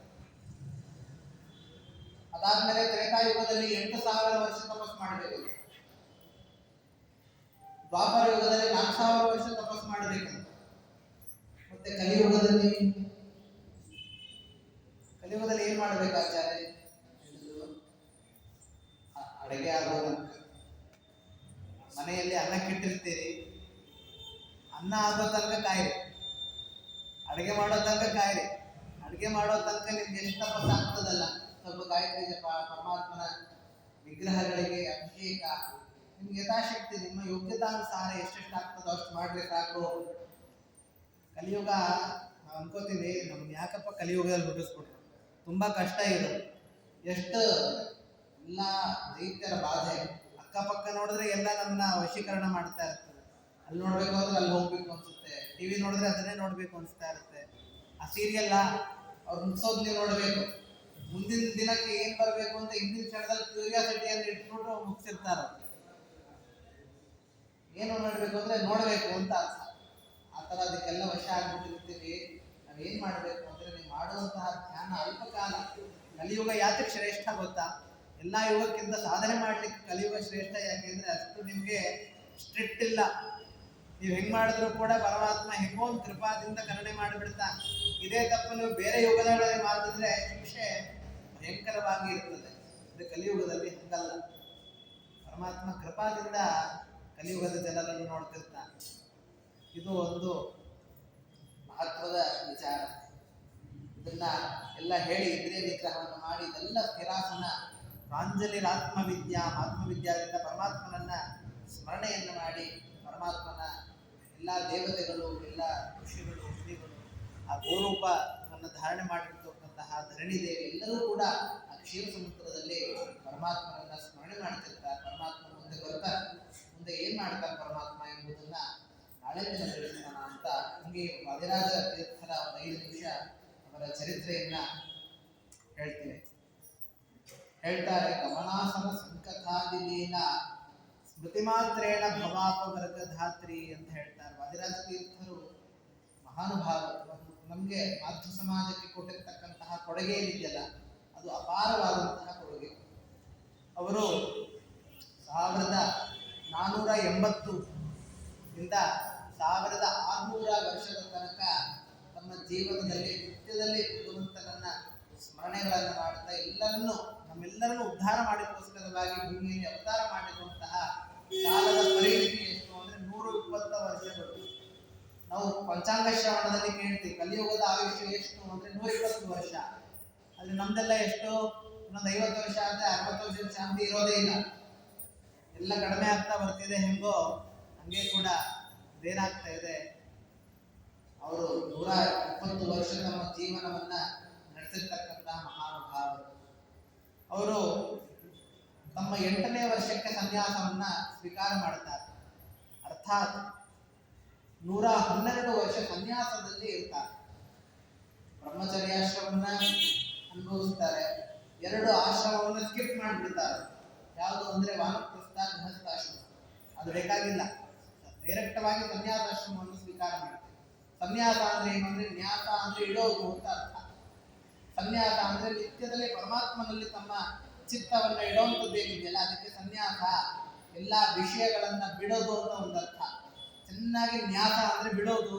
ಅದಾದ್ಮೇಲೆ ತ್ರೇತಾಯುಗದಲ್ಲಿ 8,000 ವರ್ಷ ತಪಸ್ ಮಾಡಬೇಕು. ದ್ವಾಪರ ಯುಗದಲ್ಲಿ 4,000 ವರ್ಷ ತಪಸ್ ಮಾಡಬೇಕಂತ. ಮತ್ತೆ ಕಲಿಯುಗದಲ್ಲಿ ಏನ್ ಮಾಡ್ಬೇಕು ಆಚಾರ್ಯ? ಅಡುಗೆ ಆಗೋದಂತ ಮನೆಯಲ್ಲಿ ಅನ್ನ ಕೆಟ್ಟಿರ್ತೀರಿ, ಅನ್ನ ಆಗೋ ತನಕ ಕಾಯಿರಿ, ಅಡುಗೆ ಮಾಡೋ ತನಕ ಕಾಯಿರಿ. ಅಡುಗೆ ಮಾಡೋ ತನಕ ನಿಮ್ಗೆ ಎಷ್ಟು ತಪಸ್ ಆಗ್ತದಲ್ಲ, ಸ್ವಲ್ಪ ಗಾಯತ್ರಿ ಜಪ, ಪರಮಾತ್ಮನ ವಿಗ್ರಹಗಳಿಗೆ ಅಭಿಷೇಕ, ನಿಮ್ಗೆ ಯಥಾಶಕ್ತಿ ನಿಮ್ಮ ಯೋಗ್ಯತಾನುಸಾರ ಎಷ್ಟೆಷ್ಟು ಆಗ್ತದೋ ಅಷ್ಟು ಮಾಡ್ರೆ ಸಾಕು. ಕಲಿಯುಗ ನಾವು ಅನ್ಕೋತೀವಿ, ನಮ್ಗೆ ಯಾಕಪ್ಪ ಕಲಿಯುಗದಲ್ಲಿ ಹುಟ್ಟಿಸ್ಬಿಟ್ರು, ತುಂಬಾ ಕಷ್ಟ ಇರೋದು. ಎಷ್ಟು ಎಲ್ಲ ದೈತ್ಯರ ಬಾಧೆ, ಅಕ್ಕಪಕ್ಕ ನೋಡಿದ್ರೆ ಎಲ್ಲ ನಮ್ಮನ್ನ ವಶೀಕರಣ ಮಾಡ್ತಾ ಇರ್ತದೆ. ಅಲ್ಲಿ ನೋಡ್ಬೇಕು ಅಂದ್ರೆ ಅಲ್ಲಿ ಹೋಗ್ಬೇಕು ಅನ್ಸುತ್ತೆ, ಟಿವಿ ನೋಡಿದ್ರೆ ಅದನ್ನೇ ನೋಡ್ಬೇಕು ಅನ್ಸ್ತಾ ಇರುತ್ತೆ. ಆ ಸೀರಿಯಲ್ ಅವ್ರು ಮುಗಿಸೋದ್ ನೀವು ನೋಡ್ಬೇಕು, ಮುಂದಿನ ದಿನಕ್ಕೆ ಏನ್ ಬರ್ಬೇಕು ಅಂತ ಹಿಂದಿನ ಕ್ಷಣದಲ್ಲಿ ಕ್ಯೂರಿಯಾಸಿಟಿಯನ್ನು ಇಟ್ಕೊಂಡು ಮುಗಿಸಿರ್ತಾರ. ಏನು ನೋಡ್ಬೇಕು ಅಂದ್ರೆ ನೋಡ್ಬೇಕು ಅಂತ ಅರ್ಥ. ಆ ತರ ಅದಕ್ಕೆಲ್ಲ ವಶ ಆಗ್ಬಿಟ್ಟಿರ್ತೀವಿ. ನಾವೇನ್ ಮಾಡ್ಬೇಕು ಅಂದ್ರೆ, ನೀವು ಮಾಡುವಂತಹ ಧ್ಯಾನ ಅಲ್ಪಕಾಲ. ಕಲಿಯುಗ ಯಾತಕ್ಕೆ ಶ್ರೇಷ್ಠ ಗೊತ್ತಾ? ಎಲ್ಲಾ ಯುಗಕ್ಕಿಂತ ಸಾಧನೆ ಮಾಡ್ಲಿಕ್ಕೆ ಕಲಿಯುಗ ಶ್ರೇಷ್ಠ. ಯಾಕೆಂದ್ರೆ ಅಷ್ಟು ನಿಮ್ಗೆ ಸ್ಟ್ರಿಕ್ಟ್ ಇಲ್ಲ. ನೀವು ಹೆಂಗ್ ಮಾಡಿದ್ರು ಕೂಡ ಪರಮಾತ್ಮ ಹೆಂಗೋ ಒಂದು ಕೃಪಾದಿಂದ ಕರುಣೆ ಮಾಡಿಬಿಡ್ತಾ. ಇದೇ ತಪ್ಪು ನೀವು ಬೇರೆ ಯುಗದೊಳಗೆ ಮಾಡಿದ್ರೆ ಶಿಕ್ಷೆ ಭಯಂಕರವಾಗಿ ಇರ್ತದೆ. ಇದು ಕಲಿಯುಗದಲ್ಲಿ ಹಂಗಲ್ಲ. ಪರಮಾತ್ಮ ಕೃಪಾದಿಂದ ಕಲಿಯುಗದ ಜನರನ್ನು ನೋಡ್ತಿರ್ತಾನೆ. ಇದು ಒಂದು ಮಹತ್ವದ ವಿಚಾರ. ಇದನ್ನ ಎಲ್ಲ ಹೇಳಿ ಇಂದ್ರಿಯ ನಿಗ್ರಹವನ್ನು ಮಾಡಿ ಇದೆಲ್ಲ ಸ್ಥಿರಾಸನ ಪ್ರಾಂಜಲಿರಾತ್ಮವಿದ್ಯಾ, ಆತ್ಮವಿದ್ಯಾದಿಂದ ಪರಮಾತ್ಮನನ್ನ ಸ್ಮರಣೆಯನ್ನು ಮಾಡಿ ಪರಮಾತ್ಮನ ಎಲ್ಲ ದೇವತೆಗಳು, ಎಲ್ಲ ಋಷಿಗಳು, ಮುನಿಗಳು, ಆ ಗೋರೂಪವನ್ನು ಧಾರಣೆ ಮಾಡಿರ್ತಕ್ಕಂತಹ ಧರಣಿ ದೇವಿ ಎಲ್ಲರೂ ಕೂಡ ಆ ಕ್ಷೀರ ಸಮುದ್ರದಲ್ಲಿ ಪರಮಾತ್ಮನನ್ನ ಸ್ಮರಣೆ ಮಾಡ್ತಿರ್ತಾರೆ. ಪರಮಾತ್ಮ ಮುಂದೆ ಬರ್ತಾರೆ. ಮುಂದೆ ಏನ್ ಮಾಡ್ತಾರೆ ಪರಮಾತ್ಮ ಎಂಬುದನ್ನ ನಾಳೆ ದಿನ ತಿಳಿಸೋಣ ಅಂತ ಹಂಗೆ ವಾದಿರಾಜ ತೀರ್ಥರ ಒಂದು 5 ನಿಮಿಷ ಅವರ ಚರಿತ್ರೆಯನ್ನ ಹೇಳ್ತೀನಿ. ಹೇಳ್ತಾರೆ, ಗಮನಾಸನ ಸಂಕಥಾದಿಲೀನ ಸ್ಮೃತಿ ಮಾತ್ರೇಣ ಭವಾಪವರ್ಗಧಾತ್ರಿ ಅಂತ ಹೇಳ್ತಾರೆ. ವಾದಿರಾಜ ತೀರ್ಥರು ಮಹಾನುಭಾವರು. ನಮಗೆ ಮಾಧ್ವ ಸಮಾಜಕ್ಕೆ ಕೊಟ್ಟಿರ್ತಕ್ಕಂತಹ ಕೊಡುಗೆ ಏನಿದೆಯಲ್ಲ ಅದು ಅಪಾರವಾದಂತಹ ಕೊಡುಗೆ. ಅವರು 1480 ಇಂದ 1600 ವರ್ಷದ ತನಕ ತಮ್ಮ ಜೀವನದಲ್ಲಿ ನಿತ್ಯದಲ್ಲಿ ಭಗವಂತನನ್ನ ಸ್ಮರಣೆಗಳನ್ನು ಮಾಡುತ್ತಾ ನಮ್ಮೆಲ್ಲರನ್ನು ಉದ್ಧಾರ ಮಾಡಿಕೋಸ್ಕರವಾಗಿ ಭೂಮಿಯಲ್ಲಿ ಅವತಾರ ಮಾಡಿರುವಂತಹ ಕಾಲದ ಪರಿಣಿತಿ ಎಷ್ಟು ಅಂದ್ರೆ 120 ವರ್ಷಗಳು. ನಾವು ಪಂಚಾಂಗ ಶ್ರವಣದಲ್ಲಿ ಕೇಳ್ತೀವಿ ಕಲಿಯುಗದ ಆಯುಷ್ಯ ಎಷ್ಟು ಅಂದ್ರೆ 120 ವರ್ಷ. ಆದ್ರೆ ನಮ್ದೆಲ್ಲ ಎಷ್ಟು, ಇನ್ನೊಂದು 50 ವರ್ಷ ಆದ್ರೆ 60 ವರ್ಷ ಅಂತ ಇರೋದೇ ಇಲ್ಲ. ಎಲ್ಲ ಕಡಿಮೆ ಆಗ್ತಾ ಬರ್ತಿದೆ. ಹೆಂಗೋ ಹಂಗೆ ಕೂಡ ಇದೇನಾಗ್ತಾ ಇದೆ. ಅವರು 120 ವರ್ಷ ನಮ್ಮ ಜೀವನವನ್ನ ನಡೆಸಿರ್ತಕ್ಕಂತಹ ಮಹಾನುಭಾವರು. ಅವರು ತಮ್ಮ 8ನೇ ವರ್ಷಕ್ಕೆ ಸನ್ಯಾಸವನ್ನ ಸ್ವೀಕಾರ ಮಾಡ್ತಾರೆ. ಅರ್ಥಾತ್ 112 ವರ್ಷ ಸನ್ಯಾಸದಲ್ಲಿ ಇರ್ತಾರೆ. ಬ್ರಹ್ಮಚರ್ಯಾಶ್ರಮವನ್ನ ಅನುಭವಿಸ್ತಾರೆ. 2 ಆಶ್ರಮವನ್ನು ಸ್ಕಿಪ್ ಮಾಡಿಬಿಡ್ತಾರೆ. ಯಾವುದು ಅಂದ್ರೆ ವಾನಪ್ರಸ್ಥ, ಗೃಹಸ್ಥಾಶ್ರಮ. ಅದು ಬೇಕಾಗಿಲ್ಲ. ಡೈರೆಕ್ಟವಾಗಿ ಸನ್ಯಾಸಾಶ್ರಮವನ್ನು ಸ್ವೀಕಾರ ಮಾಡ್ತಾರೆ. ಸನ್ಯಾಸ ಅಂದ್ರೆ ಏನು ಅಂದ್ರೆ ನ್ಯಾಸ ಅಂದ್ರೆ ಇಡೋದು ಅಂತ ಅರ್ಥ. ಸನ್ಯಾಸ ಅಂದ್ರೆ ನಿತ್ಯದಲ್ಲಿ ಪರಮಾತ್ಮನಲ್ಲಿ ತಮ್ಮ ಚಿತ್ತವನ್ನ ಇಡುವಂಥದ್ದು ಏನಿದೆಯಲ್ಲ ಅದಕ್ಕೆ ಸನ್ಯಾಸ. ಎಲ್ಲಾ ವಿಷಯಗಳನ್ನ ಬಿಡೋದು ಅಂತ ಒಂದು ಅರ್ಥ. ಚೆನ್ನಾಗಿ ನ್ಯಾಸ ಅಂದ್ರೆ ಬಿಡೋದು.